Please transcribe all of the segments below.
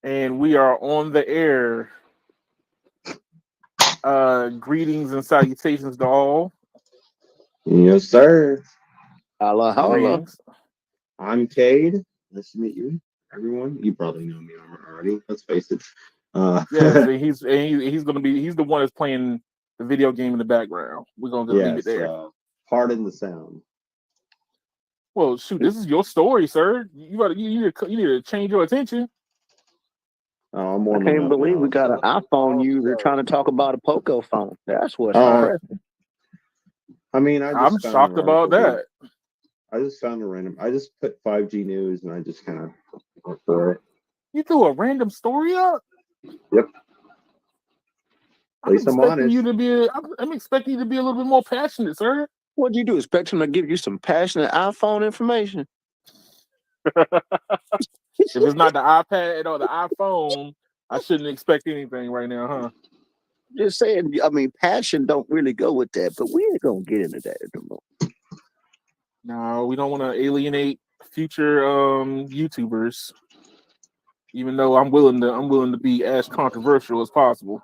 And we are on the air. Greetings and salutations to all. Yes, sir. Holla, holla. Greetings. I'm Cade. Nice to meet you, everyone. You probably know me already. Let's face it. Yes, and he's the one that's playing the video game in the background. We're gonna just leave it yes. there. Pardon the sound. Well, shoot, this is your story, sir. You need to change your attention. I'm I warming can't up believe we now. got an So. iPhone user trying to talk about a Poco phone. That's what's Oh, impressive. I mean, I I'm just found shocked an about article. that. I just found a random. I just put 5G news, and I just kind of went for it. You threw a random story up. Yep. At I'm least I'm expecting you honest. to be. I'm expecting you to be a little bit more passionate, sir. What do you do? Expect him to give you some passionate iPhone information? If it's not the iPad or the iPhone, I shouldn't expect anything right now, huh? Just saying. I mean, passion don't really go with that, but we ain't gonna get into that at the moment. No, we don't want to alienate future YouTubers. Even though I'm willing to be as controversial as possible.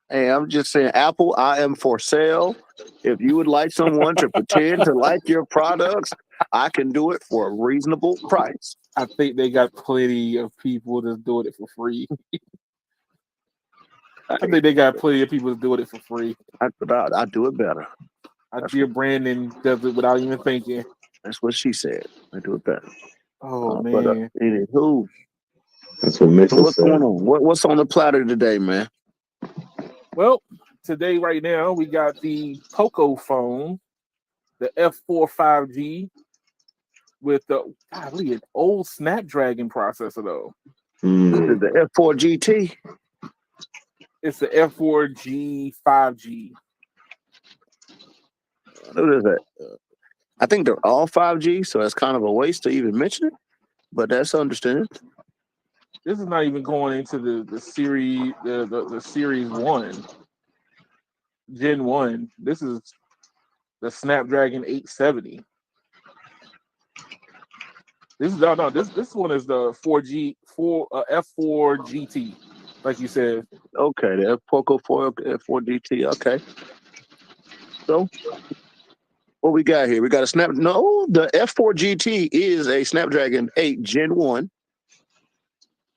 Hey, I'm just saying, Apple, I am for sale. If you would like someone to pretend to like your products, I can do it for a reasonable price. I think they got plenty of people that's doing it for free. I think they got plenty of people that's doing it for free. I do it better. Our dear Brandon does it without even thinking. That's what she said. I do it better. Oh But man. anywho, That's what Mitchell what's said. going on? What's on the platter today, man? Well, today right now we got the Poco phone, the F4 5G with the golly, an old Snapdragon processor though. The F4 GT. It's the F4G 5G. What is that? I think they're all 5G, so it's kind of a waste to even mention it, but that's understandable. This is not even going into the series the series 1, Gen 1. This is the Snapdragon 870. This one is the 4G F4 GT, like you said. Okay, the Poco 4 F4 GT. Okay, so what we got here? We got a the F4 GT is a Snapdragon 8 Gen 1.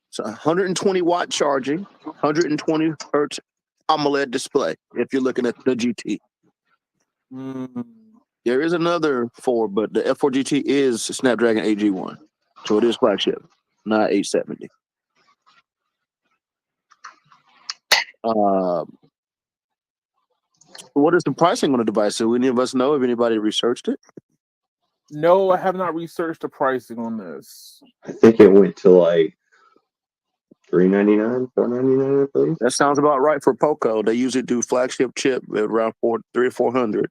It's 120 watt charging, 120 hertz AMOLED display. If you're looking at the GT, there is another 4, but the F4 GT is Snapdragon 8 G1, so it is flagship, not 870. What is the pricing on the device? Do any of us know if anybody researched it? No, I have not researched the pricing on this. I think it went to like $399, $499, I believe. That sounds about right for Poco. They usually do flagship chip at around $300 or $400.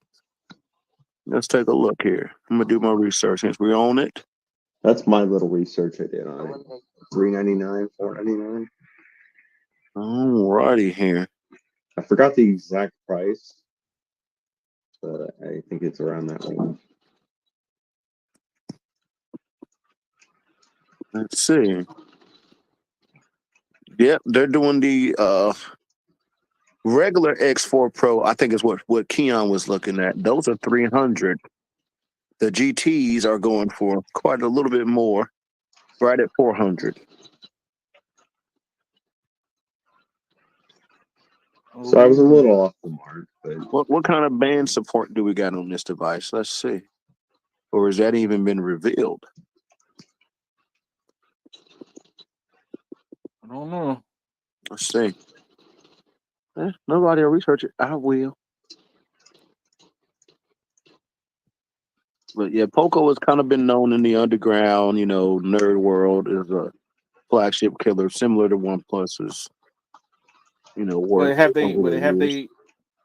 Let's take a look here. I'm gonna do my research since we're on it. That's my little research I did on it. $399, $499. Alrighty here. I forgot the exact price, but I think it's around that range. Let's see. Yep, they're doing the regular X4 Pro. I think is what Keon was looking at. Those are $300. The GTs are going for quite a little bit more, right at $400. So I was a little off the mark, but What kind of band support do we got on this device? Let's see. Or has that even been revealed? I don't know. Let's see. Nobody will research it. I will. But yeah, Poco has kind of been known in the underground, nerd world as a flagship killer, similar to OnePlus's, work. But have they? over But the have years. they?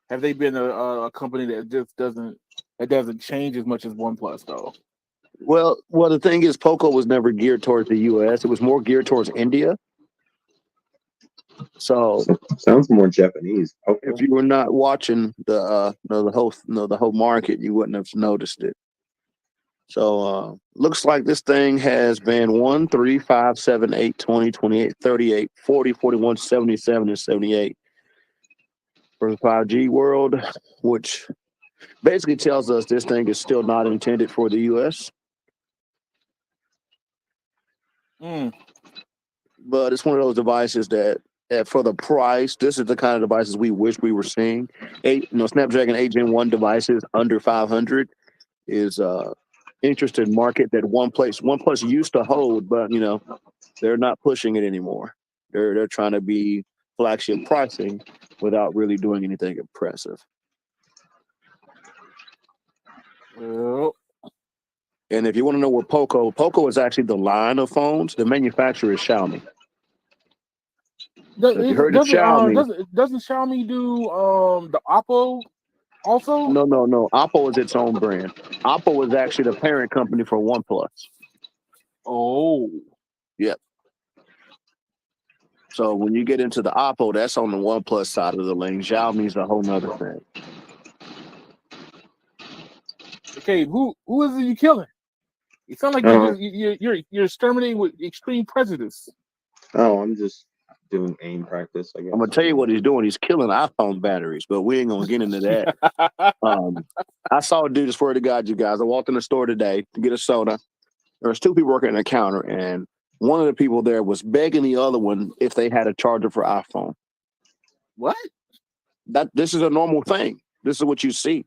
Have they been a company that just doesn't change as much as OnePlus though? Well, the thing is, Poco was never geared towards the U.S. It was more geared towards India. So sounds more Japanese. Okay. If you were not watching the whole market, you wouldn't have noticed it. So looks like this thing has been 1, 3, 5, 7, 8, 20, 28, 38, 40, 41, 77, and 78 for the 5G world, which basically tells us this thing is still not intended for the US. But it's one of those devices that for the price, this is the kind of devices we wish we were seeing. Snapdragon 8 Gen 1 devices under 500 is interesting market that OnePlus used to hold, but they're not pushing it anymore. They're trying to be flagship pricing without really doing anything impressive. Well, and if you want to know where Poco is actually the line of phones, the manufacturer is Xiaomi. So if you heard of Xiaomi, doesn't Xiaomi do the Oppo also? No. Oppo is its own brand. Oppo is actually the parent company for OnePlus. Oh. Yep. So when you get into the Oppo, that's on the OnePlus side of the lane. Xiaomi's a whole nother thing. Okay, who is it you killing? You sound like you're exterminating with extreme prejudice. Oh, I'm just doing aim practice, I guess. I'm gonna tell you what he's doing. He's killing iPhone batteries, but we ain't gonna get into that. I saw a dude, swear to God, you guys. I walked in the store today to get a soda. There was two people working at the counter, and one of the people there was begging the other one if they had a charger for iPhone. What? This is a normal thing. This is what you see.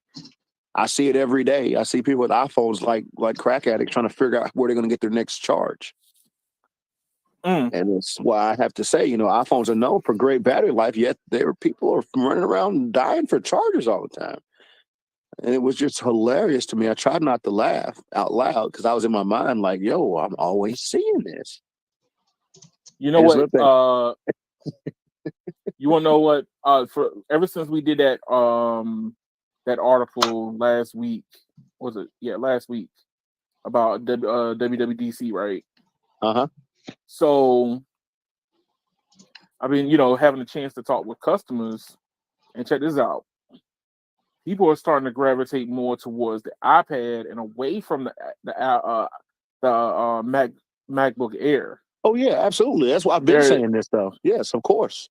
I see it every day. I see people with iPhones like crack addicts trying to figure out where they're going to get their next charge. And it's why I have to say, iPhones are known for great battery life, yet people are running around dying for chargers all the time. And it was just hilarious to me. I tried not to laugh out loud because I was in my mind like, yo, I'm always seeing this. You know what? You want to know what? Ever since we did that article last week, was it? Yeah, last week about WWDC, right? So, I mean, having a chance to talk with customers and check this out. People are starting to gravitate more towards the iPad and away from the MacBook Air. Oh yeah, absolutely. That's why I've been saying this stuff. Yes, of course.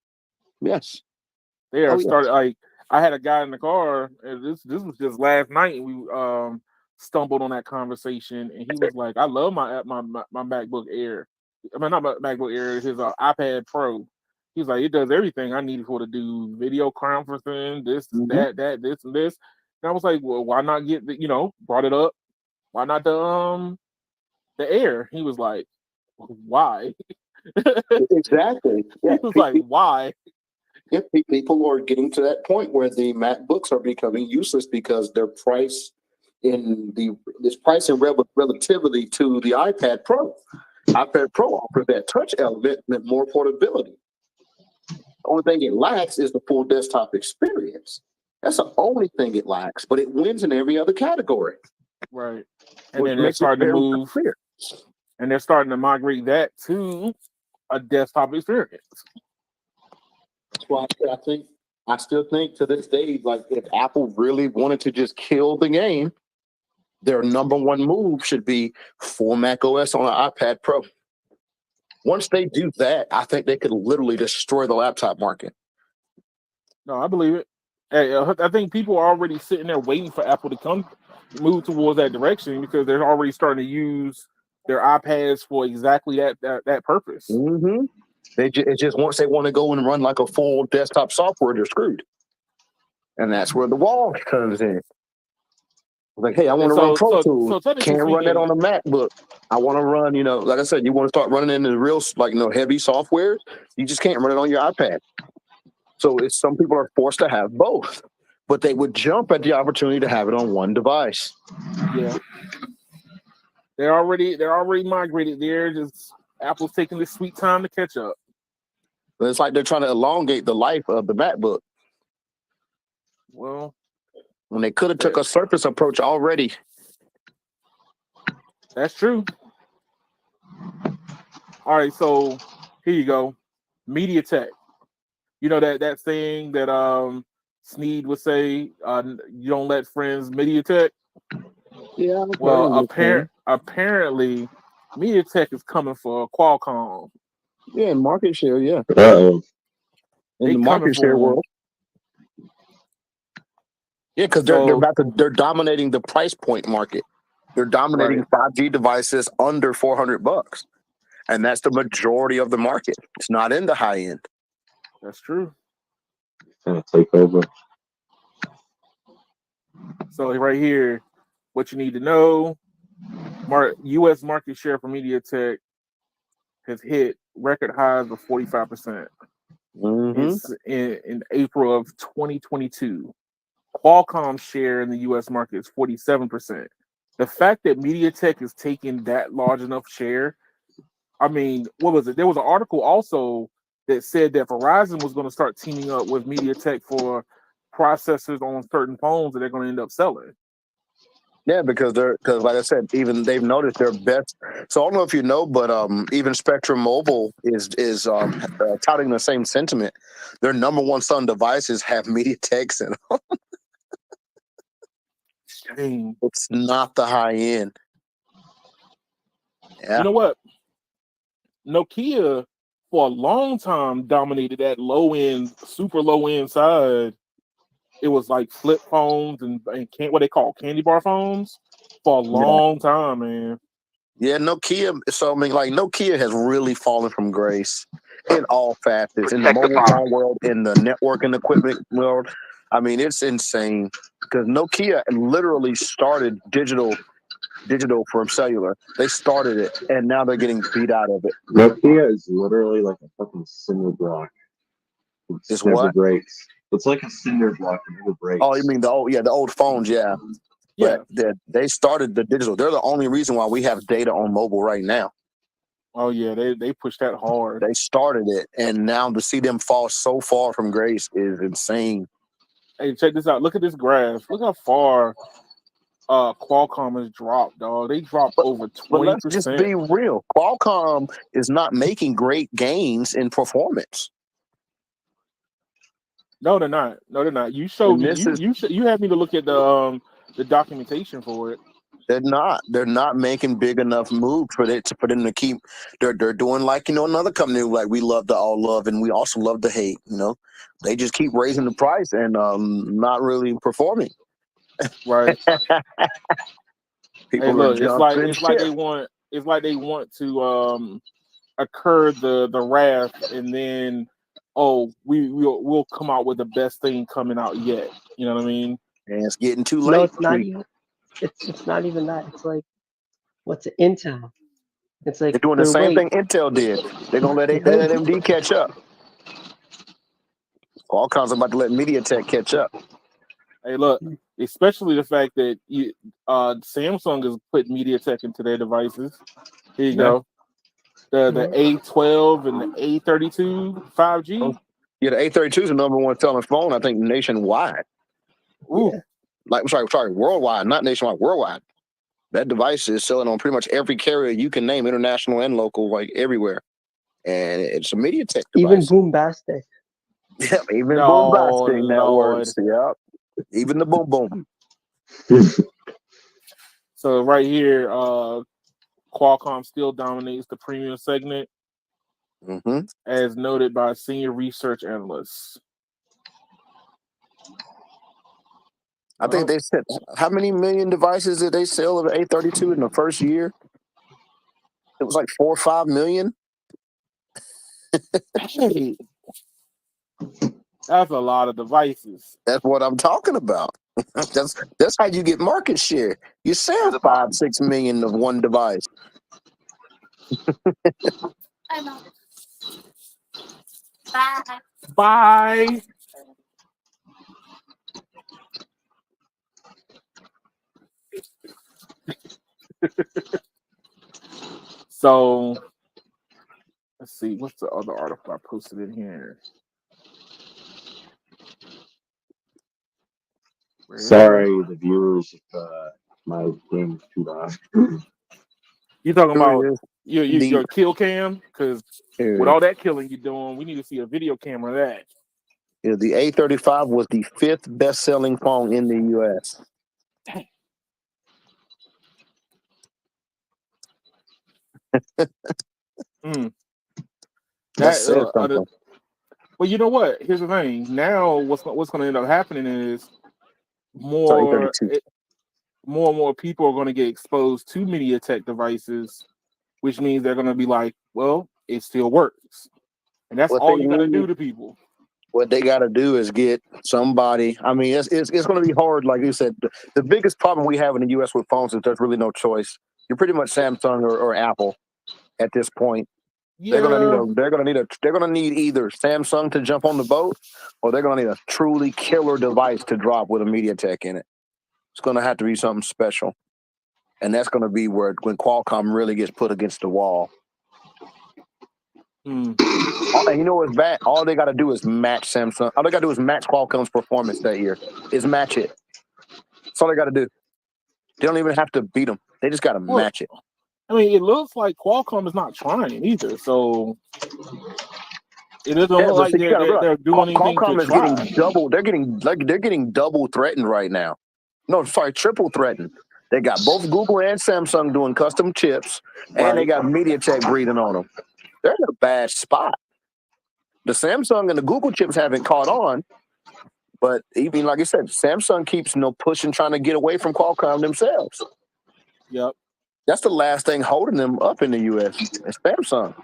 Yes. They are started like I had a guy in the car, and this was just last night, and we stumbled on that conversation, and he was like, "I love my MacBook Air. I mean, not my MacBook Air, his iPad Pro. He's like, it does everything I need for to do video conferencing, this, that, this, and this." And I was like, "Well, why not get brought it up? Why not the Air?" He was like, "Why?" Exactly. Yeah. He was like, "Why?" If people are getting to that point where the MacBooks are becoming useless because their price relatively to the iPad Pro. iPad Pro offers that touch element and more portability. The only thing it lacks is the full desktop experience. That's the only thing it lacks, but it wins in every other category. Right. And then they're starting to move, and they're starting to migrate that to a desktop experience. That's why I still think to this day, like if Apple really wanted to just kill the game, their number one move should be full Mac OS on an iPad Pro. Once they do that, I think they could literally destroy the laptop market. No, I believe it. Hey, I think people are already sitting there waiting for Apple to move towards that direction because they're already starting to use their iPads for exactly that purpose. Mm-hmm. It's just once they want to go and run like a full desktop software, they're screwed. And that's where the wall comes in. Like, hey, I want to run Pro Tools. Can't run that on a MacBook. I want to run, like I said, you want to start running into the real, heavy software. You just can't run it on your iPad. So some people are forced to have both, but they would jump at the opportunity to have it on one device. Yeah, they're already migrated there. Just Apple's taking this sweet time to catch up. It's like they're trying to elongate the life of the MacBook. Well, when they could have took a Surface approach already. That's true. All right, so here you go. Mediatek. You know that thing that Sneed would say, you don't let friends Mediatek? Yeah. I've Well, heard of this apparently, Mediatek is coming for Qualcomm. thing. Yeah, market share. Yeah, Uh-oh. in They the coming market share for 'em. world. Yeah, because So they're dominating the price point market. They're dominating right, 5G devices under $400, and that's the majority of the market. It's not in the high end. that's true. Gonna take over. So right here, what you need to know: U.S. market share for MediaTek has hit record highs of 45%. Mm-hmm. In April of 2022. Qualcomm's share in the U.S. market is 47%. The fact that MediaTek is taking that large enough share, I mean, what was it? There was an article also that said that Verizon was going to start teaming up with MediaTek for processors on certain phones that they're going to end up selling. Yeah, because like I said, even they've noticed their best. So I don't know if you know, but even Spectrum Mobile is touting the same sentiment. Their number one selling devices have MediaTeks in them. Dang. It's not the high end. Yeah. You know what? Nokia for a long time dominated that low end, super low end side. It was like flip phones and what they call candy bar phones for a long time, man. Yeah, Nokia. So I mean, like Nokia has really fallen from grace in all facets, in the mobile phone world, in the networking equipment world. I mean, it's insane because Nokia literally started digital from cellular. They started it, and now they're getting beat out of it. Nokia is literally like a fucking cinder block. It's never what? breaks. It's like a cinder block that never breaks. Oh, you mean the old phones? Yeah. Yeah. But they started the digital. They're the only reason why we have data on mobile right now. Oh yeah, they pushed that hard. They started it, and now to see them fall so far from grace is insane. Hey, check this out. Look at this graph. Look how far Qualcomm has dropped, dog. They dropped over 20%. But let's just be real. Qualcomm is not making great gains in performance. No, they're not. No, they're not. You showed me. You had me to look at the documentation for it. They're not. They're not making big enough moves for them to keep. They're doing like another company like we love to all love and we also love to hate. They just keep raising the price and not really performing. Right. People hey, look, are it's like they want to occur the wrath and then we'll come out with the best thing coming out yet. You know what I mean? And it's getting too late. No, it's not even. It's not even that. It's like what's it, Intel? It's like they're doing the same thing Intel did. They're gonna let AMD catch up. Qualcomm's about to let MediaTek catch up. Hey, look, especially the fact that Samsung has put MediaTek into their devices. Here you go. The A12 and the A32 5G. Yeah, the A32 is the number one selling phone, I think, nationwide. Ooh. Yeah. Sorry, worldwide, not nationwide, worldwide. That device is selling on pretty much every carrier you can name, international and local, like everywhere. And it's a MediaTek device. Even Boombastic. Yeah, even Boombastic that works. Yeah, even the boom boom. So right here, Qualcomm still dominates the premium segment, as noted by senior research analysts. I think they said how many million devices did they sell of the A32 in the first year? It was like 4 or 5 million. Hey, that's a lot of devices. That's what I'm talking about. That's how you get market share. You sell 5-6 million of one device. Bye. So let's see, what's the other article I posted in here? Sorry, the viewers, my game is too loud. You talking about your kill cam? Because with all that killing you're doing, we need to see a video camera of that. Yeah, the A35 was the 5th best-selling phone in the U.S. Mm. That says something. Well, you know what? Here's the thing. Now, what's going to end up happening is So more 832. more and more people are going to get exposed to Mediatek devices, which means they're going to be like, well, it still works. And that's What all they you got to do need, to people. what they got to do is get somebody. I mean, it's going to be hard. Like you said, the biggest problem we have in the U.S. with phones is there's really no choice. You're pretty much Samsung or Apple at this point. They're gonna Yeah, need either Samsung to jump on the boat, or they're gonna need a truly killer device to drop with a MediaTek in it. It's gonna have to be something special, and that's gonna be when Qualcomm really gets put against the wall. mm. And you know what's bad? All they gotta do is match Samsung. All they gotta do is match Qualcomm's performance that year. Is match it. That's all they gotta do. They don't even have to beat them. They just gotta Well, match it. I mean, it looks like Qualcomm is not trying either. So it doesn't look But like see, you gotta realize, they're doing anything to Qualcomm is try. getting double. They're getting double threatened right now. No, sorry, triple threatened. They got both Google and Samsung doing custom chips, and they Right. got MediaTek breathing on them. They're in a bad spot. The Samsung and the Google chips haven't caught on, but even like I said, Samsung keeps pushing, trying to get away from Qualcomm themselves. Yep. That's the last thing holding them up in the U.S. It's Samsung.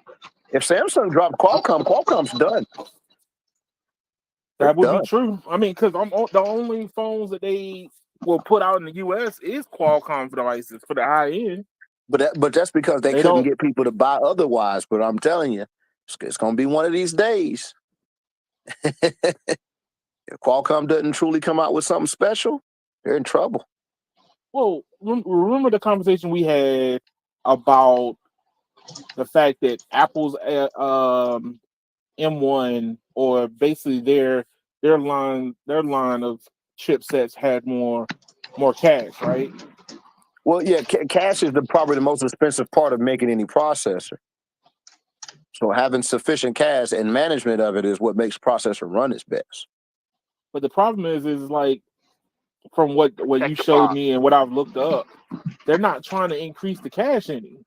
If Samsung dropped Qualcomm, Qualcomm's done. They're That would be done. true. I mean, because the only phones that they will put out in the U.S. is Qualcomm devices for the high end. But that's because they couldn't get people to buy otherwise. But I'm telling you, it's going to be one of these days. If Qualcomm doesn't truly come out with something special, they're in trouble. Well, remember the conversation we had about the fact that Apple's M1, or basically their line of chipsets had more cache, right? Well, yeah, cache is probably the most expensive part of making any processor. So having sufficient cache and management of it is what makes processor run its best. But the problem is like, from what you showed me and what I've looked up, they're not trying to increase the cache any.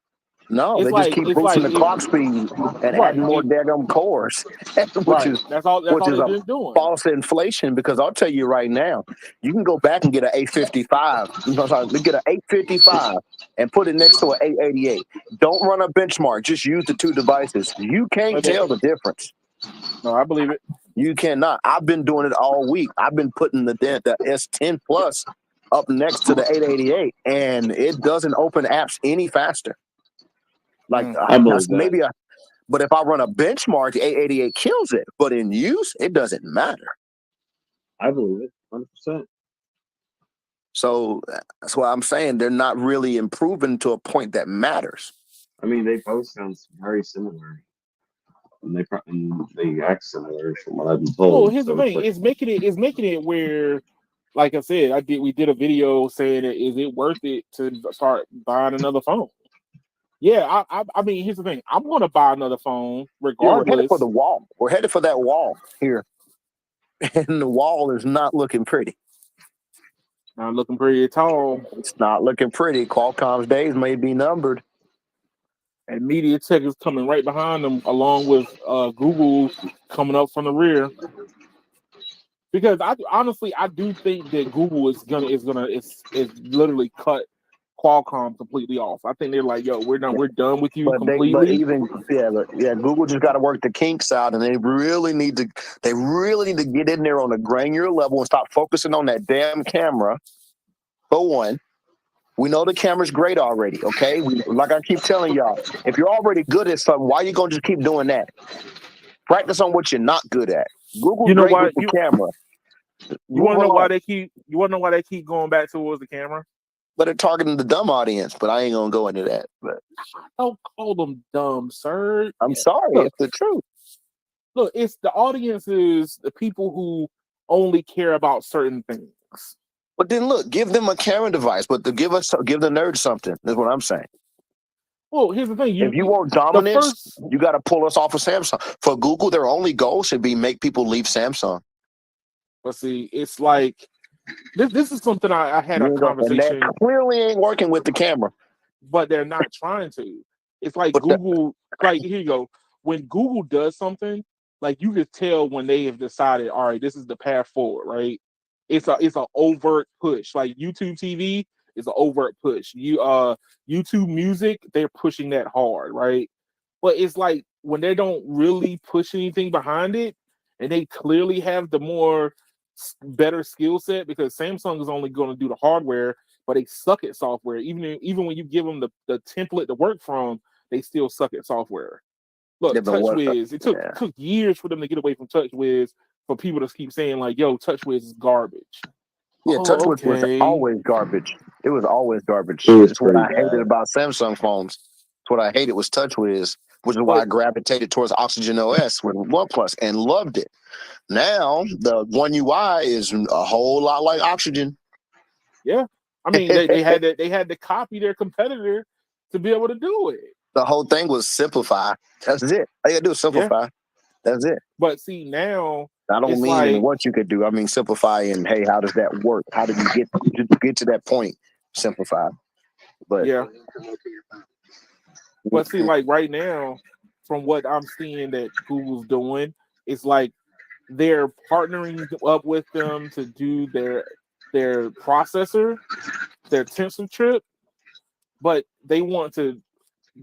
No, they just keep boosting the clock speed and adding more daggum cores, that's all they've been doing. False inflation. Because I'll tell you right now, you can go back and get an 855. Get an 855 and put it next to an 888. Don't run a benchmark. Just use the two devices. You can't tell the difference. No, I believe it. You cannot. I've been doing it all week. I've been putting the S10 Plus up next to the 888, and it doesn't open apps any faster. Like I believe that. But if I run a benchmark, the 888 kills it. But in use, it doesn't matter. I believe it, 100%. So that's why I'm saying they're not really improving to a point that matters. I mean, they both sound very similar, and they act similar from what I've been told. Well, here's the thing: it's making it where, like I said, we did a video saying, is it worth it to start buying another phone? Yeah, I mean, here's the thing: I'm going to buy another phone regardless. Yeah, we're headed for the wall. We're headed for that wall here, and the wall is not looking pretty. Not looking pretty at all. It's not looking pretty. Qualcomm's days may be numbered. And MediaTek is coming right behind them, along with Google coming up from the rear. Because I do think that Google is literally cut Qualcomm completely off. I think they're like, yo, we're done with you completely. Google just got to work the kinks out, and they really need to get in there on a granular level and stop focusing on that damn camera. For one, we know the camera's great already. Okay, like I keep telling y'all, if you're already good at something, why are you gonna just keep doing that? Practice on what you're not good at. Google's great with the camera. You want to know why they keep going back towards the camera? But they're targeting the dumb audience. But I ain't gonna go into that. But don't call them dumb, sir. I'm sorry, it's the truth. Look, it's the audience is the people who only care about certain things. But then look, give them a camera device, but give the nerds something. That's what I'm saying. Well, here's the thing: if you want dominance, you got to pull us off of Samsung. For Google, their only goal should be make people leave Samsung. But see, it's like this is something I had a conversation. And that clearly ain't working with the camera. But they're not trying to. It's like But Google. Like here you go. When Google does something, like you can tell when they have decided, all right, this is the path forward, right? It's a overt push. Like YouTube TV is an overt push. YouTube Music, they're pushing that hard, right? But it's like when they don't really push anything behind it, and they clearly have the better skill set because Samsung is only going to do the hardware, but they suck at software. Even when you give them the template to work from, they still suck at software. Look, yeah, but what? TouchWiz, it Yeah, took years for them to get away from TouchWiz for people to keep saying like, "Yo, TouchWiz is garbage." yeah. Oh, TouchWiz was okay, always garbage. It was always garbage. It was It's what pretty I hated bad. about Samsung phones. It's what I hated was TouchWiz, which is why I but gravitated towards Oxygen OS with OnePlus and loved it. Now the One UI is a whole lot like Oxygen. yeah, I mean they had to copy their competitor to be able to do it. The whole thing was simplify. That's it. All you gotta do is Yeah, simplify. That's it. but see now I don't it's mean in like what you could do. I mean simplify and hey, how does that work? How did you get to that point? Simplify. But yeah, but see like right now, from what I'm seeing that Google's doing, it's like they're partnering up with them to do their processor, their tensor chip, but they want to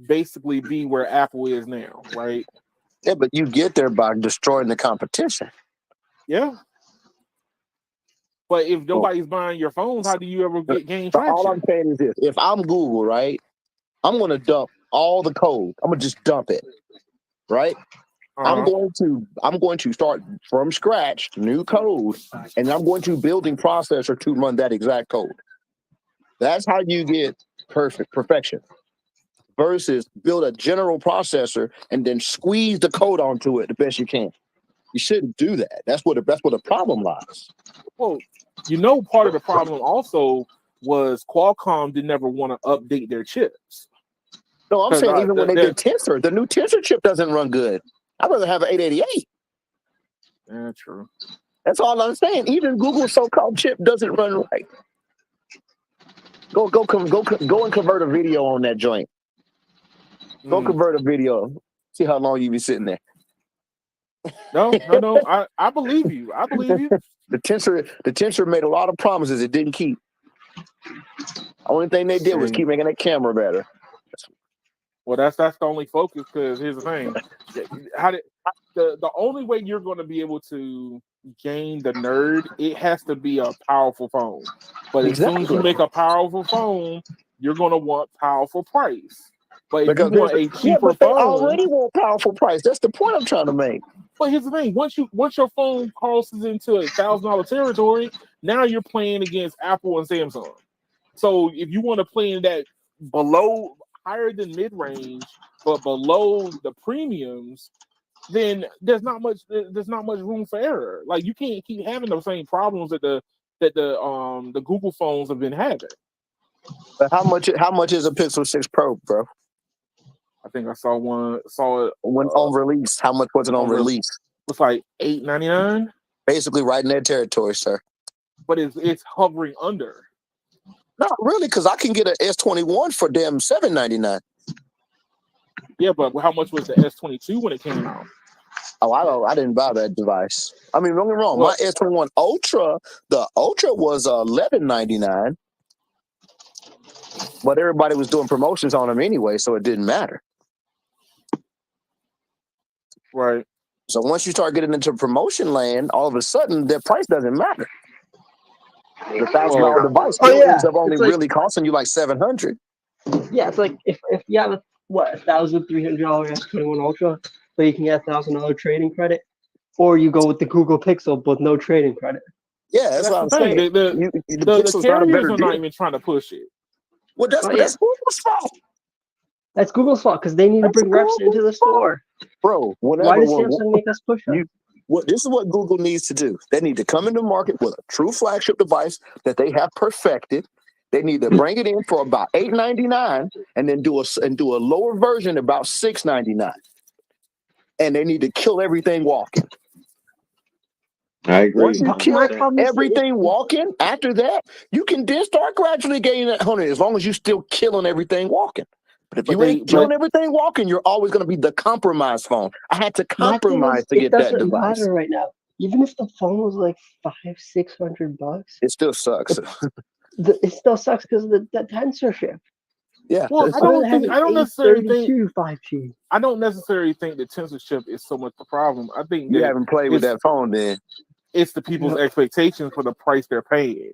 basically be where Apple is now, right? yeah, but you get there by destroying the competition. Yeah. But if Well, nobody's buying your phones, how do you ever gain so all I'm traction? saying is this: if I'm Google, right, I'm gonna dump all the code. I'm gonna just dump it, right? I'm Uh-huh. going to start from scratch, new code, and I'm going to building processor to run that exact code. That's how you get perfection. Versus build a general processor and then squeeze the code onto it the best you can. You shouldn't do that. That's where the problem lies. Well, part of the problem also was Qualcomm didn't ever want to update their chips. No, I'm Because saying even when they did Tensor, the new Tensor chip doesn't run good. I'd rather have an 888. yeah, true. That's all I'm saying. Even Google's so-called chip doesn't run right. Go and convert a video on that joint. Go convert a video. See how long you be sitting there. No. I believe you. I believe you. The Tensor made a lot of promises it didn't keep. Only thing they did was keep making that camera better. Well, that's the only focus. Because here's the thing: the only way you're going to be able to gain the nerd, it has to be a powerful phone. But as soon as you make a powerful phone, you're going to want powerful price. But if you want a cheaper but they phone, already want powerful price. That's the point I'm trying to make. but here's the thing: once your phone crosses into $1,000 territory, now you're playing against Apple and Samsung. So if you want to play in that higher than mid range, but below the premiums, then there's not much room for error. Like you can't keep having the same problems that the Google phones have been having. But how much is a Pixel 6 Pro, bro? I think I saw it When on release. How much was it on release? It's like $899. Basically right in that territory, sir. But it's hovering under. Not really, because I can get an S21 for damn $799. Yeah, but how much was the S22 when it came out? Oh, I didn't buy that device. I mean, don't get me wrong. My S21 Ultra, the Ultra was $1199, but everybody was doing promotions on them anyway, so it didn't matter. Right. So once you start getting into promotion land, all of a sudden the price doesn't matter. The $1,000 device ends up only really costing you like $700. Yeah, it's like if you have a $1,300 S21 Ultra, so you can get $1,000 trading credit, or you go with the Google Pixel but no trading credit. Yeah, that's what I'm saying. The carriers are not even trying to push it. Well, that's Google's fault. That's Google's fault because they need to bring reps into the store. Bro, why does Samsung make us push them? This is what Google needs to do. They need to come into market with a true flagship device that they have perfected. They need to bring it in for about $899 and then do a lower version about $699. And they need to kill everything walking. I agree. Once you kill everything walking, after that, you can then start gradually gaining that 100 as long as you're still killing everything walking. But if But you they, ain't killing but everything walking, you're always going to be the compromised phone. I had to My thing compromise is, to it get that doesn't device. matter right now. Even if the phone was like $500-600, It still sucks. it still sucks because of the censorship. Yeah. well, it's- I I'd rather don't have think, an I don't necessarily think, 832 5G. I don't necessarily think the censorship is so much the problem. I think you that haven't played with it's that phone then. it's the people's expectations for the price they're paying.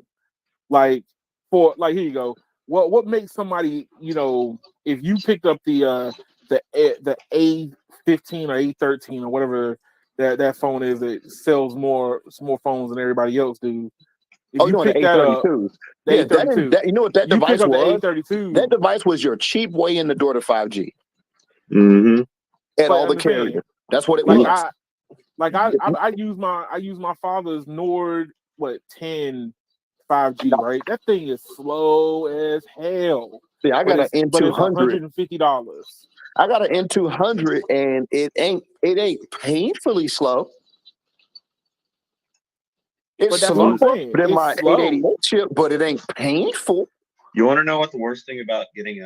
Like here you go. What makes somebody, if you picked up the A15 or A13 or whatever that phone is that sells more phones than everybody else do. If Oh, you you know, the pick that up, A32. the Yeah, A32, you know what that you pick device up the was? A32. That device was your cheap way in the door to 5G Mm-hmm. at But all the understand, carriers. That's what it like was. I use my father's Nord 10 5G, right? That thing is slow as hell. Yeah, I got an But it's N200. $150. I got an N200, and it ain't painfully slow. It's But that's what I'm slower saying. than It's my slow. 888 chip, but it ain't painful. You want to know what the worst thing about getting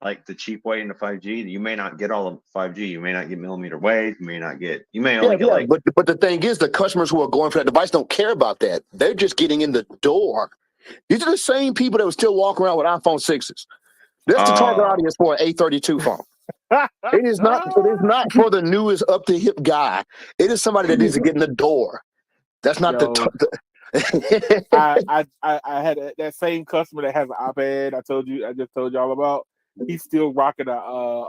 like the cheap way into 5G? You may not get all of 5G. You may not get millimeter wave. You may only get like. But the thing is, the customers who are going for that device don't care about that. They're just getting in the door. These are the same people that would still walk around with iPhone 6s. That's the target audience for an A32 phone. It is not for the newest up the hip guy. It is somebody that needs to get in the door. That's not I had that same customer that has an iPad. I just told you all about. He's still rocking a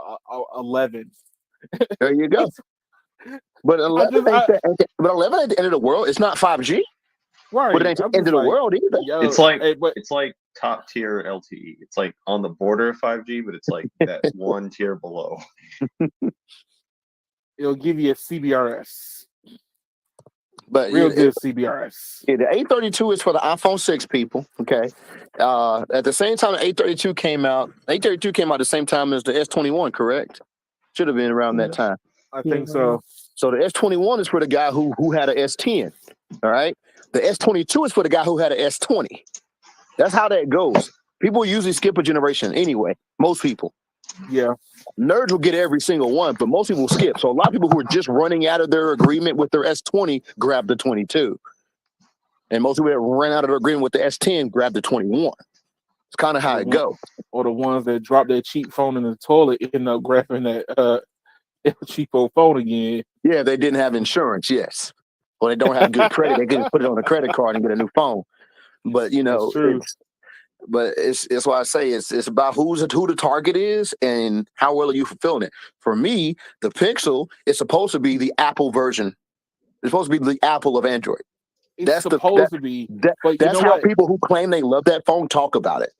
11. There you go. But 11 ain't the end of the world. It's not 5G. Right. But it ain't the end of the world either. It's like top tier LTE. It's like on the border of 5G, but it's like that one tier below. It'll give you a CBRS. But Real good CBRS. Yeah, the A32 is for the iPhone 6 people. Okay. At the same time the A32 came out the same time as the S21, correct? Should have been around that time. I think so. So the S21 is for the guy who had an S10. All right. The S22 is for the guy who had an S20. That's how that goes. People usually skip a generation anyway. Most people. Yeah. Nerds will get every single one, but most people skip. So a lot of people who are just running out of their agreement with their S20 grab the 22. And most people that ran out of their agreement with the S10 grab the 21. It's kind of how it goes. Or the ones that drop their cheap phone in the toilet end up grabbing that cheapo phone again. Yeah, they didn't have insurance, yes. Or they don't have good credit. They could put it on a credit card and get a new phone. But it's why I say it's about who the target is and how well are you fulfilling it. For me, the Pixel is supposed to be the Apple version. It's supposed to be the Apple of Android. It's supposed to be. But that's how people who claim they love that phone talk about it.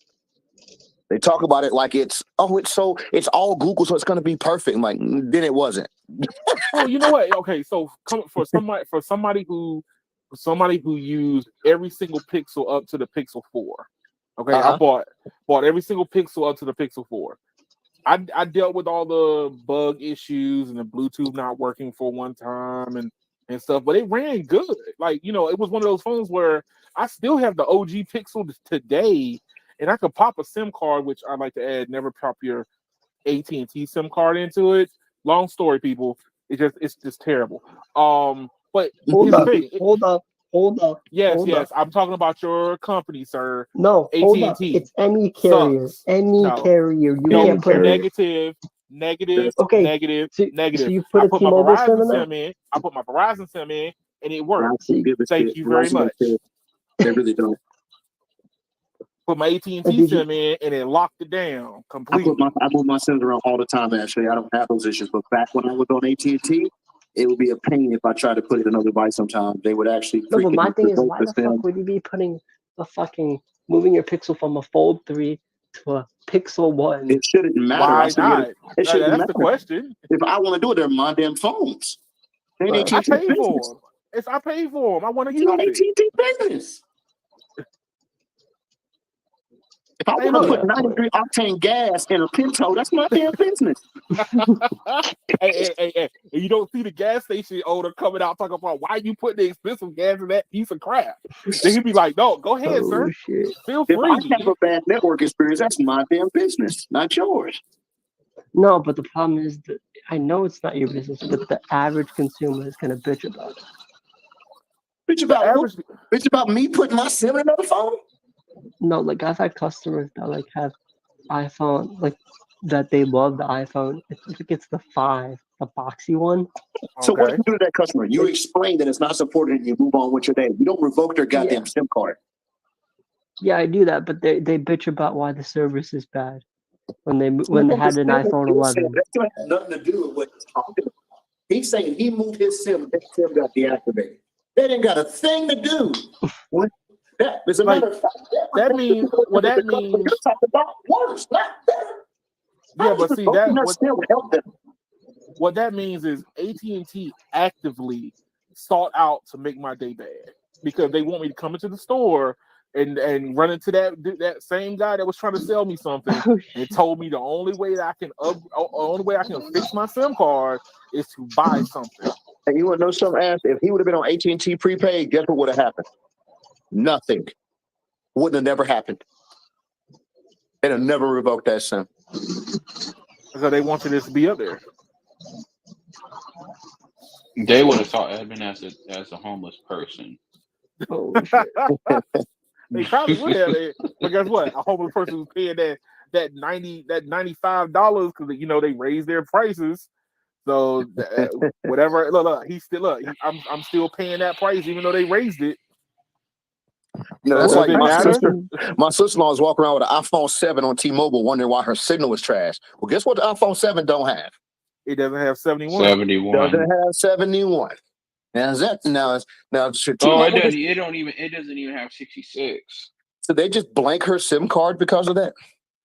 They talk about it like it's all Google, so it's going to be perfect. I'm like, then it wasn't. Well, you know what? Okay, so for somebody who used every single Pixel up to the Pixel 4. Okay, I bought every single Pixel up to the Pixel 4. I dealt with all the bug issues and the Bluetooth not working for one time and stuff, but it ran good. Like, it was one of those phones where I still have the OG Pixel today, and I could pop a SIM card, which I like to add. Never pop your AT&T SIM card into it. Long story, people. It's just terrible. But Hold up. Yes. I'm talking about your company, sir. No, AT&T. hold up. It's any carrier. Sucks. Carrier. You can't put negative. Okay. Negative. So you put I a put my T-Mobile Verizon SIM SIM in. I put my Verizon SIM in, and it worked. Thank you very much. They really don't. Put my AT&T SIM in, and it locked it down completely. I move my SIMs around all the time. Actually, I don't have those issues. But back when I was on AT&T, it would be a pain if I tried to put it in another device. Sometimes they would actually. No, but my thing is, why the fuck would you be moving your Pixel from a Fold 3 to a Pixel 1? It shouldn't matter. Why not? It shouldn't matter. That's the question. If I want to do it, they're my damn phones. I pay for them. I pay for them. I want to use it. AT&T business. If I want to put 93 octane gas in a Pinto, that's my damn business. Hey, you don't see the gas station owner coming out talking about why you put the expensive gas in that piece of crap. Then he'd be like, "No, go ahead, sir. Shit. Feel If I free." have a bad network experience, that's my damn business, not yours. No, but the problem is that I know it's not your business, but the average consumer is gonna bitch about it. Bitch The about average, bitch about me putting my SIM in another phone. No, like I've had customers that like have iPhone, like that they love the iPhone. I think it's the 5, the boxy one. So what do okay. you do to that customer? You explain that it's not supported and you move on with your day. You don't revoke their goddamn SIM card. Yeah, I do that, but they bitch about why the service is bad when they had an iPhone 11. That still has nothing to do with what he's talking about. He's saying he moved his SIM, that SIM got deactivated. That ain't got a thing to do with that. As a matter of fact, That means what that you're means. talking about worse, not better. Yeah, but see that help them. what that means is AT&T actively sought out to make my day bad because they want me to come into the store and run into that same guy that was trying to sell me something and told me the only way that I can fix my SIM card is to buy something. And you want to know something, Ash? If he would have been on AT&T prepaid, guess what would have happened? Nothing. Wouldn't have never happened. They'd have never revoked that SIM. So they wanted this to be up there. They would have thought Edmund as a homeless person. Oh shit! They probably would have. But guess what? A homeless person who's paying that $95 because they raised their prices. So whatever. Look, I'm still paying that price even though they raised it. That's Does like it matter? my sister-in-law is walking around with an iPhone 7 on T-Mobile wondering why her signal was trash. Well, guess what the iPhone 7 don't have? It doesn't have 71. 71. Doesn't have 71. Now is that now Oh, it doesn't even have 66. So they just blank her SIM card because of that?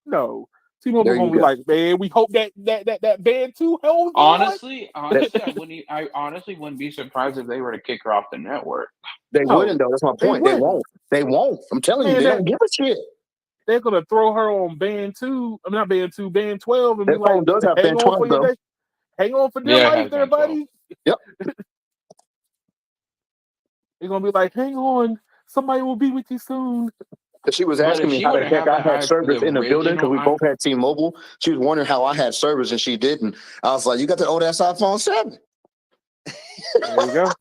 No. T-Mobile There you gonna be go. like, man, we hope that band 2 holds on. Honestly, I honestly wouldn't be surprised if they were to kick her off the network. They No, wouldn't though. That's my they point. They wouldn't. won't. They won't. I'm telling you, Man, they don't give a shit. They're gonna throw her on band 2. I mean, not band 2, band 12, and That be like, phone does have hang band on 12 for your though. day. Hang on for dear Yeah, it life has there, band 12. buddy. Yep. They're gonna be like, hang on, somebody will be with you soon. She was But asking if me she how the would've heck had I had the service in the building because we original both had T-Mobile. She was wondering how I had service and she didn't. I was like, "You got the old ass iPhone 7." There you go.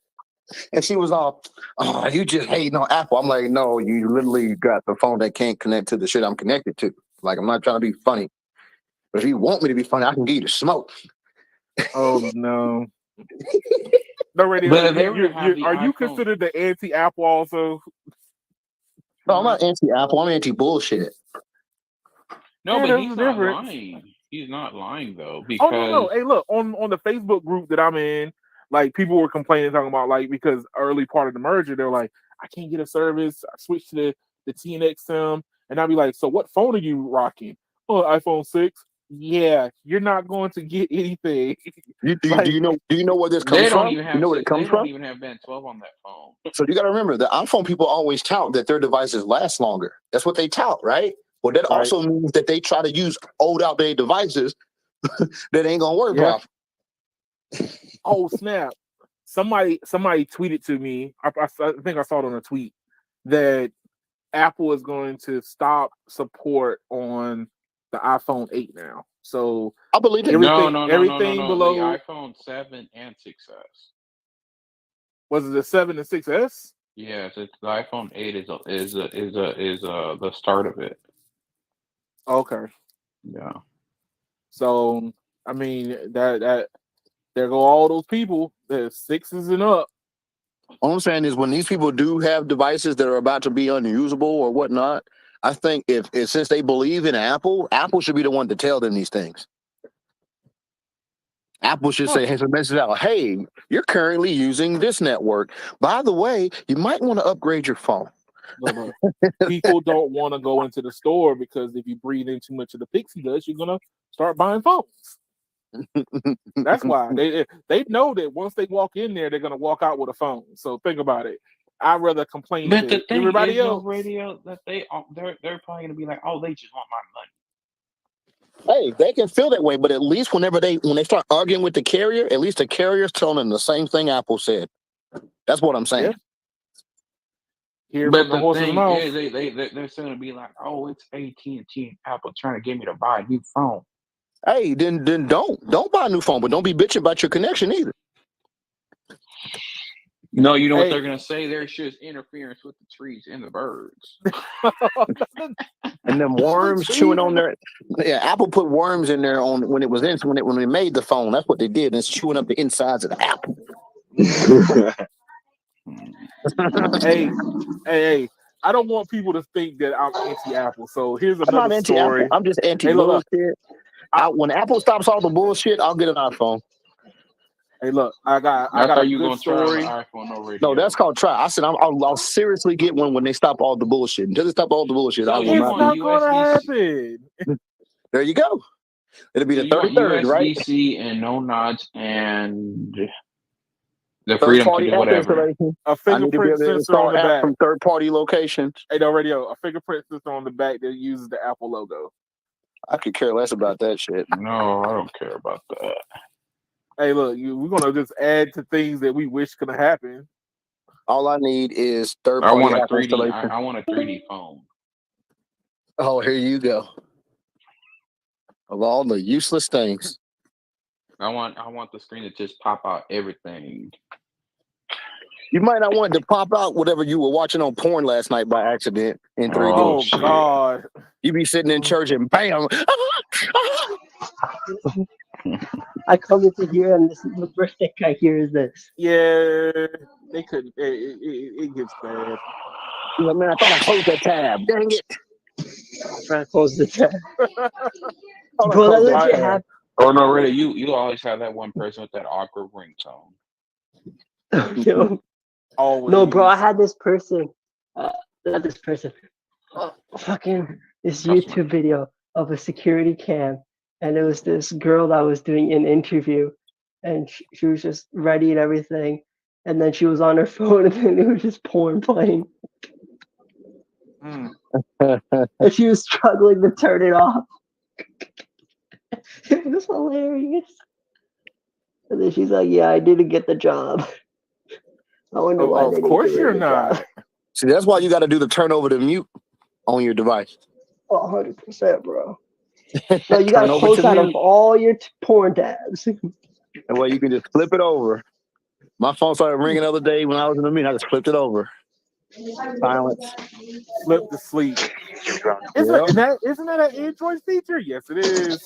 And she was all, "Oh, you just hating on Apple." I'm like, "No, you literally got the phone that can't connect to the shit I'm connected to. Like, I'm not trying to be funny, but if you want me to be funny, I can give you the smoke." Oh no. No, radio. But if they were to have the Are you iPhone- considered the anti-Apple also? No, I'm not anti-Apple. I'm anti-bullshit. No, Yeah, but there's he's a not difference. lying. He's not lying though, Oh because no. Hey, look, on the Facebook group that I'm in, like people were complaining, talking about like because early part of the merger, they're like, I can't get a service. I switched to the TNX SIM, and I'd be like, so what phone are you rocking? Oh, iPhone 6. Yeah, you're not going to get anything. Do Like, you know where this comes they from? don't even have You know where it comes they don't from? even have band 12 on that phone. So you got to remember, the iPhone people always tout that their devices last longer. That's what they tout, right? Well, that also means that they try to use old, outdated devices that ain't gonna work Yeah. properly. Oh snap! Somebody tweeted to me. I think I saw it on a tweet that Apple is going to stop support on the iPhone 8 now. So I believe it. everything No. below The iPhone 7 and 6S. was it the 7 and 6S? Yes, it's the iPhone 8 is the start of it. Okay. Yeah. So I mean that there go all those people that 6s and up. All I'm saying is when these people do have devices that are about to be unusable or whatnot, I think if since they believe in Apple should be the one to tell them these things. Apple should say, "Here's a message out. Hey, you're currently using this network. By the way, you might want to upgrade your phone." Look, people don't want to go into the store because if you breathe in too much of the pixie dust, you're gonna start buying phones. That's why they know that once they walk in there, they're gonna walk out with a phone. So think about it. I'd rather complain But the to thing everybody is, else. no radio that they're probably gonna be like, oh, they just want my money. Hey, they can feel that way, but at least when they start arguing with the carrier, at least the carrier's telling them the same thing Apple said. That's what I'm saying. Yeah. Hear But from the the horse's thing mouth. is, they're still gonna be like, oh, it's AT&T and Apple trying to get me to buy a new phone. Hey, then don't buy a new phone, but don't be bitching about your connection either. No, you know what Hey. they're gonna say? There's just interference with the trees and the birds. And them worms chewing on their Apple put worms in there on when they made the phone. That's what they did. And it's chewing up the insides of the Apple. Hey, I don't want people to think that I'm anti-Apple. So here's I'm not another anti-Apple. story. I'm just Hey, look. anti-bullshit. When Apple stops all the bullshit, I'll get an iPhone. Hey, look, I got I a thought you good gonna story. try on the iPhone no radio. No, that's called try. I said I'll seriously get one when they stop all the bullshit. Until they stop all the bullshit, So I will you It's not. not want going to USB-C? happen. There you go. It'll be So the you want 33rd, right? USB-C and no nods and the Third freedom to party do app whatever. installation. A I need to be fingerprint able to sensor on install the apps back. from third party locations. Hey, no radio. A fingerprint sensor on the back that uses the Apple logo. I could care less about that shit. No, I don't care about that. Hey, look, we're gonna just add to things that we wish could happen. All I need is third I party want a app 3D. installation. I want a 3D phone. Oh, here you go. Of all the useless things. I want the screen to just pop out everything. You might not want it to pop out whatever you were watching on porn last night by accident in 3D. Oh shit. God! You be sitting in church and bam. I come into here and this is the first thing I hear is this. Yeah, they couldn't. It gets bad. You're like, man, I thought I closed that tab. Dang it. Trying to close the tab. Thought I Bro, that closed that legit tab. happened. Oh no, really? You always have that one person with that awkward ringtone. Yo. Always. No, bro, I had this person. Not this person. Fucking this YouTube video of a security cam, and it was this girl that was doing an interview, and she was just ready and everything, and then she was on her phone, and then it was just porn playing, and she was struggling to turn it off. It was hilarious. And then she's like, "Yeah, I didn't get the job. I wonder why they Of didn't course give her you're the not. job." See, that's why you got to do the turnover to mute on your device. 100%, bro. No, you gotta Turn over close to out mute. of all your porn tabs. That way you can just flip it over. My phone started ringing the other day when I was in the meeting. I just flipped it over. Silence. Flip to sleep. Isn't that an Android feature? Yes, it is.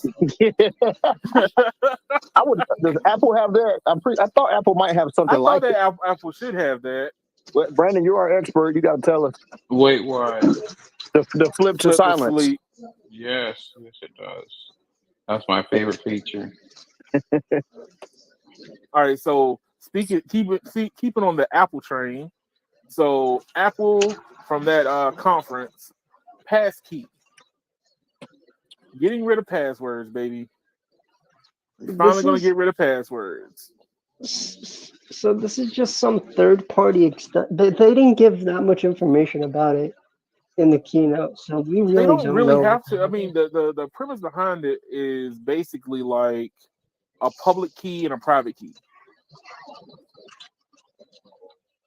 Does Apple have that? I thought Apple might have something I like thought it. that Apple should have that. Well, Brandon, you are an expert. You got to tell us. Wait, what? The flip to Flip to silence. sleep. Yes, it does. That's my favorite feature. All right, so keeping on the Apple train. So Apple from that conference, passkey. Getting rid of passwords, baby. We're finally going to get rid of passwords. So this is just some third-party they didn't give that much information about it in the keynote, so we really They don't really know. have to. I mean, the premise behind it is basically like a public key and a private key.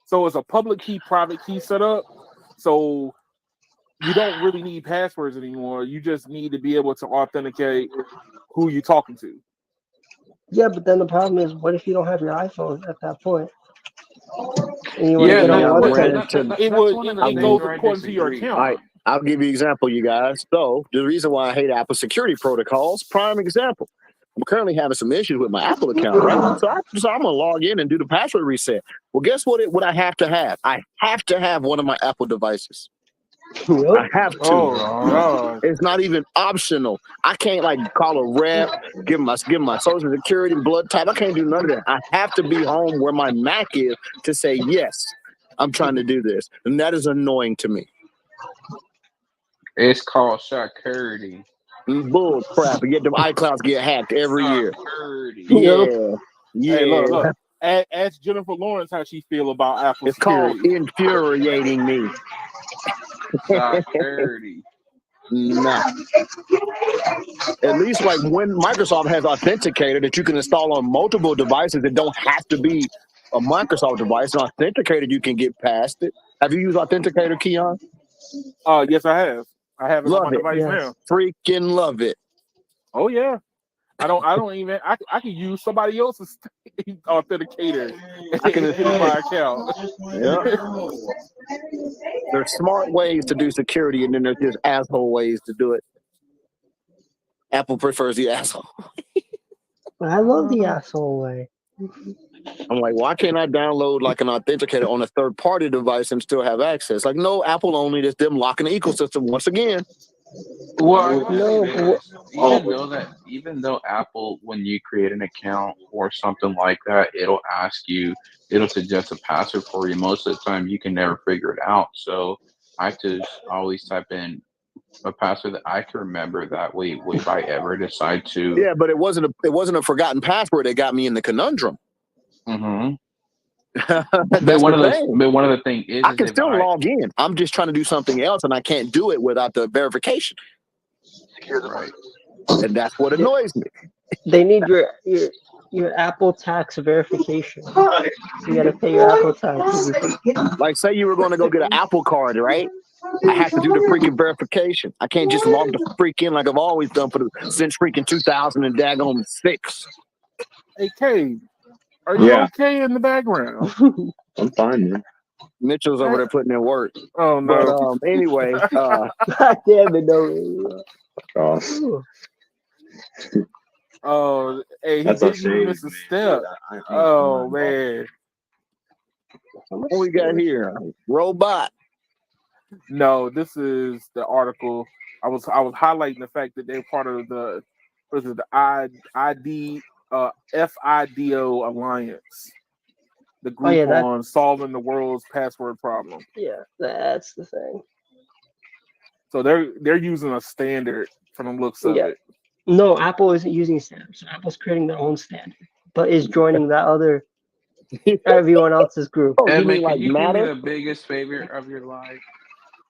So it's a public key, private key setup. So you don't really need passwords anymore. You just need to be able to authenticate who you're talking to. Yeah, but then the problem is, what if you don't have your iPhone at that point? And you want to get on the website? It goes according to your account. I'll give you an example, you guys. So the reason why I hate Apple security protocols, prime example. I'm currently having some issues with my Apple account, right? So I'm gonna log in and do the password reset. Well, guess what I have to have? I have to have one of my Apple devices. I have to. Oh, it's not even optional. I can't like call a rep, give my social security, blood type. I can't do none of that. I have to be home where my Mac is to say yes, I'm trying to do this, and that is annoying to me. It's called security. Bull crap! And yet the iClouds get hacked every year. Security. Yeah. Hey, look. Ask Jennifer Lawrence how she feel about Apple It's called security. infuriating me. Security. Nah. At least like when Microsoft has Authenticator that you can install on multiple devices, it don't have to be a Microsoft device. An Authenticator, you can get past it. Have you used Authenticator, Keon? Yes, I have. I have it on Love my it. device Yes. now. Freaking love it. Oh yeah. I don't even. I can use somebody else's authenticator I can in my account. Yeah. There's smart ways to do security, and then there's just asshole ways to do it. Apple prefers the asshole. But I love the asshole way. I'm like, why can't I download like an authenticator on a third-party device and still have access? Like, no, Apple only. That's them locking the ecosystem once again. Well, I will No, say but this, even though Apple, when you create an account or something like that, it'll suggest a password for you. Most of the time, you can never figure it out. So I just always type in a password that I can remember. That way, if I ever decide to, Yeah, but it wasn't a forgotten password that got me in the conundrum. mm-hmm. That's the thing. But one of the things is, I can still log in. I'm just trying to do something else, and I can't do it without the verification. Right. And that's what annoys me. they need your Apple tax verification. You gotta pay your Apple tax. Like, say you were going to go get an Apple card, right? I have to do the freaking verification. I can't just log the freak in like I've always done since freaking 2006. Hey, Kay, are you okay in the background? I'm fine, man. Mitchell's over there putting in work. Oh no. But anyway, God damn it, no. Gosh. Oh, hey, he That's a didn't shame. even miss a step. Oh man. what we got here? Robot. No, this is the article. I was highlighting the fact that they're part of the FIDO Alliance, the group on solving the world's password problem. Yeah, that's the thing. So they're using a standard from the looks of it. No, Apple isn't using standards. So Apple's creating their own standard, but is joining that other everyone else's group. Oh, you mean like can you Matter? do me the biggest favor of your life?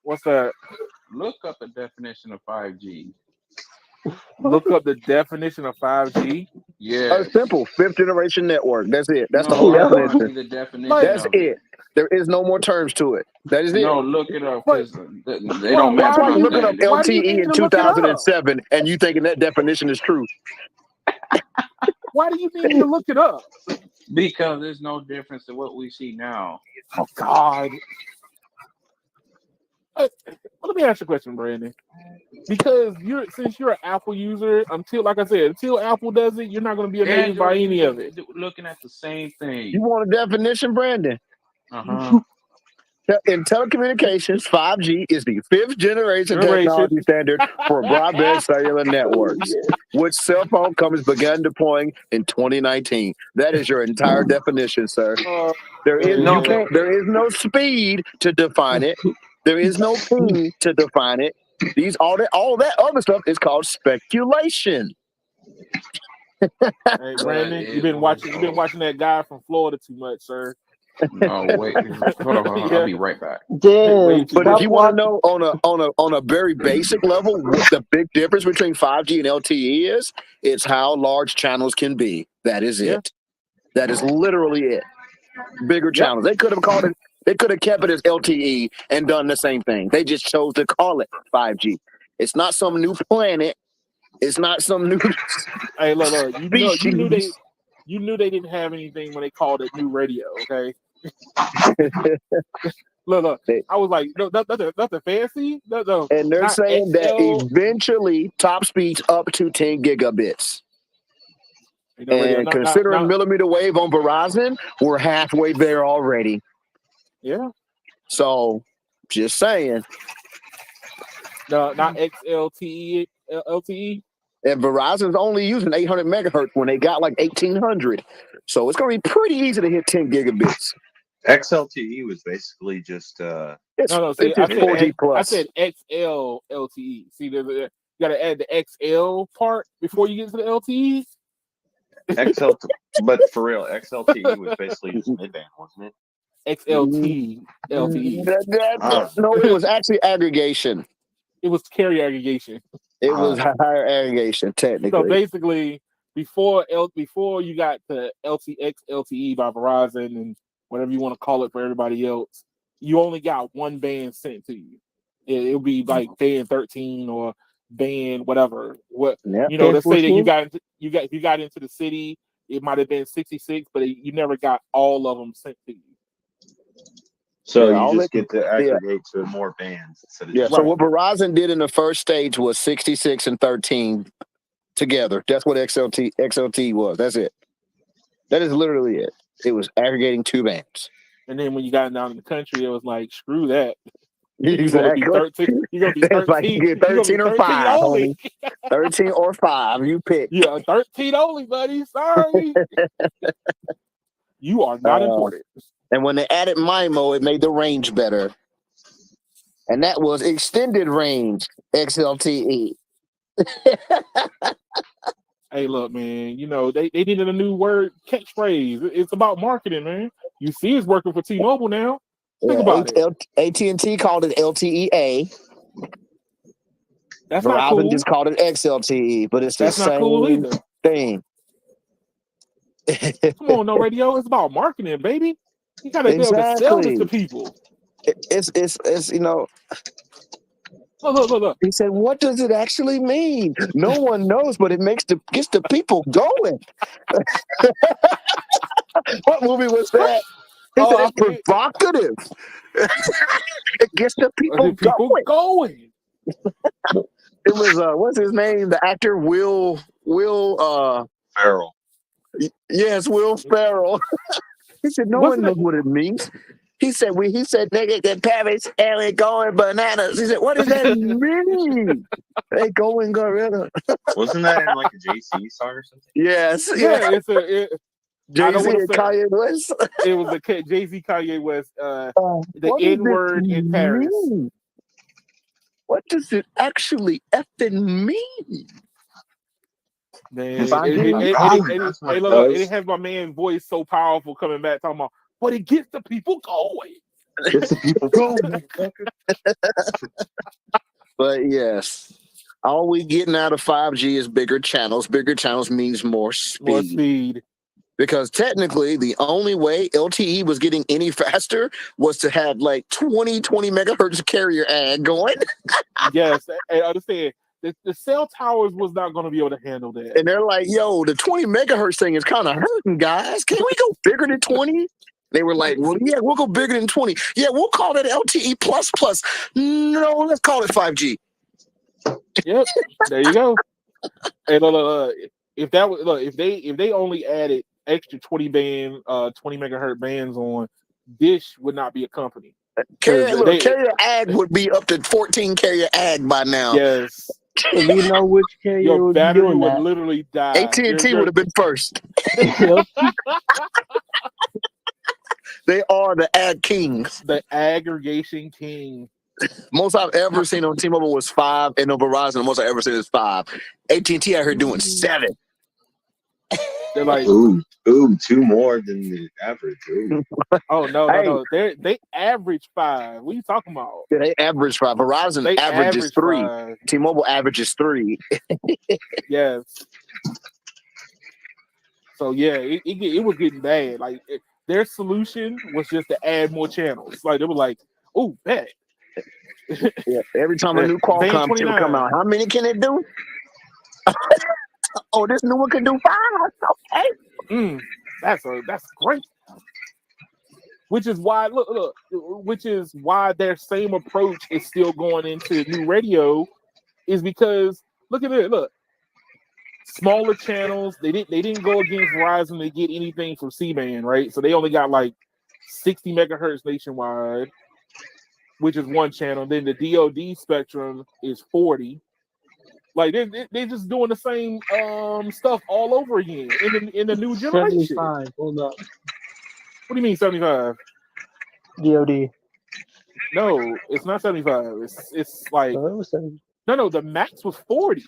What's that? Look up the definition of 5G. Look up the definition of 5G. Yeah. Simple. 5th generation network. That's it. That's the No, whole I want to see definition. the definition. That's of it. There is no more terms to it. That is it. No, look it up because they don't That's match why my you're looking up standard. Why do you LTE need in to look it up? 2007 and you thinking that definition is true. Why do you need to look it up? Because there's no difference to what we see now. Oh God. Let me ask you a question, Brandon. Because since you're an Apple user, until Apple does it, you're not going to be amazed by any of it. Looking at the same thing. You want a definition, Brandon? Uh-huh. In telecommunications, 5G is the 5th generation technology standard for broadband cellular networks, which cell phone companies began deploying in 2019. That is your entire definition, sir. There is no speed to define it. There is no ping to define it. All that other stuff is called speculation. Hey, Brandon, you've been watching that guy from Florida too much, sir. Oh wait, hold on. I'll be right back. Damn, but if you want to know on a very basic level what the big difference between 5G and LTE is, it's how large channels can be. That is it. That is literally it. Bigger channels. They could have called it. They could have kept it as LTE and done the same thing. They just chose to call it 5G. It's not some new planet. It's not some new. Hey, look. You knew they didn't have anything when they called it new radio. Okay. look. I was like, no, nothing fancy. No. And they're saying that eventually top speeds up to 10 gigabits. And considering millimeter wave on Verizon, we're halfway there already. Yeah. So, just saying. No, not XLTE. LTE. And Verizon's only using 800 megahertz when they got like 1800. So it's going to be pretty easy to hit 10 gigabits. XLTE was basically just it's 4G plus. I said XL LTE. See, you got to add the XL part before you get to the LTE. But for real, XLTE was basically just mid-band, wasn't it? XLT, LTE. No, it was actually aggregation. It was carrier aggregation. It was higher aggregation, technically. So basically, before you got the LTX, LTE by Verizon and whatever you want to call it for everybody else, you only got one band sent to you. It would be like band 13 or band whatever. Let's say that if you got into the city, it might have been 66, but you never got all of them sent to you. So you just get to aggregate to more bands instead of just So what Verizon did in the first stage was 66 and 13 together. That's what XLT was. That's it. That is literally it. It was aggregating two bands. And then when you got down in the country, it was like, screw that. Exactly. You're going to be 13. Like you get 13 or 5, homie. 13 or 5. You pick. Yeah, 13 only, buddy. Sorry. You are not important. And when they added MIMO, it made the range better. And that was extended range XLTE. Hey, look, man, they needed a new word catchphrase. It's about marketing, man. You see it's working for T-Mobile now. Think about it. AT&T called it LTEA. That's not cool. Verizon just called it XLTE, but it's the same not cool either. thing. Come on, no radio. It's about marketing, baby. You gotta be able to sell this to people. It's Look. He said, "What does it actually mean? No one knows, but it gets the people going." What movie was that? He said, "It's provocative. It gets the people going." It was what's his name? The actor Will Ferrell. Yes, Will Ferrell. He said, "No one knows what it means." He said, "Nigga, the Paris alley going bananas." He said, "What does that mean?" They going gorilla. Wasn't that in like a JC song or something? Yes. Yeah, it's Jay-Z and Kanye West. It was the Jay-Z Kanye West. The N-word in Paris. Mean? What does it actually effing mean? Man, it has my man's voice so powerful coming back talking about, but it gets the people going. Gets the people going. But yes, all we getting out of 5G is bigger channels. Bigger channels means more speed. More speed. Because technically, the only way LTE was getting any faster was to have like 20 megahertz carrier ad going. Yes, I understand. The cell towers was not going to be able to handle that. And they're like, yo, the 20 megahertz thing is kind of hurting, guys. Can we go bigger than 20? They were like, well, yeah, we'll go bigger than 20. Yeah, we'll call that LTE plus. No, let's call it 5G. Yep, there you go. Hey, look, if they only added extra 20 megahertz bands on, Dish would not be a company. Carrier ag would be up to 14 carrier ag by now. Yes. And you know which carrier Your battery would would literally die. AT&T would have been first. They are the ag kings. The aggregation king. Most I've ever seen on T-Mobile was 5, and on Verizon, the most I've ever seen is 5. AT&T out here doing 7. They're like, ooh, 2 more than the average. Ooh. Oh no. They average 5. What are you talking about? Yeah, they average 5. Verizon averages 3. 5. T-Mobile averages 3. Yes. So yeah, it was getting bad. Like their solution was just to add more channels. Like they were like, "Oh, bet." Yeah, every time a new Qualcomm chip come out, how many can it do? Oh, this new one can do 5. Okay. That's great. Which is why which is why their same approach is still going into new radio, is because look at it. Look, smaller channels. They didn't go against Verizon to get anything from C-band, right? So they only got like 60 megahertz nationwide, which is one channel. Then the DoD spectrum is 40. Like they're just doing the same stuff all over again in the new generation. 75. Hold up. What do you mean 75? DoD. No, it's not 75. It's like Oh, it was 70. no. The max was 40.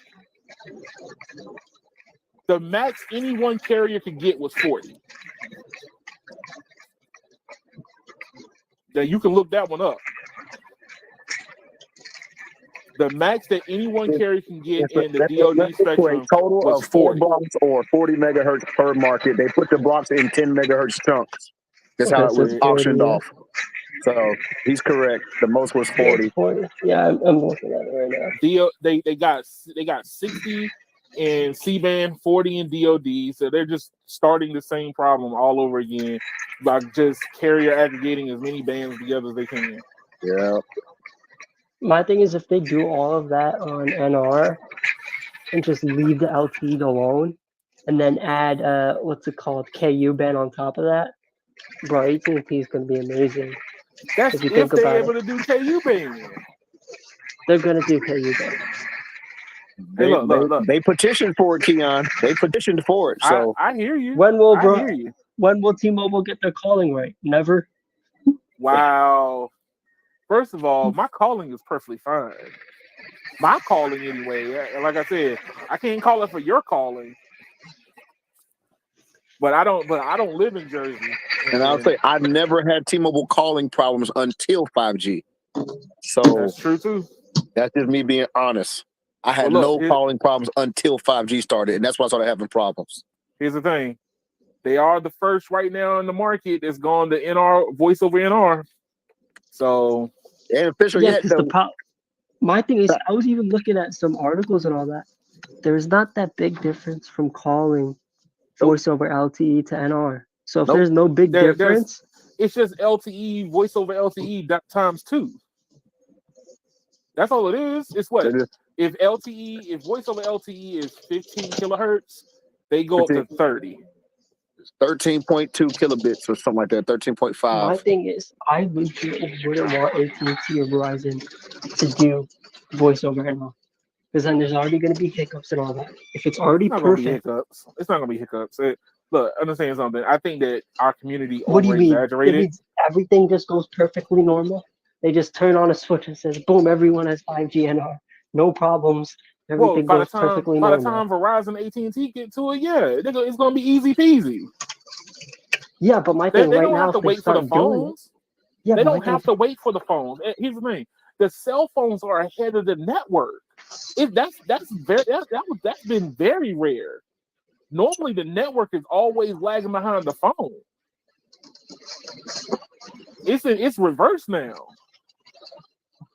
The max any one carrier could get was 40. Now you can look that one up. The max that any one carrier can get in the DoD spectrum a total was of 4 40. blocks or 40 megahertz per market. They put the blocks in 10 megahertz chunks. That's how it was auctioned off. So he's correct. The most was 40. 40. Yeah, I'm looking at it right now. They got 60 in C-band, 40 in DoD. So they're just starting the same problem all over again by just carrier aggregating as many bands together as they can. Yeah. My thing is, if they do all of that on NR and just leave the LTE alone, and then add what's it called, KU band on top of that, bro, AT&T is going to be amazing. That's if you if think they're about able to do KU band. They're going to do KU band. Hey, look. They petitioned for it, Keon. They petitioned for it. So I hear you. When will T-Mobile get their calling right? Never. Wow. First of all, my calling is perfectly fine. My calling anyway. Like I said, I can't call it for your calling. But I don't live in Jersey. And I'll say I've never had T-Mobile calling problems until 5G. So that's true too. That's just me being honest. I had no calling problems until 5G started, and that's why I started having problems. Here's the thing. They are the first right now in the market that's gone to NR, voice over NR. So ain't official yet. My thing is, I was even looking at some articles and all that. There's not that big difference from calling voice over LTE to NR. So if there's no big difference, it's just LTE, voice over LTE times 2. That's all it is. It's what? If voice over LTE is 15 kilohertz, they go up to 30. 13.2 kilobits or something like that, 13.5. My thing is, I legitimately wouldn't want AT&T or Verizon to do voice over NR. Because then there's already going to be hiccups and all that. If it's already perfect. It's not going to be hiccups. Look, understand something. I think that our community What do you mean? over-exaggerated. It means everything just goes perfectly normal. They just turn on a switch and says, boom, everyone has 5G NR. No problems. Everything goes perfectly normal. By the time Verizon AT&T get to it, it's going to be easy peasy. Yeah, but my thing they right don't now, have to wait for the phones. Yeah, they don't have to wait for the phones. Here's the thing: the cell phones are ahead of the network. That's been very rare. Normally, the network is always lagging behind the phone. It's reversed now.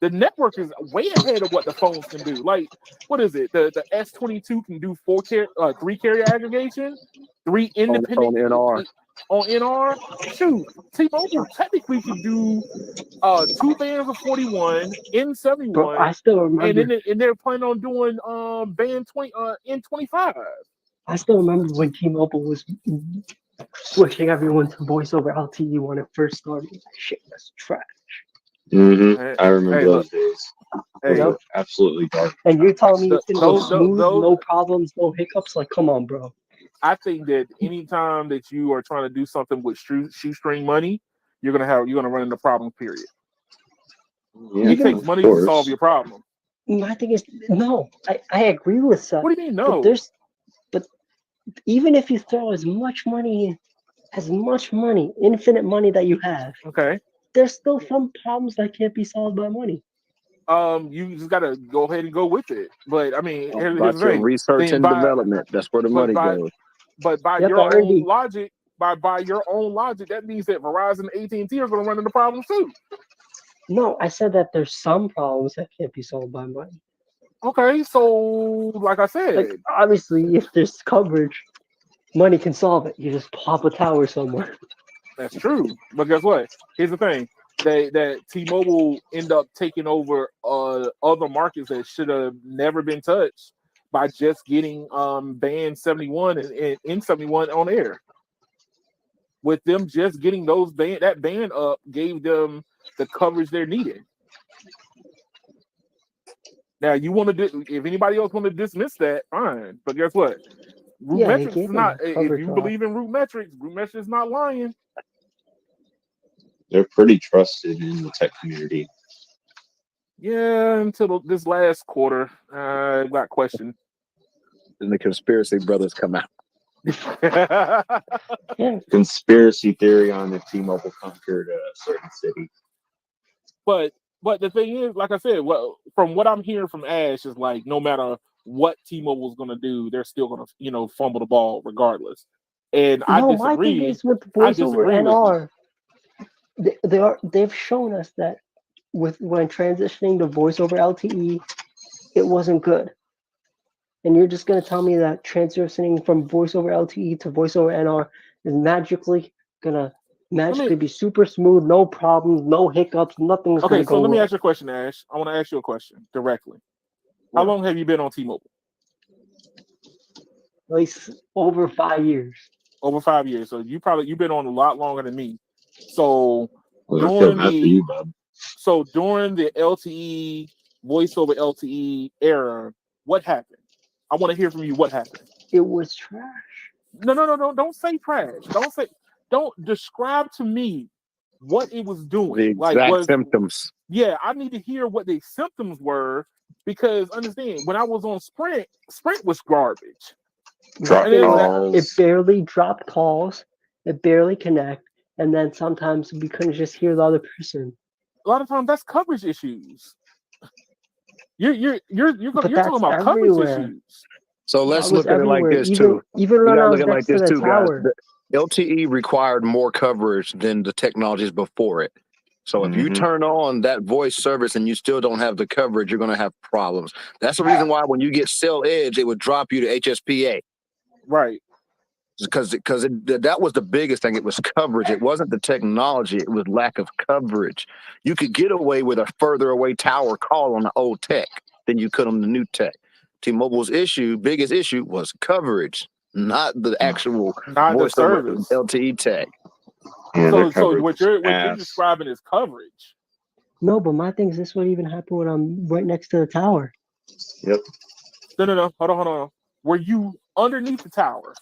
The network is way ahead of what the phones can do. Like, what is it? The S22 can do 3 carrier aggregation, 3 independent on NR. Shoot, T-Mobile technically can do 2 bands of 41 N71. Bro, I still remember. And they're planning on doing band 20 N25. I still remember when T-Mobile was switching everyone to voice over LTE when it first started. That shit was trash. Mm-hmm. I remember those days. Absolutely dark. And you're telling me it's gonna go smooth, no problems, no hiccups? Like, come on, bro. I think that anytime that you are trying to do something with shoestring money, you're gonna run into problems. Period. Yeah, it takes money to solve your problem. My thing is, no, I agree with Seth. What do you mean, no? But even if you throw as much money, infinite money that you have, okay, there's still some problems that can't be solved by money. You just gotta go ahead and go with it. But I mean, here's the thing: research and development. That's where the money goes. But by your own logic, by your own logic, that means that Verizon, AT&T are going to run into problems too. No, I said that there's some problems that can't be solved by money. Okay, so like I said, obviously, if there's coverage, money can solve it. You just pop a tower somewhere. That's true. But guess what? Here's the thing: that T-Mobile end up taking over other markets that should have never been touched by just getting band 71 and N71 on air. With them just getting that band up gave them the coverage they're needing. Now you want to if anybody else want to dismiss that, fine. But guess what? RootMetrics is not. If you believe in RootMetrics is not lying. They're pretty trusted in the tech community. Yeah, until this last quarter, got questioned. and the conspiracy brothers come out. Yeah. Conspiracy theory on if T-Mobile conquered a certain city. But the thing is, like I said, from what I'm hearing from Ash is like no matter what T-Mobile's going to do, they're still going to fumble the ball regardless. And I No, my thing disagree. is with I voice over disagree with NR. They've shown us that when transitioning to voice over LTE, it wasn't good. And you're just gonna tell me that transitioning from voice over LTE to voice over NR is magically be super smooth, no problems, no hiccups, nothing's gonna Okay, go so let me wrong. ask you a question, Ash. I want to ask you a question directly. How long have you been on T-Mobile? At least over 5 years. Over 5 years. So you've been on a lot longer than me. So Well, I feel bad for you, bub. So during the LTE voice over LTE era, what happened? I want to hear from you. What happened? It was trash. No. Don't say trash. Don't describe to me what it was doing. The exact symptoms. Yeah, I need to hear what the symptoms were because understand when I was on Sprint was garbage. It barely dropped calls. It barely connect, and then sometimes we couldn't just hear the other person. A lot of times that's coverage issues. You're talking about everywhere. coverage issues. So let's look at it like this too. Even when I was look at it next like to this the too, guys. tower. The LTE required more coverage than the technologies before it. So if you turn on that voice service and you still don't have the coverage, you're going to have problems. That's the reason why when you get Cell Edge, it would drop you to HSPA. Right. Because that was the biggest thing. It was coverage. It wasn't the technology. It was lack of coverage. You could get away with a further away tower call on the old tech than you could on the new tech. T-Mobile's biggest issue was coverage, not the actual voice service LTE tech. Yeah, so what you're describing is coverage. No, but my thing is this would even happen when I'm right next to the tower. Yep. No. Hold on. Were you underneath the tower?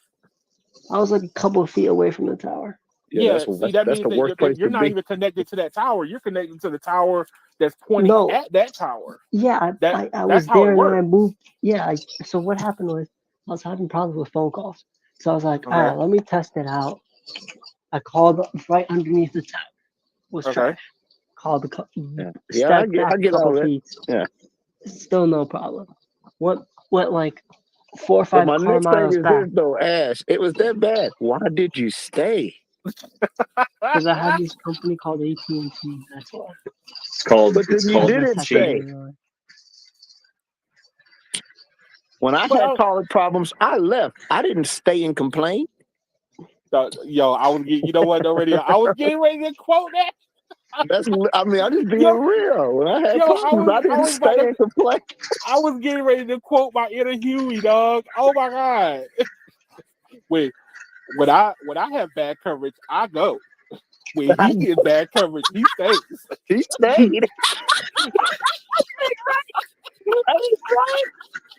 I was like a couple of feet away from the tower. Yeah, that means that you're not even connected to that tower. You're connected to the tower that's pointing at that tower. Yeah, I was there and then I moved. Yeah, so what happened was I was having problems with phone calls. So I was like, all right, let me test it out. I called right underneath the tower. Was trash. Called the I get all that. Feet. Yeah. Still no problem. Went like 4 or 5 car miles back. This, though, Ash, it was that bad. Why did you stay? Because I had this company called AT&T. That's why. It's called. But then you didn't stay. When I had college problems, I left. I didn't stay and complain. Yo, I was getting. You know what? Already, I was getting ready to quote that. I'm just being real. When I had problems, I didn't stay and complain. I was getting ready to quote my inner Huey, dog. Oh my god. When I have bad coverage, I go. When he gets bad coverage, he stays. He stayed.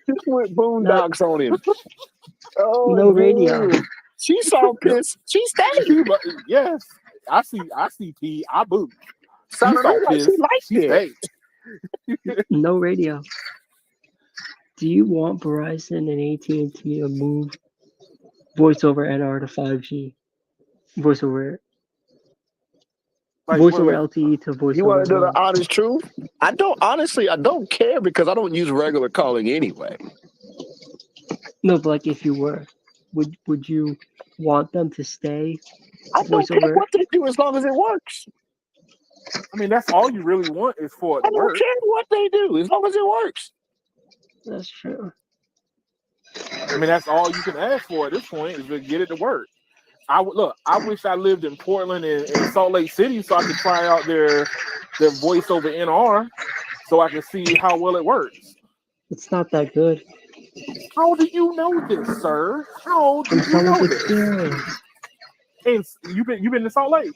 He went boondocks on him. Oh, no radio. She saw piss. She stayed. Yes. I see P. I boo. She liked it. No radio. Do you want Verizon and AT&T to move voice over NR to 5G? Voice over LTE to voice over. You want to know the honest truth? I don't care because I don't use regular calling anyway. No, but like if you were, would you want them to stay? I don't care what they do as long as it works. I mean, that's all you really want is for it to work. I don't care what they do as long as it works. That's true. I mean, that's all you can ask for at this point is to get it to work. I wish I lived in Portland and Salt Lake City so I could try out their voice over NR so I can see how well it works. It's not that good. How do you know this, sir? How do you know this? And you've been to Salt Lake?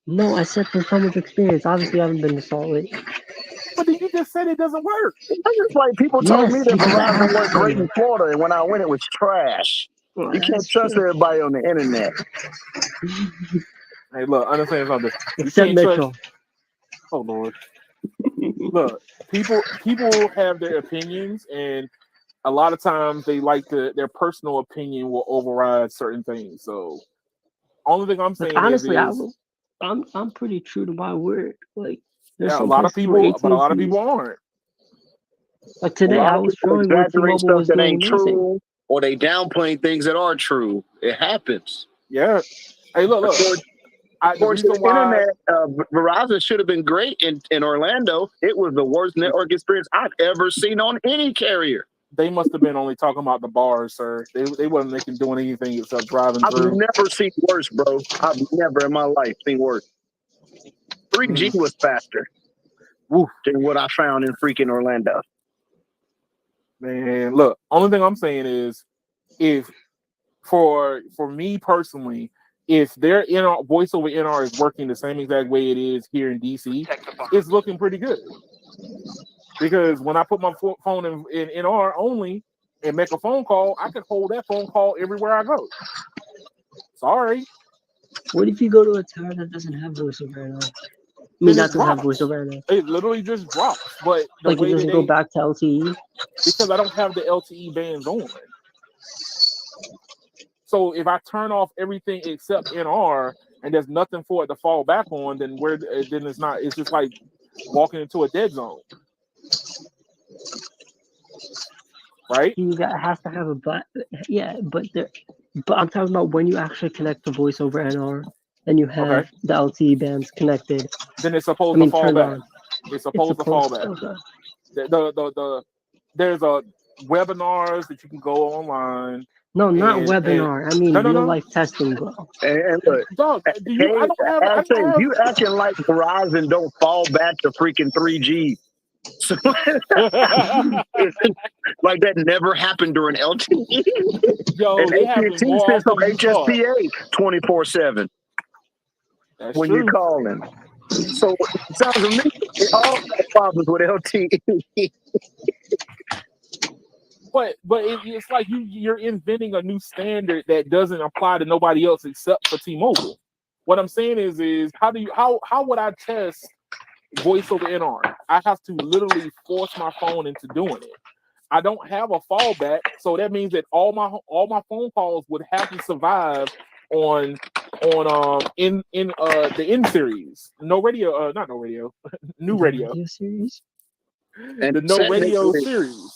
No, I said from someone's experience. Obviously, I haven't been to Salt Lake. But then you just said it doesn't work. It's just like people told me that Verizon worked great in Florida, and when I went, it was trash. Well, you can't trust everybody on the internet. Hey, look, understand something. Except Mitchell. Oh Lord. Look, people have their opinions, and a lot of times they like their personal opinion will override certain things. So only thing I'm Like saying honestly, is I'm pretty true to my word. Like there's yeah, a some lot of places where people, but a lot of AT&T, people aren't. like A today, lot I of was people showing where exaggerate T-Mobile stuff was that doing ain't amazing. true, or they downplaying things that are true. It happens. Yeah. Hey, look. According, The according to reason the why internet, Verizon should have been great in Orlando. It was the worst network experience I've ever seen on any carrier. they must have been only talking about the bars, sir. They wasn't making doing anything except driving I've through. never seen worse, bro. I've never in my life seen worse. 3G was faster Woo. than what I found in freaking Orlando. Man, look. Only thing I'm saying is, if for me personally, if their NR voice over NR is working the same exact way it is here in DC, it's looking pretty good. Because when I put my phone in NR only and make a phone call, I can hold that phone call everywhere I go. Sorry. What if you go to a tower that doesn't have voice over NR? I mean, Then that it doesn't have drops. voice over NR. It literally just drops. But the Like it way that doesn't go back to LTE. because I don't have the LTE bands on. So if I turn off everything except NR and there's nothing for it to fall back on, then it's not. It's just like walking into a dead zone, right? You got has to have a but I'm talking about when you actually connect the voice over NR and you have the LTE bands connected. Then it's supposed to fall turned back. on. It's supposed to fall back. Okay. There's a webinars that you can go online. No, not webinar. I mean real life testing, bro. And look, Dog, I don't have. you acting like Verizon don't fall back to freaking 3G. So, like that never happened during LTE. Yo, and they happen AT&T more sits on often than you thought. HSPA 24/7 when you're calling. So it sounds to me they all have problems with LTE. But it's like you're inventing a new standard that doesn't apply to nobody else except for T-Mobile. What I'm saying is how would I test voice over NR? I have to literally force my phone into doing it. I don't have a fallback, so that means that all my phone calls would have to survive on in the N series. No radio, not no radio, new radio. Series? And the no radio series.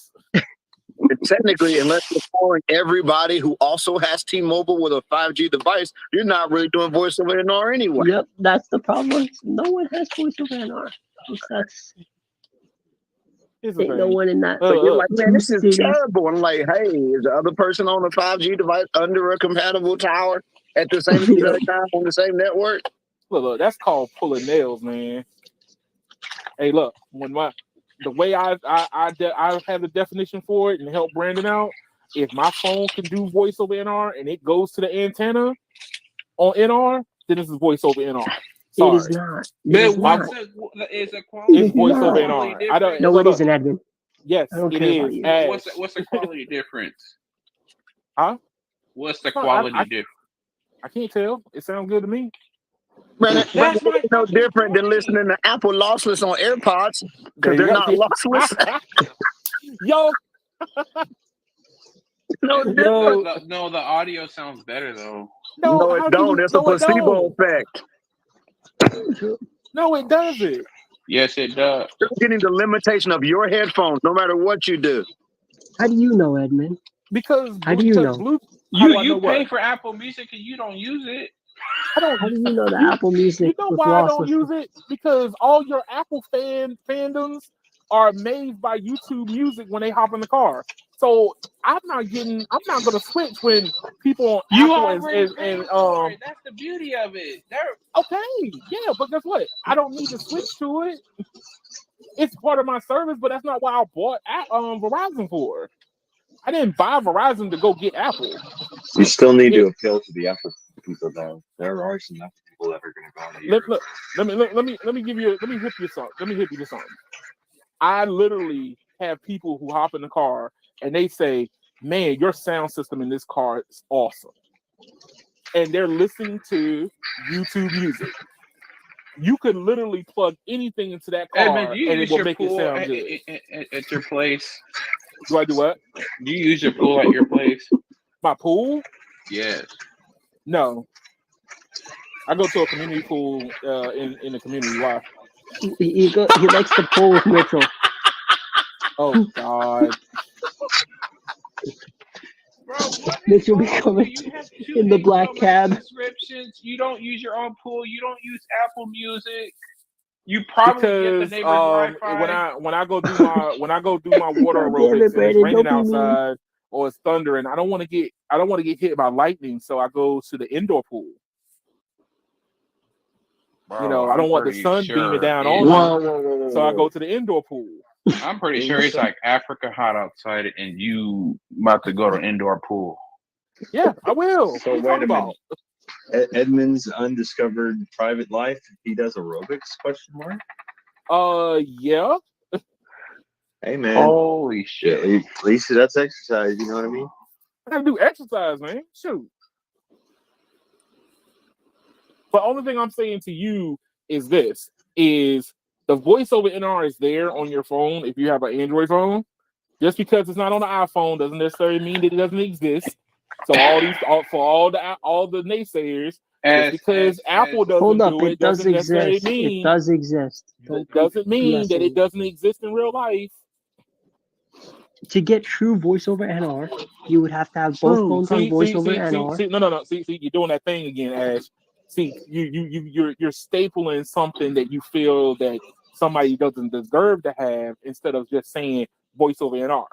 Technically, unless you're calling everybody who also has T-Mobile with a 5G device, you're not really doing voice over NR anyway. Yep, that's the problem. No one has voice over NR. Ain't no one in that. So you're like, man, this is terrible. I'm like, hey, is the other person on the 5G device under a compatible tower at the same time on the same network? Look, that's called pulling nails, man. Hey, look, the way I have the definition for it and help Brandon out. If my phone can do voice over NR and it goes to the antenna on NR, then this is voice over NR. Sorry. It is not. It's voice over NR. No, it isn't, Edwin. Yes, it is. What's the quality difference? Huh? What's the quality difference? I can't tell. It sounds good to me. Brandon, it's no different than listening to Apple lossless on AirPods because they're not lossless. Yo. No, the audio sounds better though. No, it don't. It's a placebo effect. No, it doesn't. Yes, it does. You're getting the limitation of your headphones, no matter what you do. How do you know, Edmund? Because how do you know? You pay for Apple Music and you don't use it. How do you know the Apple Music? You know why I don't use it? Because all your Apple fandoms are made by YouTube Music when they hop in the car. So I'm not gonna switch when people on Apple and that's the beauty of it. Okay, yeah, but guess what? I don't need to switch to it. It's part of my service, but that's not why I bought Verizon for. I didn't buy Verizon to go get Apple. You still need to appeal to the Apple people, though. There are some Apple people that are going to go here. Let me hit you to something. I literally have people who hop in the car and they say, "Man, your sound system in this car is awesome," and they're listening to YouTube Music. You could literally plug anything into that car, Edmund, and it will make it sound good. At your place. Do I do what? Do you use your pool at your place? My pool? Yes. No. I go to a community pool in the community. Why? He likes to pull with Mitchell. Oh God. Bro, what Mitch will be is wrong? coming You have in the black cab. subscriptions. You don't use your own pool. You don't use Apple Music. You probably get the Because neighbor's Wi-Fi. when I go do my water God damn aerobics it, and it's Brandon, raining don't be mean. outside or it's thundering, I don't want to get hit by lightning, so I go to the indoor pool. Bro, I don't want the pretty sun sure beaming down it's- on me, so I go to the indoor pool. I'm pretty sure it's like Africa hot outside, and you about to go to indoor pool. Yeah, I will. So What you wait talking a about? minute. Edmund's undiscovered private life. He does aerobics? Question mark. Yeah. Hey man. Holy Yeah, shit! at least that's exercise. You know what I mean? I gotta do exercise, man. Shoot. But only thing I'm saying to you is this: is the voice over NR is there on your phone if you have an Android phone. Just because it's not on the iPhone doesn't necessarily mean that it doesn't exist. So all the naysayers, just because Apple doesn't Hold up, do it does doesn't necessarily exist. mean It does exist. it doesn't mean that it doesn't exist in real life. To get true voice over NR, you would have to have both phones on voice over NR. No. See, you're doing that thing again, Ash. See, you're stapling something that you feel that somebody doesn't deserve to have instead of just saying voice over NR.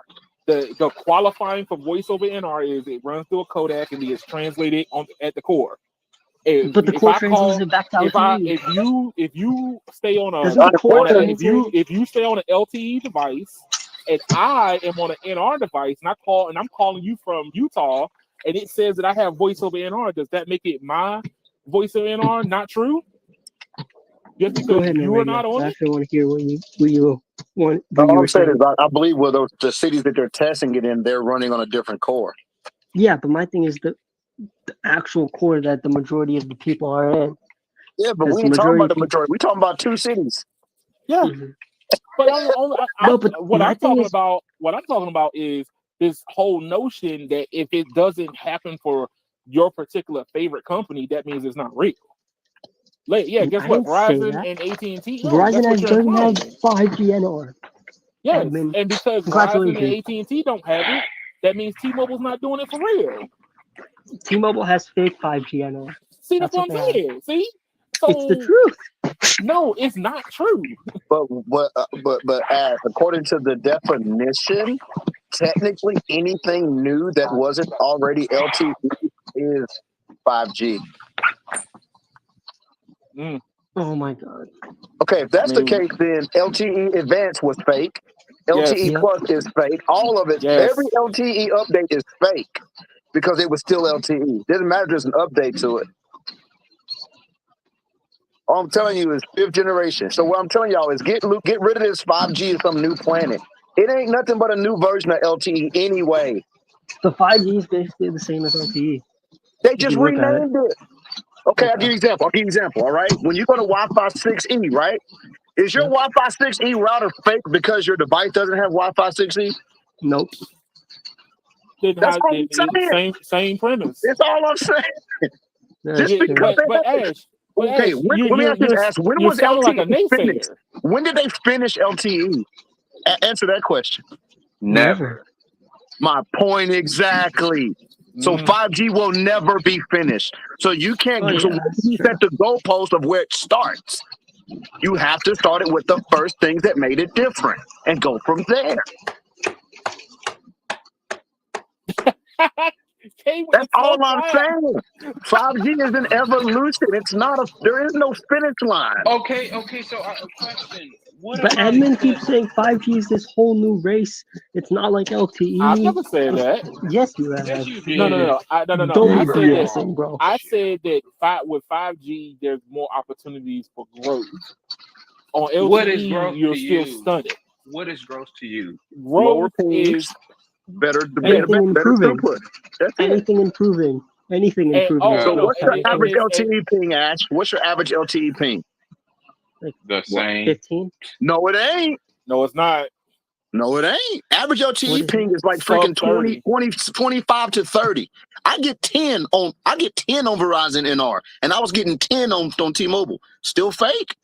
The qualifying for voice over NR is it runs through a codec and it's translated at the core. But the core translates it back to LTE. If you stay on if you stay on an LTE device and I am on an NR device and I'm calling you from Utah and it says that I have voice over NR, does that make it my voice over NR not true? Just because Go ahead, you are not on I it? actually want to hear what you want. All I'm saying is I believe the cities that they're testing it in, they're running on a different core. Yeah, but my thing is the actual core that the majority of the people are in. Yeah, but we ain't talking about the majority. We're talking about two cities. Yeah. Mhm. But what I'm talking about is this whole notion that if it doesn't happen for your particular favorite company, that means it's not real. Guess what? Verizon and AT&T. Verizon doesn't have 5G NR. Yes, and because Verizon and AT&T don't have it, that means T-Mobile's not doing it for real. T-Mobile has fake 5G NR. See, that's what I'm saying. See, so it's the truth. No, it's not true. But according to the definition, technically anything new that wasn't already LTE is 5G. Oh my god. Okay, if that's the case, then LTE Advanced was fake. LTE Plus is fake. All of it. Every LTE update is fake because it was still LTE. Doesn't matter. There's an update to it. All I'm telling you is 5th generation. So what I'm telling y'all is get rid of this 5G of some new planet. It ain't nothing but a new version of LTE anyway. The 5G is basically the same as LTE. They just renamed it. Okay, I'll give you an example. All right. When you go to Wi-Fi 6E, right? Is your Wi-Fi 6E router fake because your device doesn't have Wi-Fi 6E? Nope. That's all I'm saying. Same premise. That's all I'm saying. Just because but Ash, okay, let me ask when was LTE like a finished? When did they finish LTE? Answer that question. Never. My point exactly. So 5G will never be finished. So you can't set the goalpost of where it starts. You have to start it with the first things that made it different and go from there. That's all I'm saying. 5G is an evolution. It's not there is no finish line. Okay, so a question. But Edmund keeps saying 5G is this whole new race. It's not like LTE. I've never said that. Yes, you have. Yes, you did. No. I said that with 5G, there's more opportunities for growth. On LTE, what is growth you're to still you? Stunted. What is growth to you? Growth is better improving. throughput. That's anything improving. Anything improving. So what's your average LTE ping, Ash? What's your average LTE ping? Like the same. 15? No, it ain't. No, it's not. No, it ain't. Average What LTE is ping is like Sub freaking 20, 30. 25 to 30. I get 10 on Verizon NR, and I was getting 10 on T-Mobile. Still fake.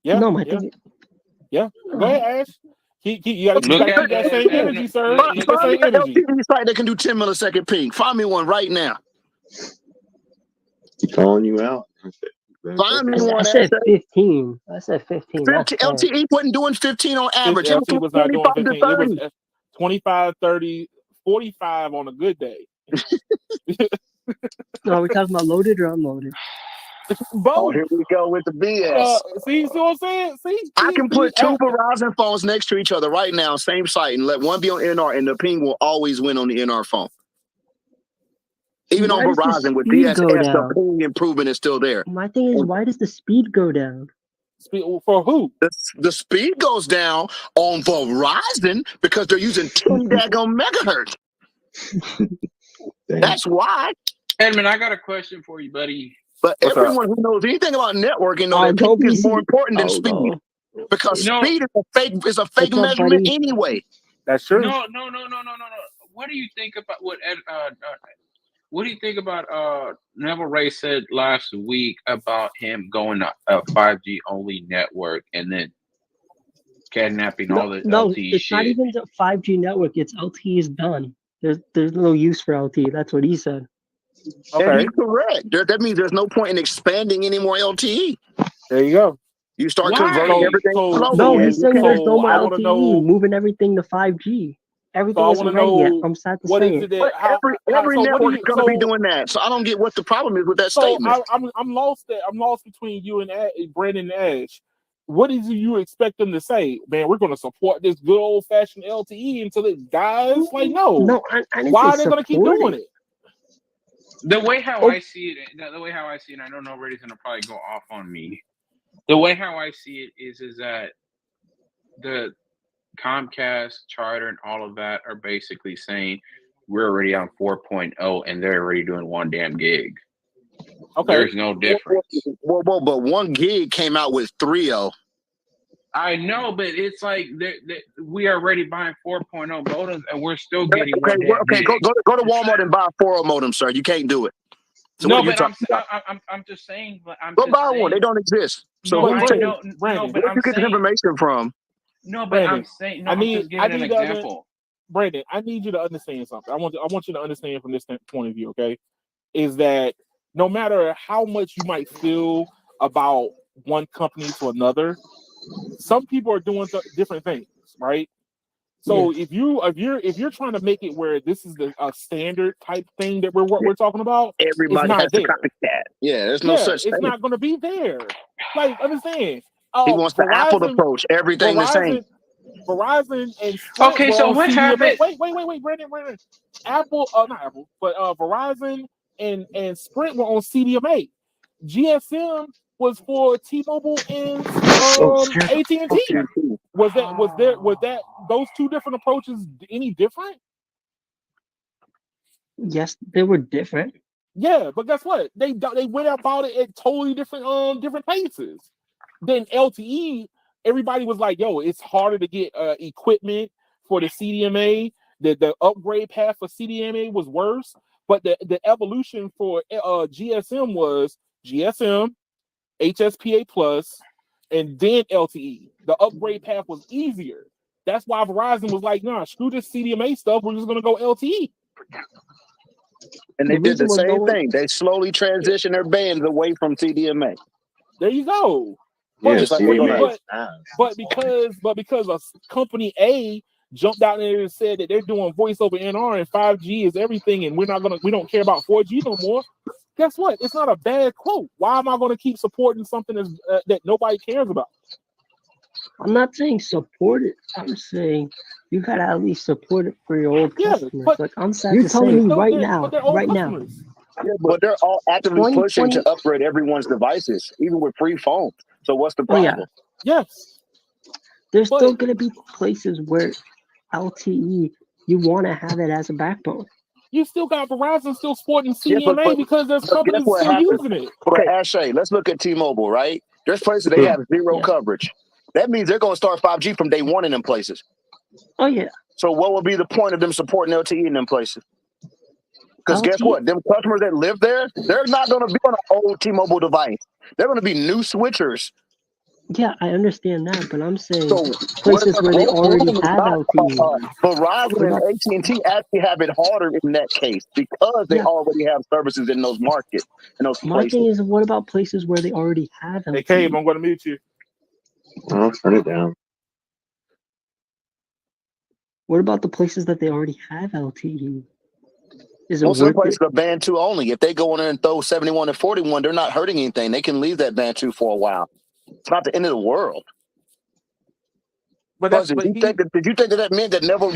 Yeah, No, my yeah, thing. yeah. Go ahead, Ash. You gotta Look keep at that it same as energy, sir. look, Keep look that Find me same an energy. LTE site that can do 10 millisecond ping. Find me one right now. He's calling you out. Find me I one. said 15. I said 15, not 10. LTE wasn't doing 15 on average. It was LT was not doing 25 to 15. It was 30. 25, 30, 45 on a good day. No, are we talking about loaded or unloaded? Oh, Both. here we go with the BS. See what I'm saying? I can put two Ash- Verizon phones next to each other right now, same site, and let one be on NR, and the ping will always win on the NR phone. Even on Why does the Verizon with speed go DSS, the down? ping improvement is still there. My thing is, why does the speed go down? For who? The speed goes down on Verizon because they're using 10 daggone megahertz. That's why. Edmund, I got a question for you, buddy. But What's up? everyone who knows anything about networking knows that Don't ping be is more important than oh, speed no. because No. speed is a fake What's up, measurement buddy? anyway. That's true. No. What do you think about what do you think about Neville Ray said last week about him going to a 5G only network and then kidnapping all the No, LTE it's shit? not even the 5G network. It's LTE is done. There's no use for LTE. That's what he said. And Okay, he's correct. That means there's no point in expanding any more LTE. there you go. You start Why? converting everything So- globally. No, and he's you saying can't- there's no more I wanna LTE. know- Moving everything to 5G. Everything I isn't wanna ready yet. know I'm sad to what say is it. it But that every so what network do is going to be doing that. So I don't get what the problem is with that statement. I'm lost. I'm lost between you and Brandon and Ash. What did you expect them to say? Man, we're going to support this good old fashioned LTE until it dies. Like, no. No, I didn't Why say are they going to keep support doing it? The way how I see it, I don't know Reddy's gonna probably go off on me. The way how I see it is that the Comcast, Charter, and all of that are basically saying we're already on 4.0 and they're already doing one damn gig. Okay. There's no difference. Well, but 1 gig came out with 3.0. I know, but it's like we are already buying 4.0 modems and we're still getting Okay, one damn gig. go to Walmart and buy a 4.0 modem, sir. You can't do it. So No, what are you but talking about? I'm just saying. But I'm Go just buy saying, one. They don't exist. So No, what are you I taking? know. Brandon, No, but Where I'm you get this saying. information from? No, but Brandon, I'm saying. No, I I'm need- just giving I an need to under- example. Brandon, I need you to understand something. I want you to understand from this point of view, okay? Is that no matter how much you might feel about one company to another, some people are doing different things, right? So if you're trying to make it where this is a standard type thing that we're talking about, Everybody it's not has to there. copycat. Yeah, there's no such thing. It's not going to be there. Like, understand? He wants the Apple approach. Everything the same. Verizon and Sprint Okay, were so on what CDMA. happened? Wait, Brandon. Apple, not Apple, but Verizon and Sprint were on CDMA. GSM was for T-Mobile and AT&T. Was that those two different approaches any different? Yes, they were different. Yeah, but guess what? They went about it at totally different paces. Then LTE, everybody was like, "Yo, it's harder to get equipment for the CDMA. The upgrade path for CDMA was worse, but the evolution for GSM was GSM, HSPA plus, and then LTE. The upgrade path was easier. That's why Verizon was like, "Nah, screw this CDMA stuff. We're just gonna go LTE." And they The did the reason was same no one- thing. They slowly transitioned their bands away from CDMA. There you go. Yeah, Just like we're gonna- But because a company A jumped out there and said that they're doing voice over NR and 5G is everything, and we don't care about 4G no more. Guess what? It's not a bad quote. Why am I going to keep supporting something that nobody cares about? I'm not saying support it. I'm saying you gotta at least support it for your old Yeah, customers. but Like I'm sad you're to say, telling me right They're now, old right now, customers. But they're all actively pushing 2020 to upgrade everyone's devices, even with free phones. So what's the Oh yeah, problem? Yes, there's But- still gonna be places where LTE you want to have it as a backbone. you still got Verizon still sporting Yeah, CDMA but because there's guess companies what still happens? using it. Okay, Ashay, let's look at T-Mobile, right? There's places they have zero Yeah. coverage. That means they're going to start 5G from day one in them places. Oh yeah. So what would be the point of them supporting LTE in them places? Because guess what? Them customers that live there, they're not going to be on an old T-Mobile device. They're going to be new switchers. Yeah, I understand that, but I'm saying So places where they already have LTE. Verizon and AT&T actually have it harder in that case because they already have services in those markets. In those My places. thing is, what about places where they already have LTE? Hey, Cave, I'm going to mute you. I'll turn it down. What about the places that they already have LTE? Is it Most of the worth places it? are band 2 only. If they go in there and throw 71 and 41, they're not hurting anything. They can leave that band 2 for a while. It's not the end of the world. But that's Did you think that meant that Never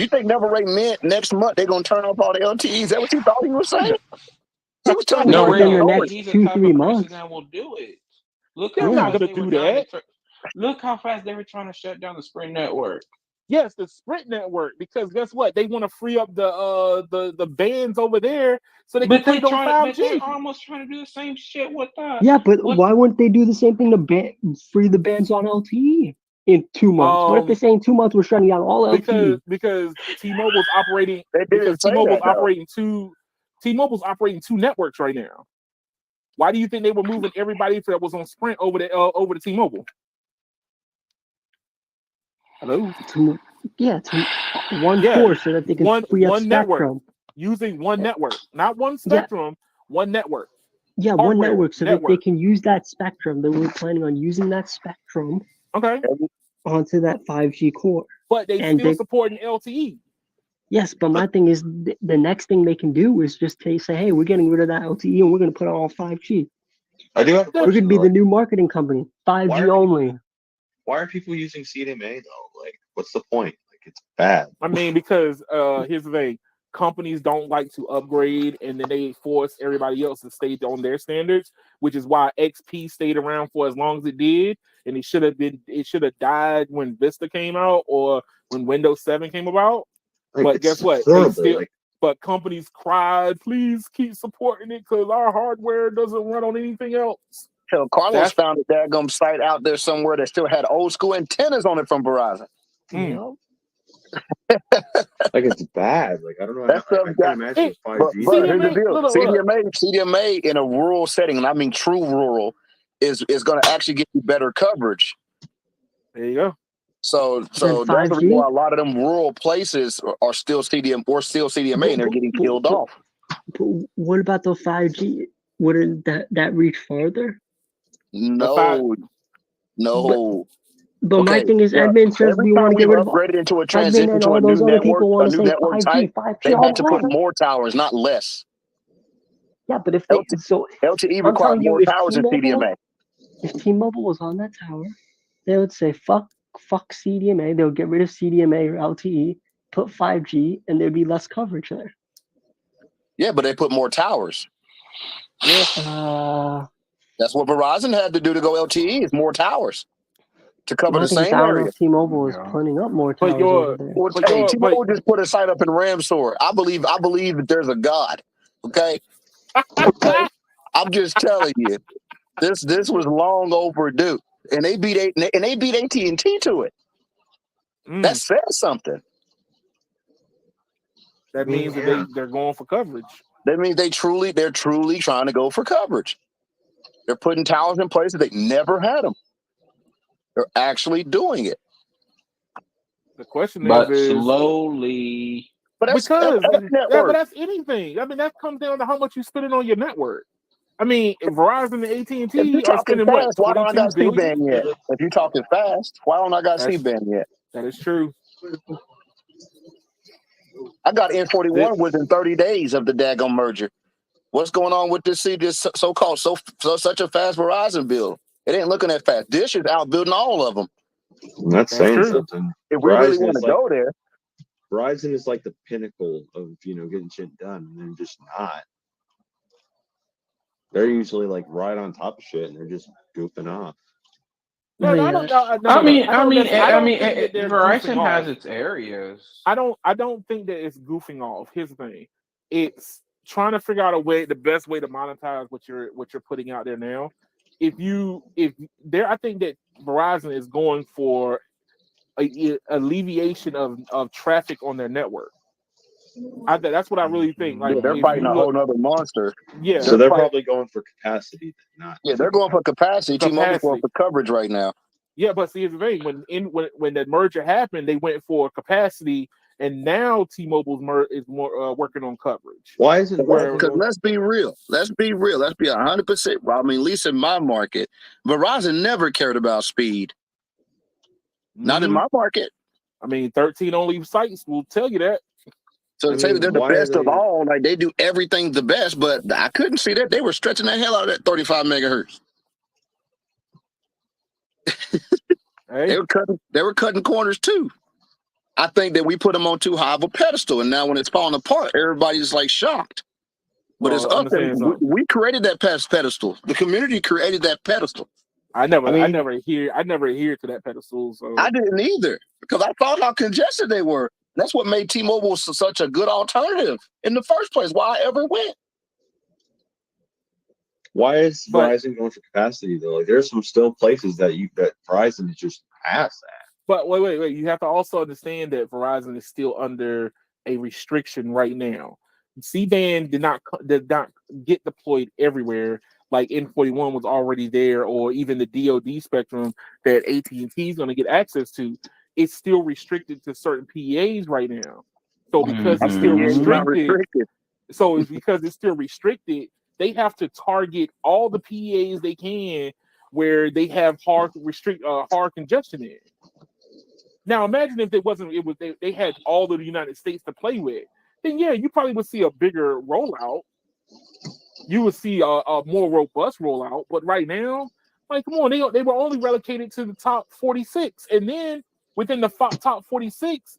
Ray meant next month they're gonna turn off all the LTEs? Is that what you thought he was saying? He was telling me No, within Ray, the no, next he's the 2-3 type of person months. that will do it. Look They're how not fast going they to were do trying that. to look how fast they were trying to shut down the Sprint network. Yes, the Sprint network, because guess what? They want to free up the bands over there so they can put it on 5G. But they're almost trying to do the same shit with that. Yeah, but why wouldn't they do the same thing to free the bands on LTE in 2 months? What if they say in 2 months we're shutting down all LTE? Because T-Mobile's operating T-Mobile's operating two networks right now. Why do you think they were moving everybody that was on Sprint over to T-Mobile? Hello? To one core so that they can free up spectrum. Using one network, not one spectrum, one network. Yeah, one network so that they can use that spectrum. They were planning on using that spectrum onto that 5G core. But they're supporting LTE. Yes, but my thing is the next thing they can do is just say, hey, we're getting rid of that LTE and we're going to put it on 5G. I do have a question. We're going to be the new marketing company, 5G only. Why are people using CDMA though? Like, what's the point? Like, it's bad. I mean, because here's the thing: companies don't like to upgrade, and then they force everybody else to stay on their standards, which is why XP stayed around for as long as it did, and it should have died when Vista came out or when Windows 7 came about. Like, but guess what? But companies cried, please keep supporting it because our hardware doesn't run on anything else. Hell, Carlos found a daggum site out there somewhere that still had old school antennas on it from Verizon. Like, it's bad. Like, I don't know. I can't imagine it's 5G. But here's the deal: CDMA in a rural setting, and I mean true rural, is going to actually get you better coverage. There you go. So that's the reason why a lot of them rural places are still CDMA, and they're getting killed off. But what about the 5G? Wouldn't that reach farther? No. But my thing is, Edmund says we want to get rid of upgraded into a transition to a new network, type. They had to put more towers, not less. Yeah, but if LTE requires more towers than CDMA. If T-Mobile was on that tower, they would say fuck CDMA. They would get rid of CDMA or LTE, put 5G, and there'd be less coverage there. Yeah, but they put more towers. Yeah. That's what Verizon had to do to go LTE. Is more towers to cover the same area. T-Mobile is putting up more towers over there. T-Mobile just put a site up in Ramsor. I believe that there's a God. Okay. I'm just telling you, this was long overdue, and they beat AT&T to it. That says something. That means that they're going for coverage. That means they're truly trying to go for coverage. They're putting towers in places they never had them. They're actually doing it. The question is slowly. But that's anything. I mean, that comes down to how much you spending on your network. I mean, Verizon and AT&T are spending fast, what? Why don't I got C-band yet? If you're talking fast, why don't I got C-band yet? That is true. I got N41 within 30 days of the daggone merger. What's going on with this so-called such a fast Verizon build? It ain't looking that fast. Dish is outbuilding all of them. That's saying something. If we really want to go there, Verizon is like the pinnacle of getting shit done, and they're just not. They're usually like right on top of shit, and they're just goofing off. Verizon has its areas. I don't think that it's goofing off. Here's the thing: it's trying to figure out the best way to monetize what you're putting out there now. if there, I think that Verizon is going for a alleviation of traffic on their network. That's what I really think. Like, they're if fighting you a look, whole nother monster. yeah, So they're probably going for capacity, not. Yeah, they're going for capacity. T-Mobile's going for coverage right now. yeah. But see, here's the thing: when that merger happened, they went for capacity, and now T-Mobile's is more working on coverage. Why isn't Because let's be real. Let's be 100%. Well, I mean, at least in my market, Verizon never cared about speed. Not in my market. I mean, 13 only sites will tell you that. So to say that they're the best of all, like they do everything the best, but I couldn't see that. They were stretching the hell out of that 35 megahertz. Hey. They were cutting corners too. I think that we put them on too high of a pedestal, and now when it's falling apart, everybody's like shocked. But it's up there. We created that pedestal. The community created that pedestal. I never adhere to that pedestal. So I didn't either, because I thought how congested they were. That's what made T-Mobile such a good alternative in the first place. Why I ever went. Why is Verizon going for capacity though? Like, there's some still places that Verizon is just past that. But wait. You have to also understand that Verizon is still under a restriction right now. C-band did not get deployed everywhere. Like N41 was already there, or even the DoD spectrum that AT&T is going to get access to. It's still restricted to certain PAs right now. So because it's still restricted, they have to target all the PAs they can where they have hard congestion in. Now imagine if they had all of the United States to play with. Then yeah, you probably would see a bigger rollout. You would see a more robust rollout. But right now, like, come on, they were only relegated to the top 46, and then within the top 46,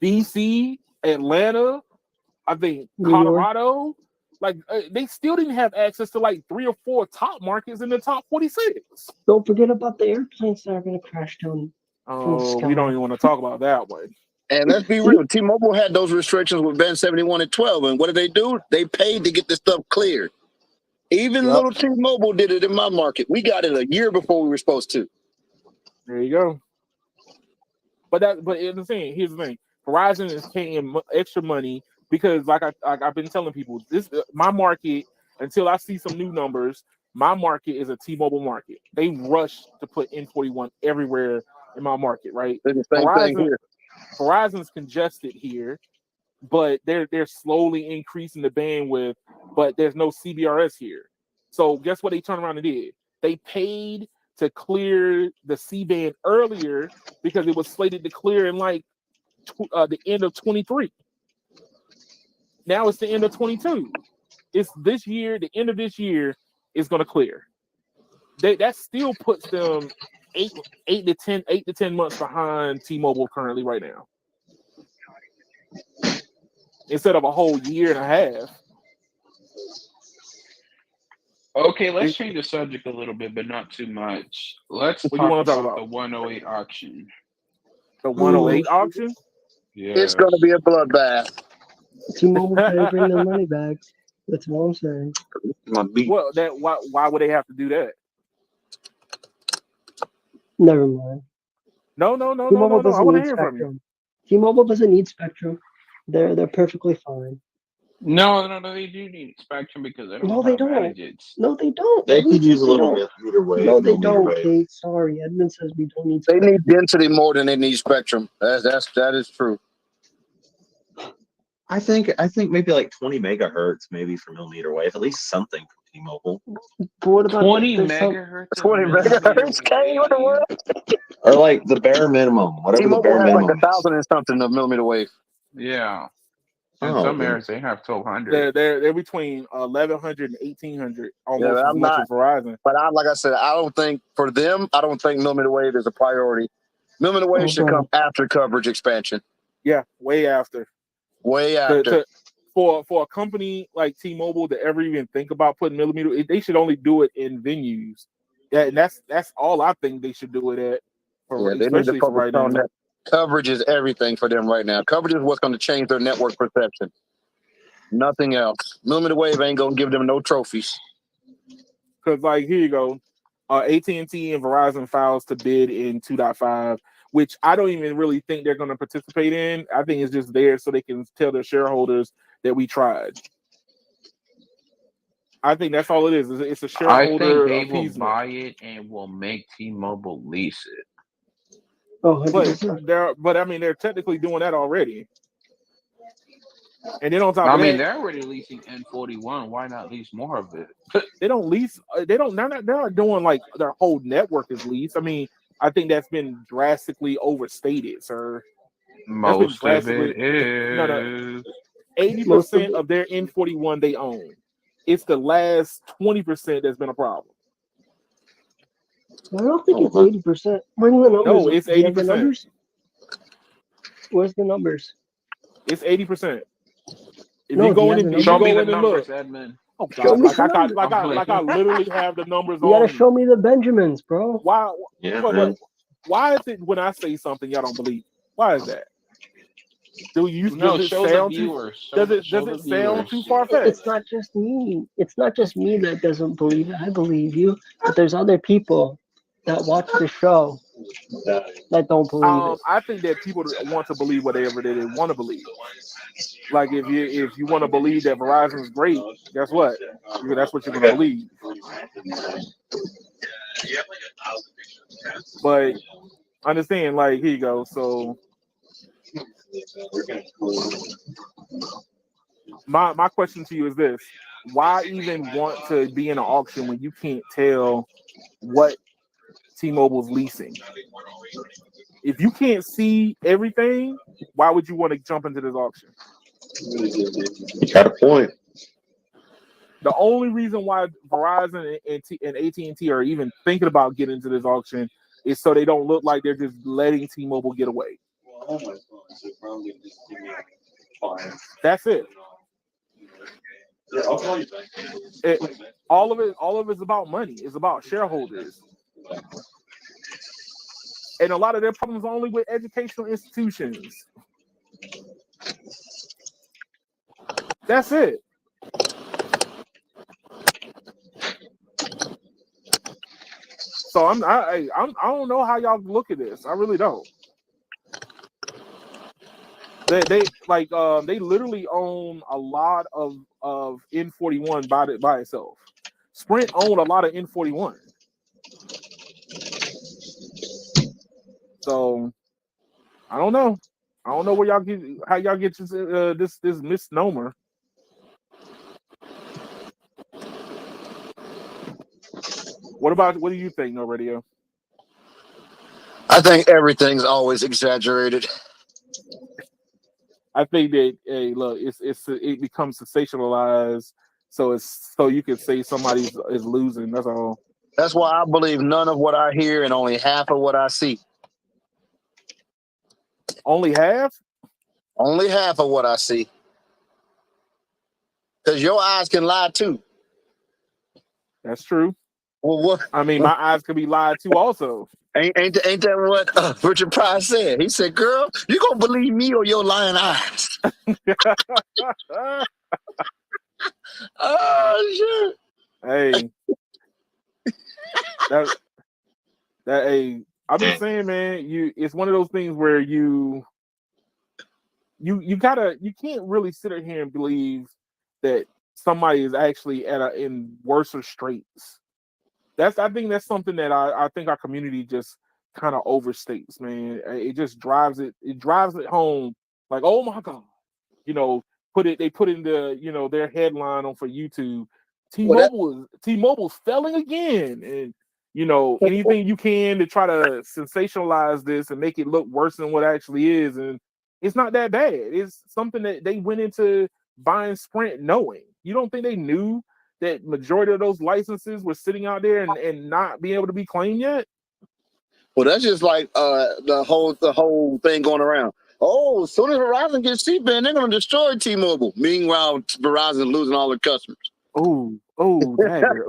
DC, Atlanta, I think Colorado, like they still didn't have access to like 3 or 4 top markets in the top 46. Don't forget about the airplanes that are going to crash down. Oh, we don't even want to talk about that one. And let's be real, T-Mobile had those restrictions with Band 71 and 12, and what did? They paid to get this stuff cleared. Even little T-Mobile did it in my market. We got it a year before we were supposed to. There you go. But here's the thing. Verizon is paying extra money because, like I've been telling people, my market, until I see some new numbers, my market is a T-Mobile market. They rush to put N41 everywhere in my market, right? The same thing here. Verizon's congested here, but they're slowly increasing the bandwidth, but there's no CBRS here. So guess what they turned around and did? They paid to clear the C-band earlier because it was slated to clear in like the end of 23. Now it's the end of 22. It's this year, the end of this year is going to clear. That still puts them 8 to 10 months behind T-Mobile currently right now. Instead of a whole year and a half. Okay, let's change the subject a little bit, but not too much. Let's talk about the 108 auction. The 108 auction? Yeah. It's going to be a bloodbath. T-Mobile better bring their money back. That's what I'm saying. Well, why would they have to do that? Never mind. No. I want to hear from you. T-Mobile doesn't need spectrum. They're perfectly fine. No, they do need spectrum because they don't have gadgets. No, they don't. They could use a little millimeter wave. No, they don't. Kate. Sorry, Edmund says we don't need spectrum. They need density more than they need spectrum. That is true. I think maybe like 20 megahertz maybe for millimeter wave, at least something from T-Mobile. But what about 20 megahertz? 20 megahertz? What the world? Or like the bare minimum, whatever T-Mobile the bare has minimum. Like 1,000 and something of millimeter wave. Yeah. In some areas they have 1,200. They're between 1,100 and 1,800 almost as much as Verizon. But like I said, I don't think for them, I don't think millimeter wave is a priority. Millimeter wave should come after coverage expansion. Yeah, way after. For a company like T-Mobile to ever even think about putting millimeter, they should only do it in venues. And that's all I think they should do it at. They need to focus on that. Coverage is everything for them right now. Coverage is what's going to change their network perception. Nothing else. Millimeter wave ain't going to give them no trophies. Because like here you go, AT&T and Verizon files to bid in 2.5, which I don't even really think they're going to participate in. I think it's just there so they can tell their shareholders that we tried. I think that's all it is. It's a I shareholder think they will appeasement. buy it and will make T-Mobile lease it. Oh, But I mean, they're technically doing that already. And then on top I of mean, that, they're already leasing N41. Why not lease more of it? they don't lease. They're not doing like their whole network is leased. I mean, I think that's been drastically overstated, sir. That's been Most of drastically. it is. 80% of their N41 they own. It's the last 20% that's been a problem. I don't think it's 80%. Where's the numbers? No, it's Do you have the 80%. numbers? Where's the numbers? It's 80%. If No, you do you go have in, the if you Show go me the in and numbers, look, Edmund. oh Show God, me the numbers. like I literally have the numbers You gotta on. show me the Benjamins, bro. Why? Yeah, But why is it when I say something y'all don't believe? Why is that? No, Does it show the sound too? viewers. Does it Show the sound too viewers. far fetched? It's not just me. It's not just me that doesn't believe it. I believe you, but there's other people that watch the show that don't believe it. I think that people want to believe whatever they want to believe. Like if you want to believe that Verizon is great, guess what? That's what you're going to believe. But understand, like here you go. So my question to you is this: why even want to be in an auction when you can't tell what T-Mobile's leasing? If you can't see everything, why would you want to jump into this auction? you got a point. The only reason why Verizon and AT&T are even thinking about getting into this auction is so they don't look like they're just letting T-Mobile get away. That's it. All of it's about money. It's about shareholders. And a lot of their problems are only with educational institutions. That's it. So I don't know how y'all look at this. I really don't. They literally own a lot of N41 by itself. Sprint owned a lot of N41. So I don't know. I don't know where how y'all get this misnomer. What do you think, No Radio? I think everything's always exaggerated. I think that look, it becomes sensationalized, so you could say somebody is losing. That's all. That's why I believe none of what I hear and only half of what I see. Only half? Only half of what I see. Because your eyes can lie too. That's true. Well, what? I mean, my eyes could be lied to also. Ain't that what Richard Pryor said? He said, "Girl, you gonna believe me or your lying eyes?" Oh shit! Hey, hey, I've been saying, man, it's one of those things where you can't really sit here and believe that somebody is actually in worse straits. I think that's something that I think our community just kind of overstates, man. It just drives it home like, oh my God, they put in their headline on for YouTube. T-Mobile's failing again, and anything you can to try to sensationalize this and make it look worse than what it actually is, and it's not that bad. It's something that they went into buying Sprint knowing. You don't think they knew that majority of those licenses were sitting out there and not being able to be claimed yet? Well, that's just like the whole thing going around. Oh, as soon as Verizon gets C-band, they're going to destroy T-Mobile. Meanwhile, Verizon is losing all their customers. Dagger,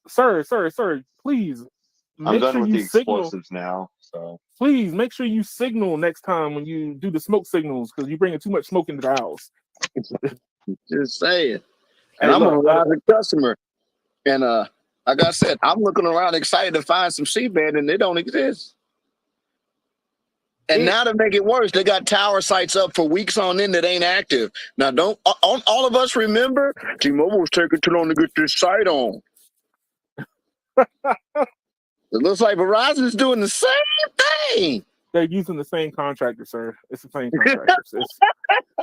Sir, please. I'm done with the signal. explosives now. So please make sure you signal next time when you do the smoke signals because you're bringing too much smoke into the house. Just saying. And Hey, I'm a look, Verizon customer. And like I said, I'm looking around excited to find some C-band, and they don't exist. And now to make it worse, they got tower sites up for weeks on end that ain't active. Now, don't all of us remember T-Mobile's taking too long to get this site on. It looks like Verizon's doing the same thing. they're using the same contractor, sir. It's the same contractors.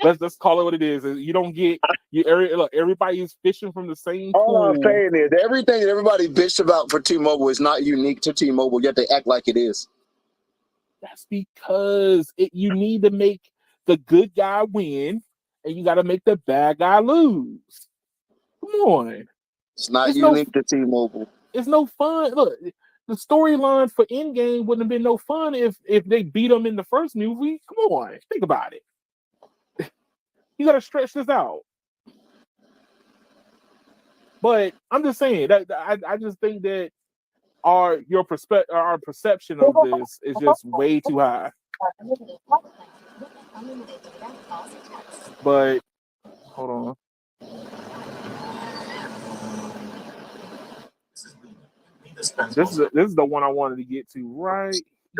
Let's call it what it is. You don't get look. Everybody is fishing from the same pool. All I'm saying is everything that everybody bitched about for T-Mobile is not unique to T-Mobile, yet they act like it is. That's because you need to make the good guy win, and you got to make the bad guy lose. Come on. It's not unique to T-Mobile. It's no fun. Look, the storyline for Endgame wouldn't have been no fun if they beat them in the first movie. Come on, think about it. You got to stretch this out. But I'm just saying that I just think that our perception of this is just way too high. But hold on. This is the one I wanted to get to right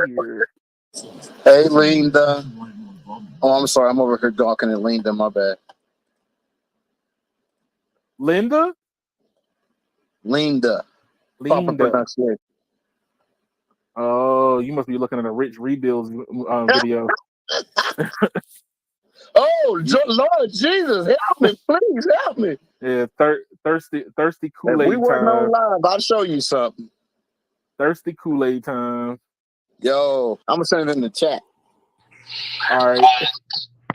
here. Hey, Linda. Oh, I'm sorry. I'm over here gawking at Linda. My bad. Linda? Linda. Proper pronunciation. Oh, you must be looking at a Rich Rebuilds video. Oh, Lord Jesus, help me, please help me. Yeah, thirsty Kool-Aid if we weren't time. on live, I'll show you something. Thirsty Kool-Aid time. Yo, I'm gonna send it in the chat. All right.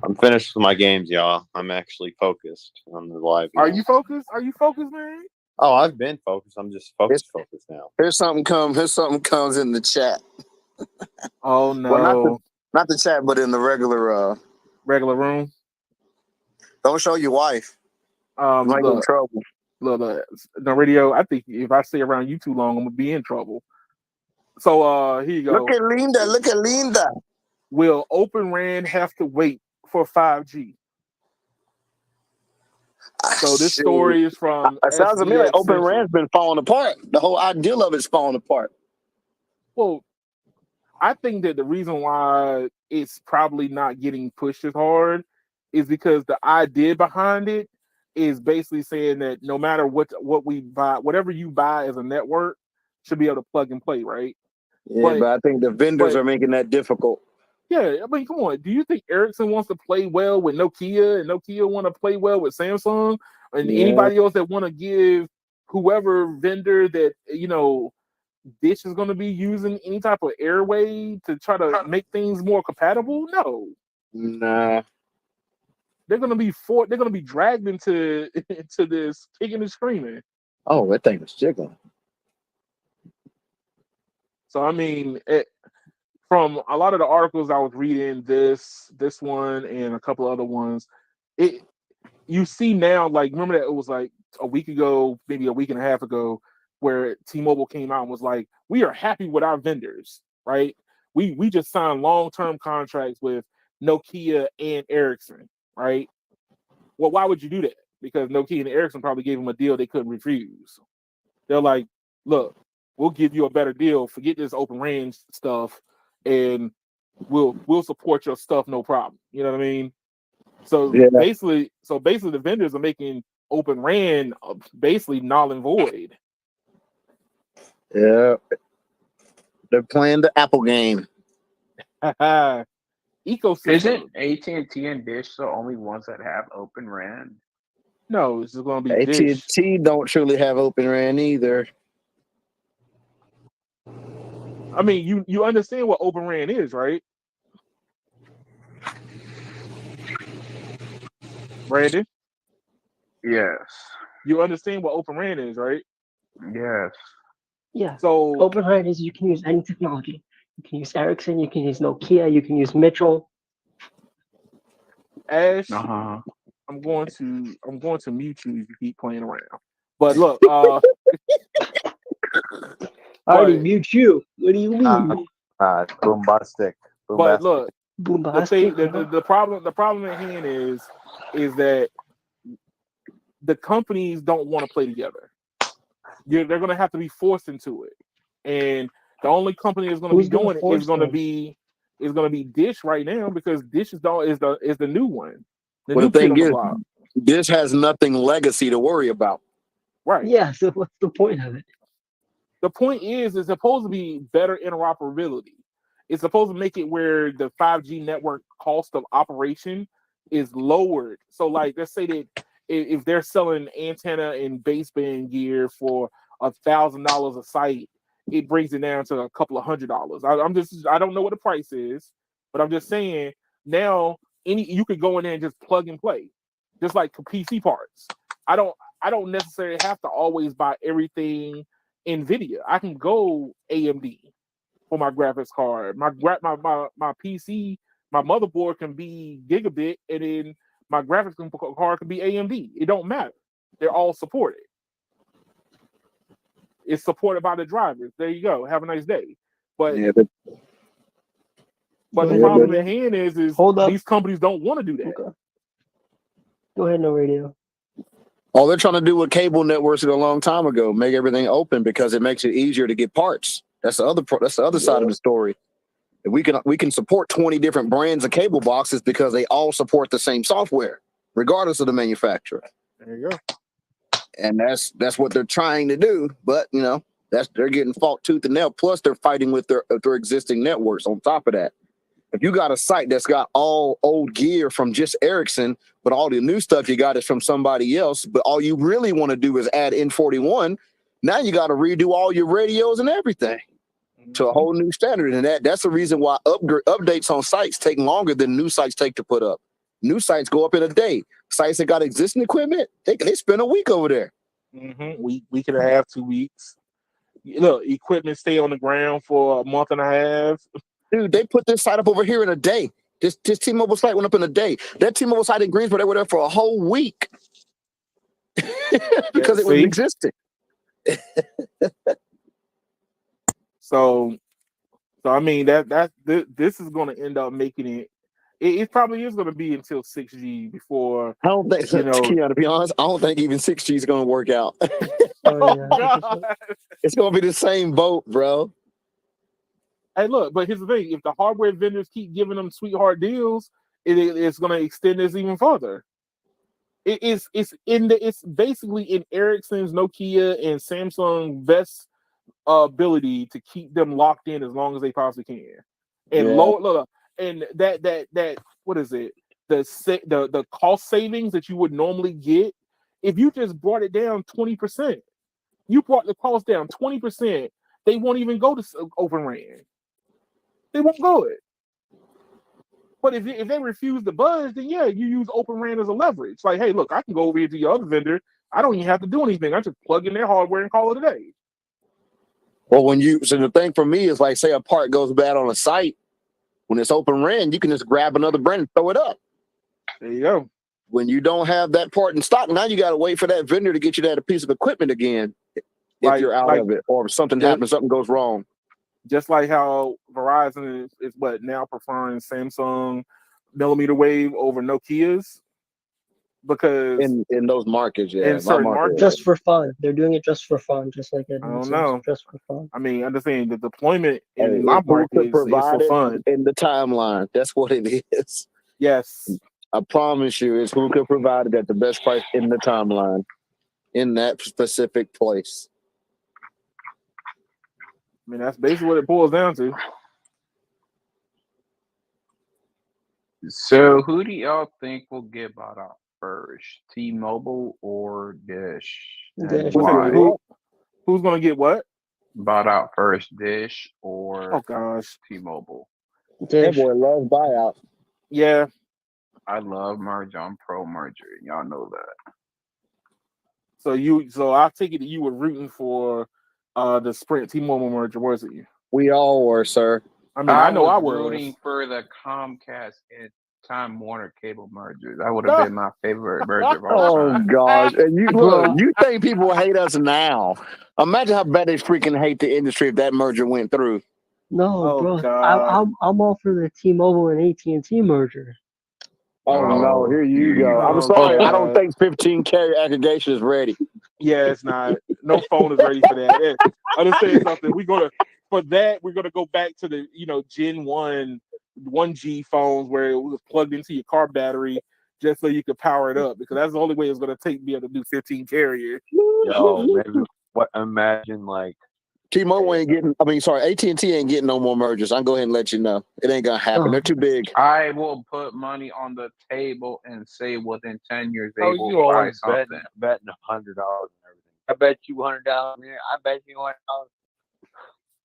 I'm finished with my games, y'all. I'm actually focused on the live. Are you focused? Are you focused, man? Oh, I've been focused. I'm just focused now. Here's something comes in the chat. Oh no. Well, not the chat, but in the regular room. Don't show your wife. You might get in trouble. Look, the radio. I think if I stay around you too long, I'm gonna be in trouble. So here you go. Look at Linda. Will Open RAN have to wait for 5G? So this story is from. It sounds to me like Open RAN's been falling apart. The whole ideal of it's falling apart. Well, I think that the reason why it's probably not getting pushed as hard is because the idea behind it is basically saying that no matter what we buy, whatever you buy as a network should be able to plug and play, right? Yeah, but I think the vendors are making that difficult. Yeah, I mean, come on. Do you think Ericsson wants to play well with Nokia, and Nokia want to play well with Samsung, and anybody else that want to give whoever vendor that Dish is going to be using any type of airway to try to make things more compatible? No. Nah. They're going to be dragged into this kicking and screaming. Oh, that thing was jiggling. So I mean, from a lot of the articles I was reading, this one and a couple other ones, you see now, like, remember that it was like a week ago, maybe a week and a half ago, where T-Mobile came out and was like, we are happy with our vendors, right? We just signed long-term contracts with Nokia and Ericsson, right? Well, why would you do that? Because Nokia and Ericsson probably gave them a deal they couldn't refuse. They're like, look, we'll give you a better deal. Forget this Open RAN stuff, and we'll support your stuff, no problem. You know what I mean? So basically, the vendors are making Open RAN basically null and void. Yeah, they're playing the Apple game. Ecosystem. Isn't AT&T and Dish the only ones that have Open RAN? No, it's just going to be Dish. AT&T don't truly have Open RAN either. I mean, you understand what Open RAN is, right? Brandon? Yes. You understand what Open RAN is, right? Yes. Yeah. So Open RAN is you can use any technology. You can use Ericsson, you can use Nokia, you can use Mitchell. Ash, I'm going to mute you if you keep playing around. But look, I already mute you. What do you mean? Bombastic. But look, Bombastic. the problem at hand is that the companies don't want to play together. They're going to have to be forced into it, and the only company that's going to Who's be gonna doing it force is going to them? be Dish right now, because Dish is the new one, the Well, new the kid thing on the is, block. this has nothing legacy to worry about. Right. Yeah. So what's the point of it? The point is, it's supposed to be better interoperability. It's supposed to make it where the 5G network cost of operation is lowered. So, like, let's say that if they're selling antenna and baseband gear for $1,000 a site, it brings it down to a couple of $100. I don't know what the price is, but I'm just saying now you could go in there and just plug and play, just like PC parts. I don't necessarily have to always buy everything NVIDIA. I can go AMD for my graphics card. My PC, my motherboard can be gigabit, and then my graphics card can be AMD. It don't matter. They're all supported. It's supported by the drivers. There you go. Have a nice day. But Yeah, the Go ahead, problem no at hand is Hold up. these companies don't want to do that. Okay. Go ahead, no radio. all they're trying to do with cable networks did a long time ago, make everything open because it makes it easier to get parts. That's the other side of the story. If we can support 20 different brands of cable boxes because they all support the same software, regardless of the manufacturer. There you go. And that's what they're trying to do. But they're getting fought tooth and nail. Plus, they're fighting with their existing networks. On top of that, if you got a site that's got all old gear from just Ericsson, but all the new stuff you got is from somebody else, but all you really want to do is add N41, now you got to redo all your radios and everything to a whole new standard. And that's the reason why updates on sites take longer than new sites take to put up. New sites go up in a day. Sites that got existing equipment, they spend a week over there. Week and a half, 2 weeks. Look, equipment stay on the ground for a month and a half. Dude, they put this site up over here in a day. This T-Mobile site went up in a day. That T-Mobile site in Greensboro, they were there for a whole week because it was existing. So I mean this is going to end up making it. It probably is going to be until 6G before. I don't think, to be honest, I don't think even 6G is going to work out. God. It's going to be the same boat, bro. Hey, look, but here's the thing: if the hardware vendors keep giving them sweetheart deals, it's going to extend this even further. It's basically in Ericsson's, Nokia, and Samsung best ability to keep them locked in as long as they possibly can, and look, and that what is it? The cost savings that you would normally get if you just brought it down 20%. You brought the cost down 20%. They won't even go to Open RAN. They won't go it. But if they refuse to budge, then yeah, you use Open RAN as a leverage. Like, hey, look, I can go over here to your other vendor. I don't even have to do anything. I just plug in their hardware and call it a day. Well, so the thing for me is, like, say a part goes bad on a site, when it's Open RAN, you can just grab another brand and throw it up. There you go. When you don't have that part in stock, now you got to wait for that vendor to get you that piece of equipment again if you're out of it, or if something happens, something goes wrong. Just like how Verizon is now preferring Samsung millimeter wave over Nokia's, because in those markets, in certain markets, just for fun. They're doing it just for fun, just like that. I don't know, just for fun. I mean, I'm just saying the deployment in my market is for fun. In the timeline, that's what it is. Yes, I promise you, it's who could provide it at the best price in the timeline, in that specific place. I mean, that's basically what it boils down to. So, who do y'all think will get bought out first, T-Mobile or Dish? Dish. Who's going to get what? Bought out first, Dish or T-Mobile? Dish. That boy loves buyout. Yeah. I love merger. I'm pro merger. Y'all know that. So I take it that you were rooting for the Sprint T-Mobile merger, wasn't you? We all were, sir. I mean, I know I was rooting for the Comcast and Time Warner cable merger. That would have been my favorite merger of all time. Oh gosh! And you think people hate us now? Imagine how bad they freaking hate the industry if that merger went through. No, bro. I'm all for the T-Mobile and AT&T merger. Oh no, here you go. I'm Oh, sorry. I don't God. think 15 carrier aggregation is ready. Yeah, it's not. No phone is ready for that. Yeah. I'm just saying something. We're gonna go back to the Gen 1G phones where it was plugged into your car battery just so you could power it up, because that's the only way it's gonna take to be able to do 15 carrier. Yo, maybe imagine like T-Mobile ain't getting. I mean, sorry, AT&T ain't getting no more mergers. I'll go ahead and let you know. It ain't gonna happen. Oh. They're too big. I will put money on the table and say within 10 years they oh, will you buy always something. betting $100 and everything. I bet you $100 here. I bet you $100.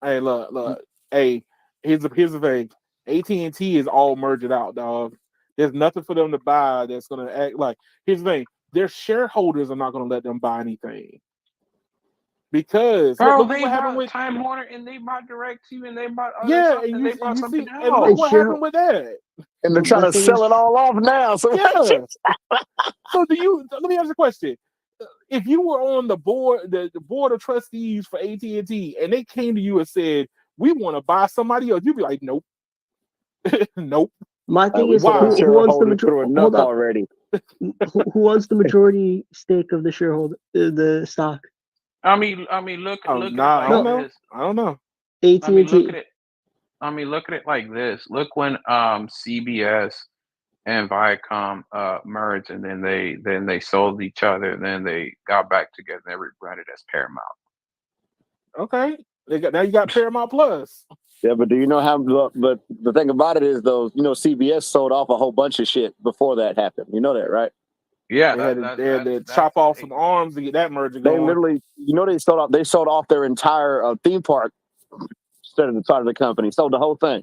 Hey, look. Hey, here's the thing. AT&T is all merged out, dog. There's nothing for them to buy that's gonna act like. Here's the thing. Their shareholders are not gonna let them buy anything. Because Bro, look they what happened bought with Time Warner and they bought DirecTV and they bought other stuff and and they bought you something see, and look else. what happened with that. And they're The trying to thing sell is- it all off now. So Yeah. So let me ask you a question. If you were on the board, the board of trustees for AT&T, and they came to you and said, "We want to buy somebody else," you'd be like, "Nope, nope." My thing we is, put our who owns the shareholders through majority? enough Hold up. already. Who owns the majority stake of the shareholder, the stock? I mean, look Oh, at it nah, like I don't know. this. I don't know. I mean, look AT&T. at it. I mean, look at it like this. Look when CBS and Viacom merged, and then they sold each other, and then they got back together and they rebranded as Paramount. Okay, now you got Paramount Plus. Yeah, but do you know how? But the thing about it is, though, CBS sold off a whole bunch of shit before that happened. You know that, right? Yeah, They had to chop off some arms to get that merger They going. literally, they sold off their entire theme park instead of the side of the company. Sold the whole thing.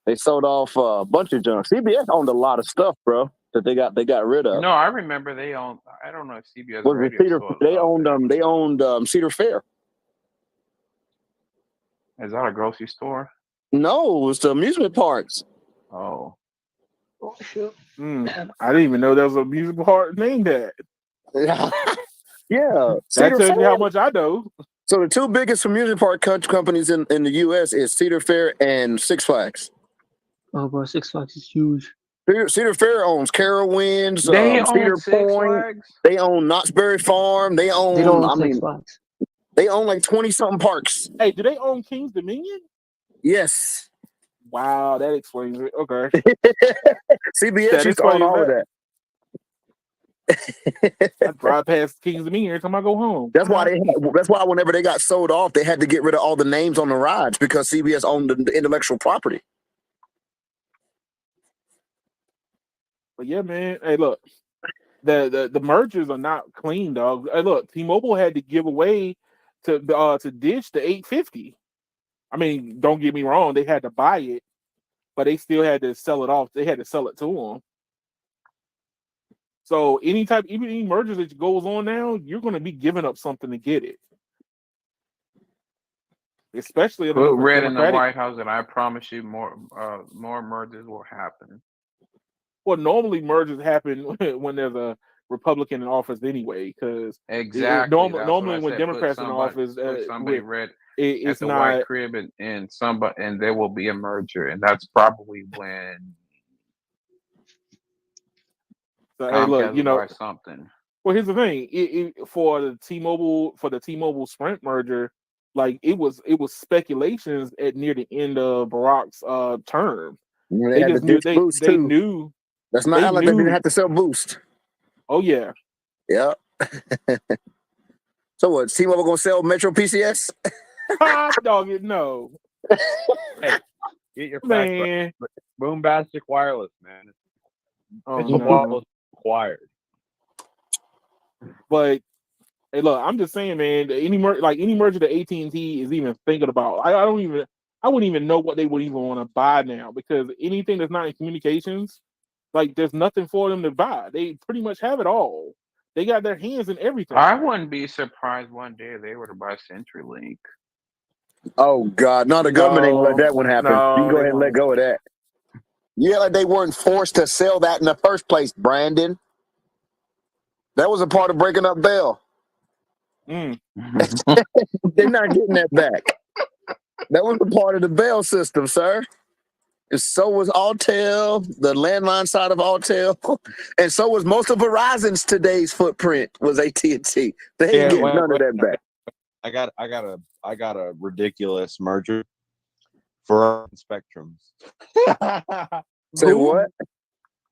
They sold off a bunch of junk. CBS owned a lot of stuff, bro, that they got rid of. No, I remember they owned. I don't know if CBS Was Radio the Cedar? sold They something. owned Cedar Fair. Is that a grocery store? No, it was the amusement parks. Oh, Oh shit. I didn't even know there was a musical park named that. Yeah, That Cedar tells you Fair. how much I know. So the two biggest amusement park companies in the U.S. is Cedar Fair and Six Flags. Oh, bro, Six Flags is huge. Cedar Fair owns Carowinds, they own Cedar Six Point. Flags. They own Knott's Berry Farm. They own. They don't own Six Flags. They own like 20-something parks. Hey, do they own King's Dominion? Yes. Wow, that explains it. Okay, CBS used to own all of that. I drive past King's Dominion every time I go home. That's why whenever they got sold off, they had to get rid of all the names on the rides because CBS owned the intellectual property. But yeah, man. Hey, look, the mergers are not clean, dog. Hey, look, T-Mobile had to give away to Dish the 850. I mean, don't get me wrong, they had to buy it, but they still had to sell it off. They had to sell it to them. So any mergers that goes on now, you're going to be giving up something to get it. Especially in Put the red in the Democratic. White House, and I promise you, more mergers will happen. Well, normally mergers happen when there's a Republican in office anyway, because Exactly. normally when Democrats in office, somebody red it's at the not. White Crib and there will be a merger, and that's probably when So, hey, look, Comcast will buy something. Well, here's the thing: for the T-Mobile Sprint merger, like it was speculations at near the end of Barack's term. They had just to knew ditch Boost too. knew. That's not like they didn't have to sell Boost. Oh yeah. Yeah. So what? T-Mobile gonna sell Metro PCS? Dog it, no. Hey, get your facts Man. right. Boombastic Wireless, man. Oh, It's no. wireless required. But hey, look, I'm just saying, man. Any merger that AT&T is even thinking about, I wouldn't even know what they would even want to buy now, because anything that's not in communications, like there's nothing for them to buy. They pretty much have it all. They got their hands in everything. I wouldn't be surprised one day they were to buy CenturyLink. Oh God, no! The government ain't gonna let that one happen. No, you can go they ahead and let won't. go of that. Yeah, like they weren't forced to sell that in the first place, Brandon. That was a part of breaking up Bell. They're not getting that back. That was a part of the Bell system, sir. And so was Alltel, the landline side of Alltel, and so was most of Verizon's today's footprint was AT&T. They ain't Yeah, getting well, none of that back. I got a ridiculous merger for Spectrums. Say Who? what?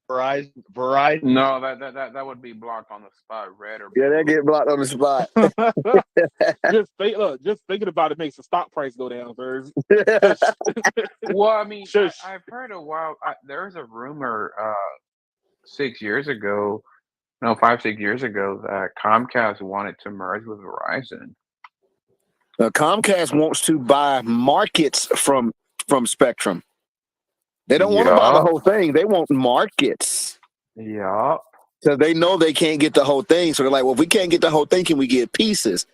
Verizon. No, that would be blocked on the spot, red or blue. Yeah, they get blocked on the spot. Just thinking about it makes the stock price go down, sir. Well, I mean, Shush. I've heard a while. There was a rumor 6 years ago, no, 5-6 years ago, that Comcast wanted to merge with Verizon. Comcast wants to buy markets from Spectrum. They don't want to buy the whole thing. They want markets. Yeah. So they know they can't get the whole thing. So they're like, well, if we can't get the whole thing, can we get pieces?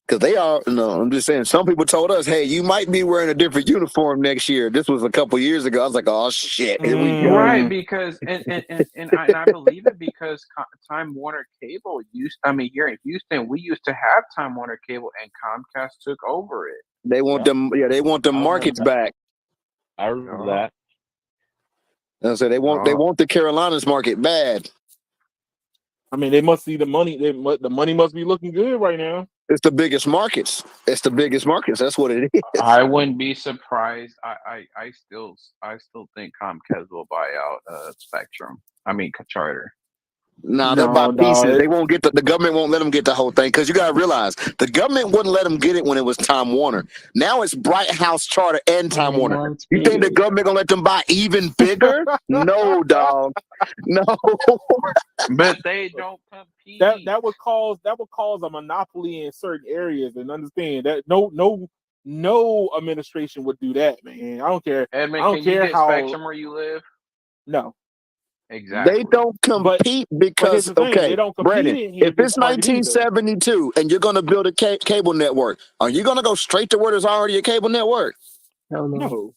Because they are, no, I'm just saying, some people told us, hey, you might be wearing a different uniform next year. This was a couple years ago. I was like, oh, shit. Here we go. Right, because, and I believe it because Time Warner Cable here in Houston, we used to have Time Warner Cable and Comcast took over it. They want them, they want the markets back. I remember that. And so they want the Carolinas market bad. I mean, they must see the money. The money must be looking good right now. It's the biggest markets. That's what it is. I wouldn't be surprised. I still think Comcast will buy out Spectrum. I mean Charter. No, they'll buy pieces. They won't get the government won't let them get the whole thing because you got to realize the government wouldn't let them get it when it was Time Warner. Now it's Bright House, Charter, and Time Warner. You think the government gonna let them buy even bigger? No, dog. No. But they don't compete. That would cause a monopoly in certain areas, and understand that no administration would do that, man. I don't care. Edmund, I don't can care you get Spectrum where you live? No. Exactly. They don't compete because they don't compete Brandon, if it's 1972 and you're going to build a cable network, are you going to go straight to where there's already a cable network? No.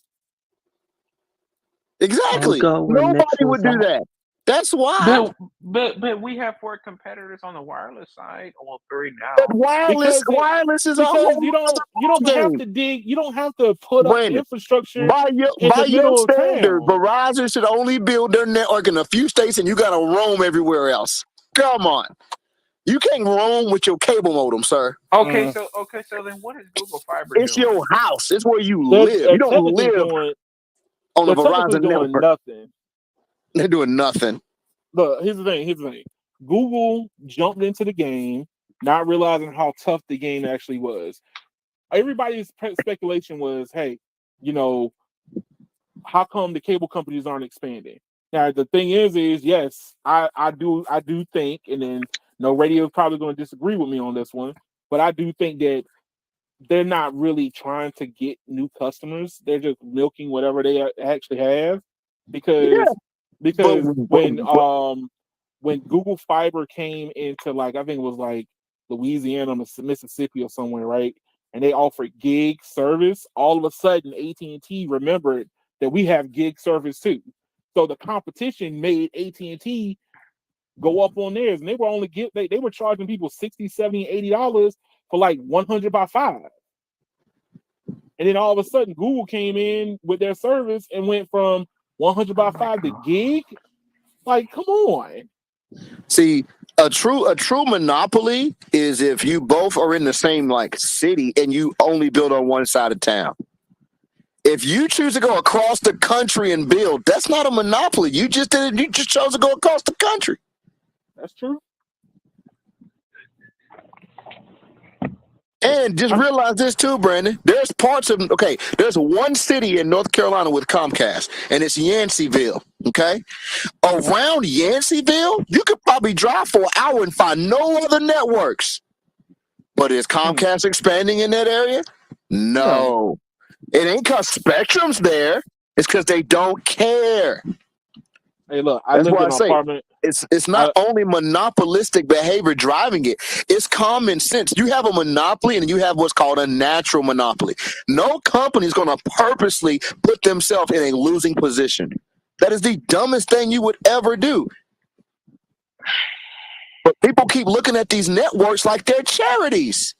Exactly. Nobody would do that. That's why. But we have 4 competitors on the wireless side, or 3 now. But wireless is a whole you don't have to dig. You don't have to put up infrastructure. By your standard, Verizon should only build their network in a few states, and you got to roam everywhere else. Come on, you can't roam with your cable modem, sir. Okay, so then what is Google Fiber? It's your house. It's where you live. You don't live on the Verizon network. Nothing. They're doing nothing. Look, here's the thing. Google jumped into the game, not realizing how tough the game actually was. Everybody's speculation was, hey, how come the cable companies aren't expanding? Now the thing is yes, I do think, and then radio is probably going to disagree with me on this one, but I do think that they're not really trying to get new customers. They're just milking whatever they actually have, because when Google Fiber came into I think it was Louisiana, Mississippi or somewhere, right? And they offered gig service. All of a sudden, AT&T remembered that we have gig service too. So the competition made AT&T go up on theirs, and they were they were charging people $60, $70, $80 for 100 by 5. And then all of a sudden, Google came in with their service and went from 100 by 5 to gig. Come on. See, a true monopoly is if you both are in the same city and you only build on one side of town. If you choose to go across the country and build, that's not a monopoly. You just chose to go across the country. That's true. And just realize this too, Brandon. There's one city in North Carolina with Comcast, and it's Yanceyville. Okay? Around Yanceyville, you could probably drive for an hour and find no other networks. But is Comcast expanding in that area? No. It ain't because Spectrum's there. It's because they don't care. Hey, look, I live in an apartment. It's not only monopolistic behavior driving it. It's common sense. You have a monopoly and you have what's called a natural monopoly. No company is going to purposely put themselves in a losing position. That is the dumbest thing you would ever do. But people keep looking at these networks like they're charities.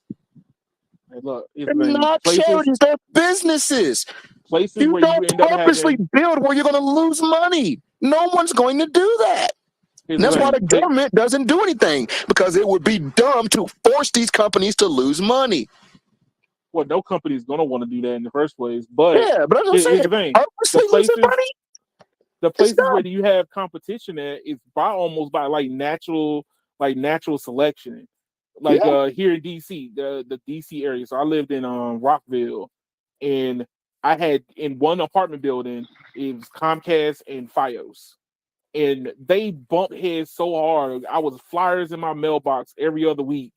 Hey, look, they're not charities, they're businesses. places You where don't you end up purposely having. build where you're going to lose money. No one's going to do that. Here's And that's why the thing. government doesn't do anything, because it would be dumb to force these companies to lose money. Well, no company is gonna want to do that in the first place. But Yeah, but I'm just here's saying, the thing: purposely the losing places, money? the It's places where dumb. you have competition at is almost by natural selection. Like Yeah. here in DC, the DC area. So I lived in Rockville, and I had in one apartment building it was Comcast and FiOS, and they bumped heads so hard. I was flyers in my mailbox every other week,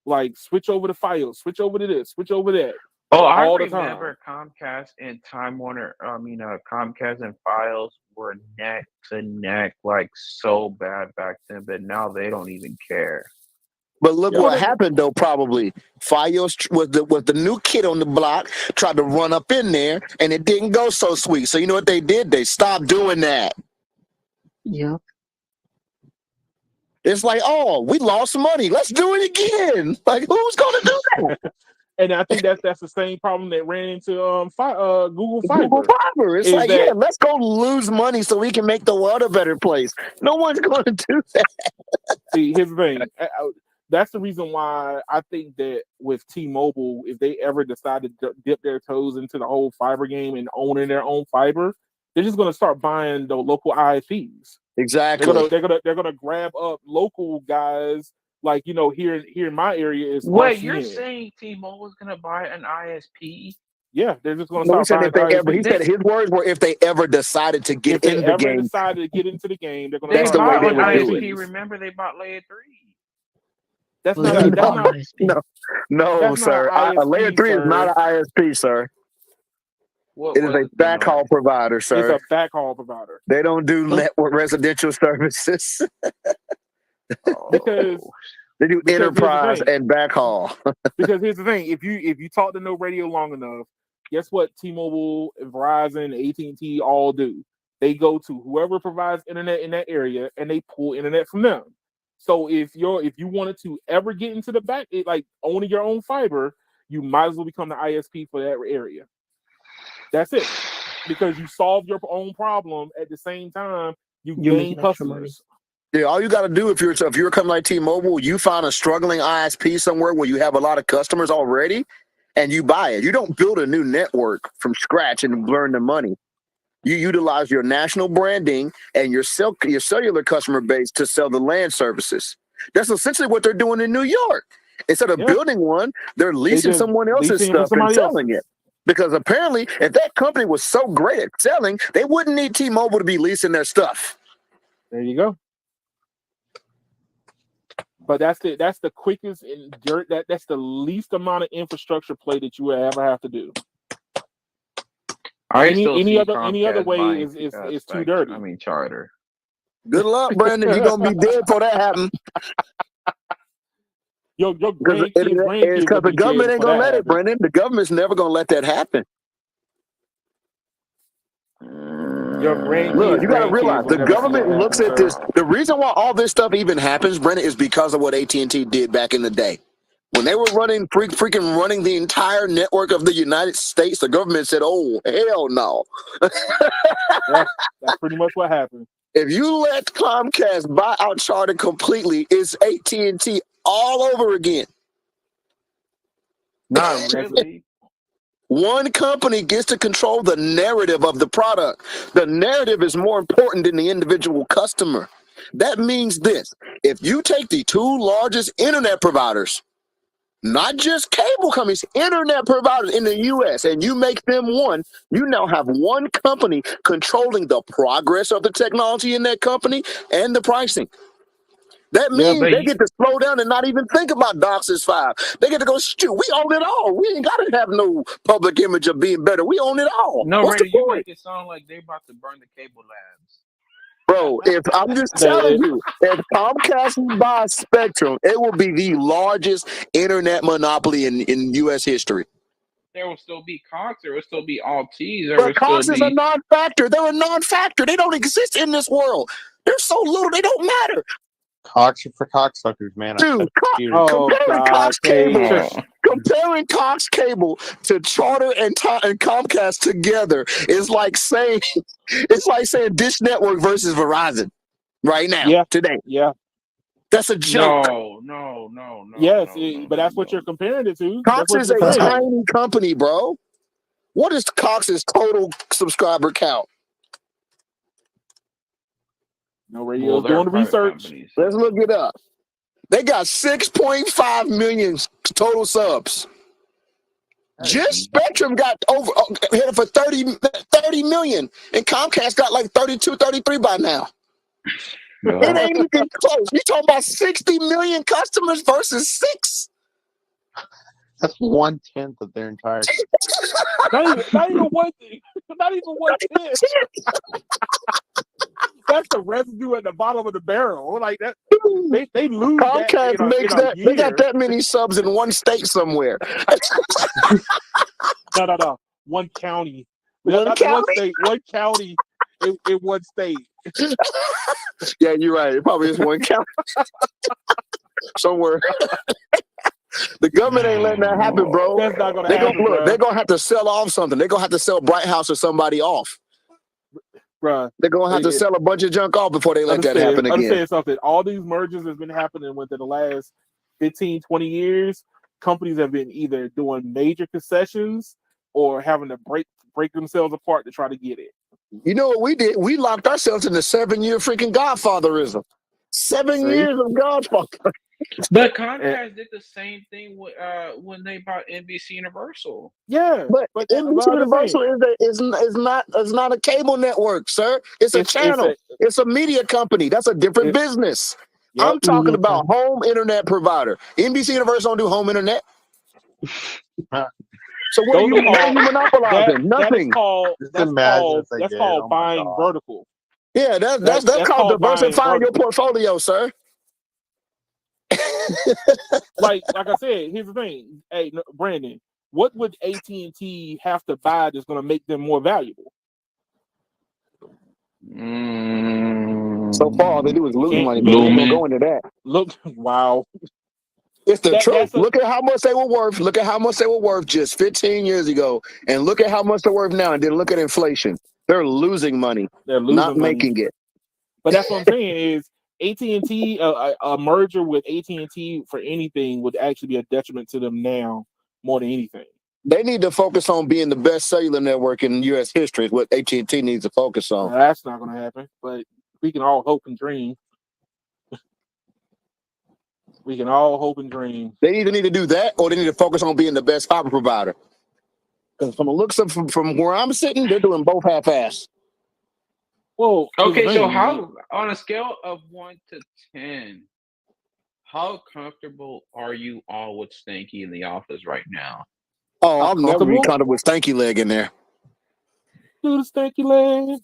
like switch over to FiOS, switch over to this, switch over to that, Oh, I all the time. remember Comcast and Time Warner. Comcast and Files were neck to neck, like so bad back then. But now they don't even care. But look Yeah. what happened, though, probably. FiOS was the new kid on the block, tried to run up in there, and it didn't go so sweet. So you know what they did? They stopped doing that. Yep. It's like, oh, we lost money. Let's do it again. Like, who's going to do that? And I think that's the same problem that ran into Google Fiber. Google Fiber. It's Is like, that- yeah, let's go lose money so we can make the world a better place. No one's going to do that. See, here's the thing. That's the reason why I think that with T-Mobile, if they ever decide to dip their toes into the whole fiber game and owning their own fiber, they're just going to start buying the local ISPs. Exactly. They're gonna grab up local guys like here in my area is. Wait, RCN. you're saying T-Mobile's gonna buy an ISP? Yeah, they're just gonna No, he start said buying if they ever. He ISPs. said his words were if they ever decided to get If they in the ever game. decided to get into the game, they're gonna They That's the start way bought they an would do ISP. it. Remember, they bought Layer 3. That's Well, not. they That's bought not. ISP. No, That's sir. not an A layer ISP, 3 is sir. not an ISP, sir. What It is was a it then? backhaul provider, sir. It's a backhaul provider. They don't do network residential services. Because They do here's the enterprise thing. and backhaul. Because here's the thing: if you talk to No Radio long enough, guess what? T-Mobile, Verizon, AT&T all do. They go to whoever provides internet in that area, and they pull internet from them. So if you wanted to ever get into the back, like owning your own fiber, you might as well become the ISP for that area. That's it, because you solve your own problem at the same time you gain making extra money. customers. Yeah, all you got to do if you're a company like T-Mobile, you find a struggling ISP somewhere where you have a lot of customers already, and you buy it. You don't build a new network from scratch and burn the money. You utilize your national branding and your cellular customer base to sell the LAN services. That's essentially what they're doing in New York. Instead of building one, they're leasing someone else's stuff and selling it. Because apparently, if that company was so great at selling, they wouldn't need T-Mobile to be leasing their stuff. There you go. But that's the quickest and that's the least amount of infrastructure play that you would ever have to do. Any other way is too dirty. I mean, Charter. Good luck, Brandon. You're gonna be dead before that happens. Your Because the government ain't gonna let it, Brandon. The government's never gonna let that happen. Look, you gotta realize the government looks at this. The reason why all this stuff even happens, Brandon, is because of what AT&T did back in the day. When they were freaking running the entire network of the United States, the government said, "Oh, hell no." Yeah, that's pretty much what happened. If you let Comcast buy out Charter completely, it's AT&T all over again. Not really. One company gets to control the narrative of the product. The narrative is more important than the individual customer. That means this: if you take the two largest internet providers, not just cable companies, internet providers in the U.S., and you make them one, you now have one company controlling the progress of the technology in that company and the pricing. That means they get to slow down and not even think about DOCSIS 5. They get to go, shoot, we own it all. We ain't got to have no public image of being better. We own it all. No, What's Randy, the you point? make it sound like they're about to burn the cable labs. Bro, if I'm just telling you, if Comcast buys Spectrum, it will be the largest internet monopoly in U.S. history. There will still be Cox. There will still be Altice. But Cox is a non-factor. They're a non-factor. They don't exist in this world. They're so little, they don't matter. Cox are for cocksuckers, man. Dude, Oh comparing God, Cox Cable, Hey, comparing Cox Cable to Charter and Comcast together is like saying Dish Network versus Verizon right now, yeah, today. yeah, That's a joke. No. yes, No. but that's what you're comparing it to. That's Cox what is you're a saying. tiny company, bro. What is Cox's total subscriber count? No Well, radio's they're a doing the private research. company, Let's so. look it up. They got 6.5 million total subs. Just Spectrum got headed for 30 million, and Comcast got like 32, 33 by now. Yeah. It ain't even close. You talking about 60 million customers versus 6? That's 1/10 of their entire. Not even one thing. Not even 1/10. That's the residue at the bottom of the barrel. Like that, they lose that Comcast makes in a that. They got year. that many subs in one state somewhere. No. One county. One Not county? one state. One county in one state. Yeah, you're right. It probably is one county somewhere. The government ain't letting that happen, bro. That's not gonna They're happen, bro. They're gonna have to sell off something. They're gonna have to sell Bright House or somebody off. Bruh. They're gonna have to sell a bunch of junk off before they let that happen again. Understand something. All these mergers have been happening within the last 15, 20 years. Companies have been either doing major concessions or having to break themselves apart to try to get it. You know what we did? We locked ourselves in the 7-year freaking Godfatherism. 7 years of Godfather. But Comcast did the same thing with, when they bought NBC Universal. Yeah, but NBC Universal is not a cable network, sir. It's a channel. It's a media company. That's a different business. Yep. I'm talking about home internet provider. NBC Universal don't do home internet. So what are you monopolizing? Nothing. That's called buying vertical. Yeah, that's called diversifying your portfolio, sir. like I said, here's the thing. Hey, Brandon, what would AT&T have to buy that's going to make them more valuable? So far, all they do is lose money. But we ain't gonna go into that. Look, wow. It's the truth. Look at how much they were worth. Look at how much they were worth just 15 years ago, and look at how much they're worth now. And then look at inflation. They're losing money. They're not making it. But that's what I'm saying is AT&T, a merger with AT&T for anything would actually be a detriment to them now more than anything. They need to focus on being the best cellular network in U.S. history. Is what AT&T needs to focus on. That's not going to happen. But we can all hope and dream. We can all hope and dream. They either need to do that, or they need to focus on being the best fiber provider. Because from the looks of from where I'm sitting, they're doing both half-assed. Well, okay, so how, on a scale of 1 to 10, how comfortable are you all with Stanky in the office right now? Oh, I'll never be comfortable with Stanky Leg in there. Do the Stanky Leg.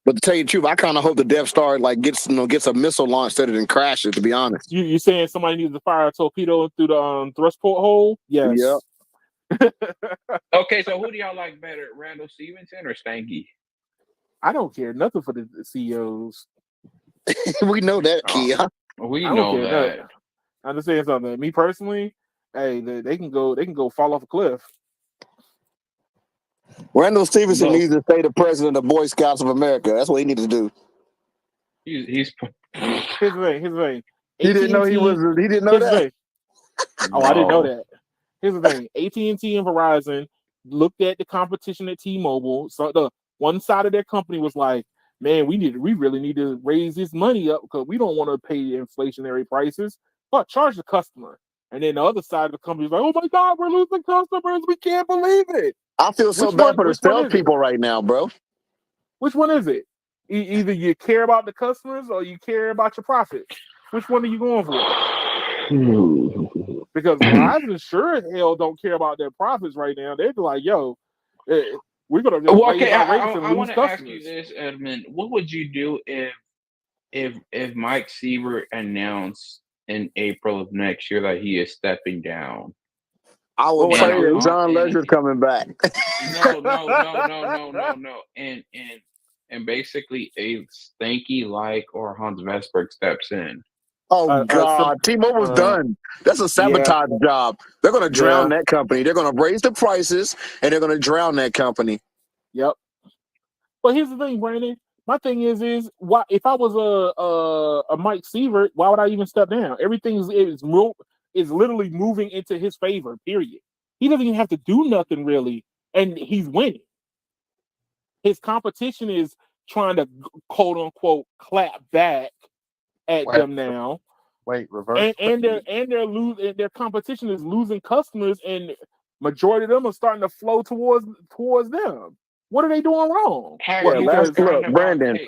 But to tell you the truth, I kind of hope the Death Star gets a missile launch instead of crashes. To be honest, you saying somebody needs to fire a torpedo through the thrust porthole? Yes. Yep. Okay, so who do y'all like better, Randall Stevenson or Stanky? I don't care nothing for the CEOs. We know that, Kia. We know that. I'm just saying something. Me personally, hey, they can go fall off a cliff. Randall Stevenson needs to stay the president of Boy Scouts of America. That's what he needs to do. Here's the thing. He didn't know he didn't know that. Oh, I didn't know that. Here's the thing. AT&T and Verizon looked at the competition at T-Mobile. So the one side of their company was like, man, we really need to raise this money up because we don't want to pay inflationary prices, but charge the customer. And then the other side of the company is like, oh my God, we're losing customers. We can't believe it. I feel so bad for the salespeople right now, bro. Which one is it? Either you care about the customers or you care about your profit. Which one are you going for? Because Verizon sure as hell don't care about their profits right now. They're like, yo, we're gonna just raise our rates and lose customers. I want to ask you this, Edmund. What would you do if Mike Sievert announced in April of next year that he is stepping down? I would say that John Legend's coming back. No. And basically a Stanky like or Hans Vestberg steps in. Oh God, T-Mobile's done. That's a sabotage job. They're going to drown that company. They're going to raise the prices and they're going to drown that company. Yep. But here's the thing, Brandon. My thing is why if I was a Mike Sievert, why would I even step down? Everything is literally moving into his favor. Period. He doesn't even have to do nothing really, and he's winning. His competition is trying to quote unquote clap back at them now. Wait, reverse. And they're losing. Their competition is losing customers, and majority of them are starting to flow towards them. What are they doing wrong? Well, Brandon.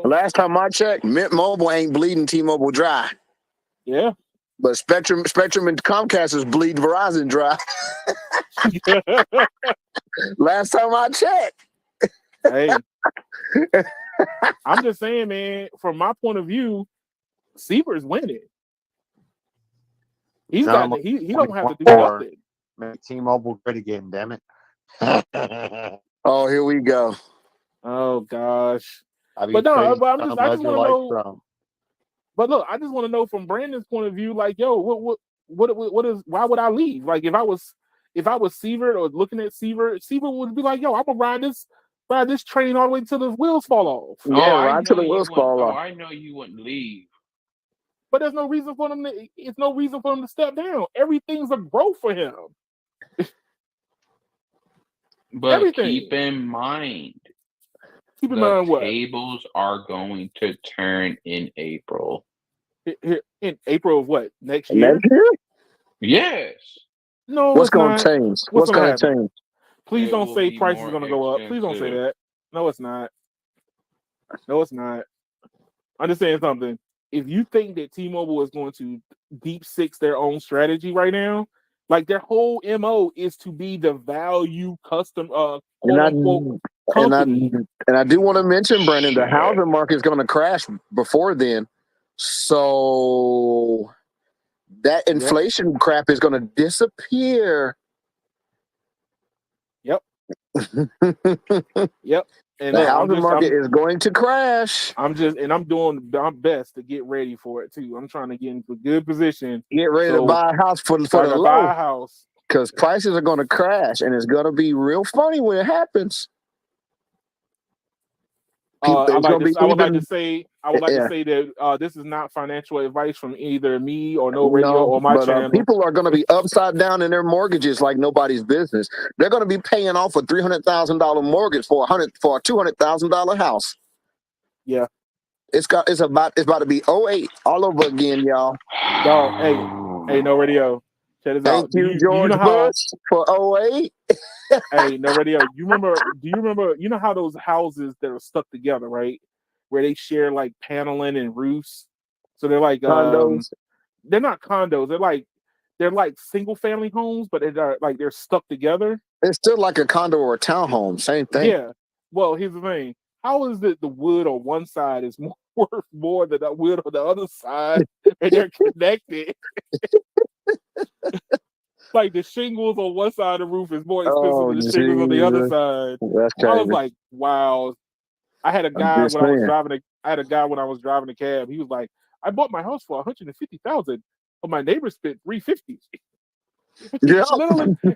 Last time I checked, Mint Mobile ain't bleeding T-Mobile dry. Yeah. But Spectrum and Comcast is bleeding Verizon dry. Last time I checked. Hey, I'm just saying, man. From my point of view, Sievert's winning. He don't have to do nothing. Make T-Mobile great again, damn it. Oh, here we go. Oh gosh. I just want to know. But look, I just want to know from Brandon's point of view, like, yo, what is? Why would I leave? Like, if I was Sievert or looking at Sievert would be like, yo, I'm gonna ride this train all the way till the wheels fall off. Yeah, ride till the wheels fall off. I know you wouldn't leave. But there's no reason for them to. It's no reason for him to step down. Everything's a growth for him. But keep in mind what? Tables are going to turn in April. In April of what? Next year? Next year? Yes. No. What's going to change? What's going to change? Please don't say prices are going to go up. Please don't say that. No, it's not. No, it's not. I'm just saying something. If you think that T-Mobile is going to deep six their own strategy right now, like their whole MO is to be the value custom company. And I do want to mention, Brandon, the housing market is going to crash before then. So that inflation crap is going to disappear. Yep. Yep. And the housing market is going to crash. I'm doing my best to get ready for it too. I'm trying to get into a good position. Get ready to buy a house for the low. Buy a house because prices are going to crash, and it's going to be real funny when it happens. I would like to say that this is not financial advice from either me or No Radio or my channel. People are going to be upside down in their mortgages like nobody's business. They're going to be paying off a $300,000 mortgage for a $200,000 house. Yeah, it's about to be 08 all over again, y'all. Hey, No Radio. Thank you, George Bush, for 08. Hey, No Radio. Do you remember? You know how those houses that are stuck together, right? Where they share like paneling and roofs. So they're like condos. They're not condos. They're like single family homes, but they're stuck together. It's still like a condo or a townhome. Same thing. Yeah. Well, here's the thing. How is it the wood on one side is worth more than the wood on the other side, and they're connected? Like the shingles on one side of the roof is more expensive than the shingles on the other side. That's crazy. I was like, wow. I had a guy when I was driving the cab. He was like, I bought my house for $150,000, but my neighbor spent $350. Yeah.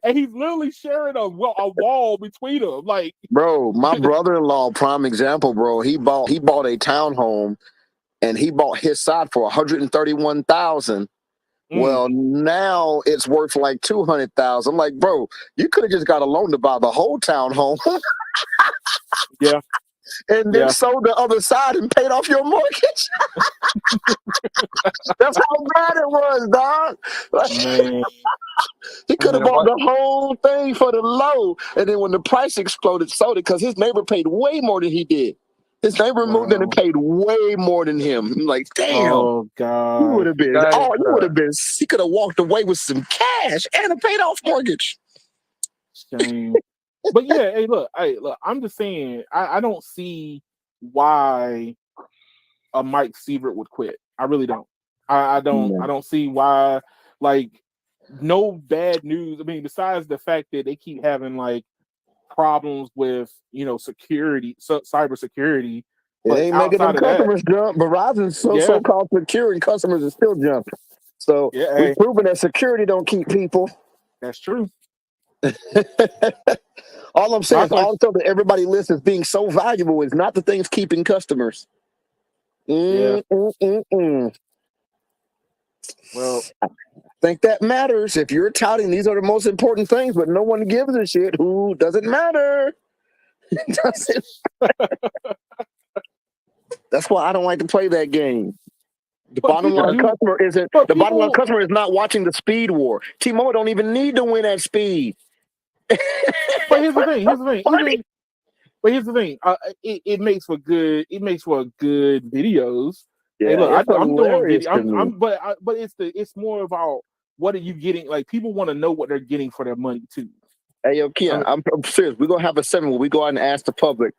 And he's literally sharing a wall between them. Like, bro, my brother-in-law, prime example, bro. He bought a townhome, and he bought his side for $131,000. Well, now it's worth like $200,000. I'm like, bro, you could have just got a loan to buy the whole townhome. Yeah. And then sold the other side and paid off your mortgage. That's how bad it was, dog. Man. He could have bought the whole thing for the low. And then when the price exploded, sold it because his neighbor paid way more than he did. His neighbor moved in and paid way more than him. I'm like, damn. Oh, God. You would have been. He could have walked away with some cash and a paid off mortgage. Shame. But yeah, hey, look, I'm just saying, I don't see why a Mike Sievert would quit. I really don't. I don't see why. Like, no bad news. I mean, besides the fact that they keep having like problems with, security, cybersecurity. It But ain't making them outside of that, customers jump. Verizon's Yeah. so-called secure, and customers are still jumping. So Yeah, we've hey. proven that security don't keep people. That's true. All I'm saying is question- also that everybody lists as being so valuable is not the things keeping customers. Yeah. Mm. Well, I think that matters. If you're touting these are the most important things, but no one gives a shit, who doesn't matter? Doesn't. That's why I don't like to play that game. The But bottom people line do- customer isn't. but The bottom line people- customer is not watching the speed war. T-Mobile don't even need to win at speed. but here's the thing. But here's the thing. It makes for good. It makes for good videos. Hey, look, it's I'm doing hilarious video. to me. But it's more about what are you getting? Like people want to know what they're getting for their money too. Hey, yo, Keon, I'm serious. We're gonna have a segment where we go out and ask the public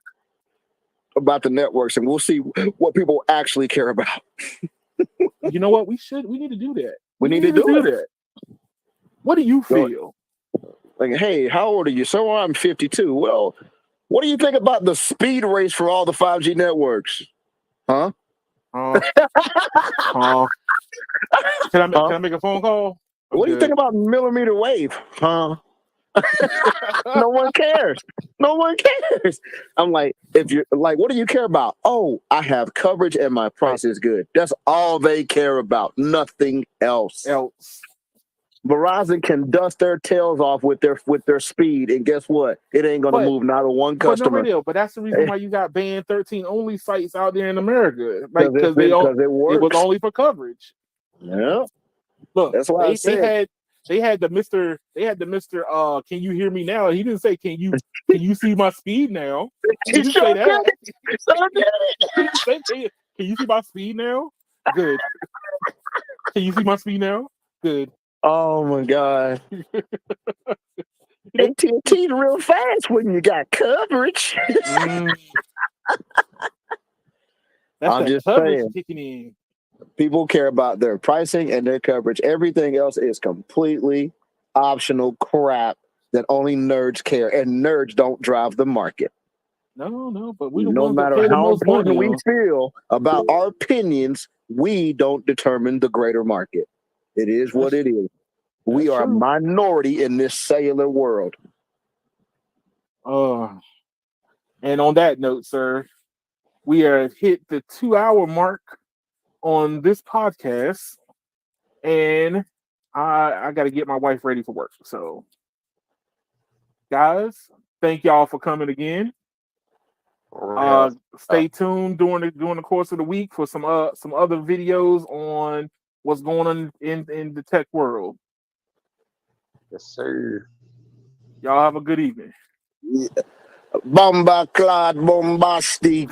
about the networks, and we'll see what people actually care about. You know what? We need to do that. We need to do that. What do you feel? Like, hey, how old are you? So I'm 52. Well, what do you think about the speed race for all the 5G networks? Huh? Can I make a phone call? What do you think about millimeter wave? Huh? No one cares. No one cares. I'm like, if you're like, what do you care about? Oh, I have coverage and my price is good. That's all they care about. Nothing else. Verizon can dust their tails off with their speed, and guess what? It ain't gonna move not a one customer. But that's the reason why you got band 13 only sites out there in America, like because it works. was only for coverage. Yeah, look, that's why they had the Mr. Can you hear me now? He didn't say can you see my speed now? He didn't say that. Can you see my speed now? Good. Can you see my speed now? Good. Oh my God. AT&T's real fast when you got coverage. I'm just saying. Kicking in. People care about their pricing and their coverage. Everything else is completely optional crap that only nerds care, and nerds don't drive the market. No, but we no matter how important we feel about our opinions, we don't determine the greater market. It is what it is. We are a minority in this cellular world. And on that note, sir, we are hit the 2-hour mark on this podcast, and I got to get my wife ready for work. So, guys, thank y'all for coming again. Stay tuned during the course of the week for some other videos on what's going on in the tech world. Yes, sir. Y'all have a good evening. Bomba clad bombastic.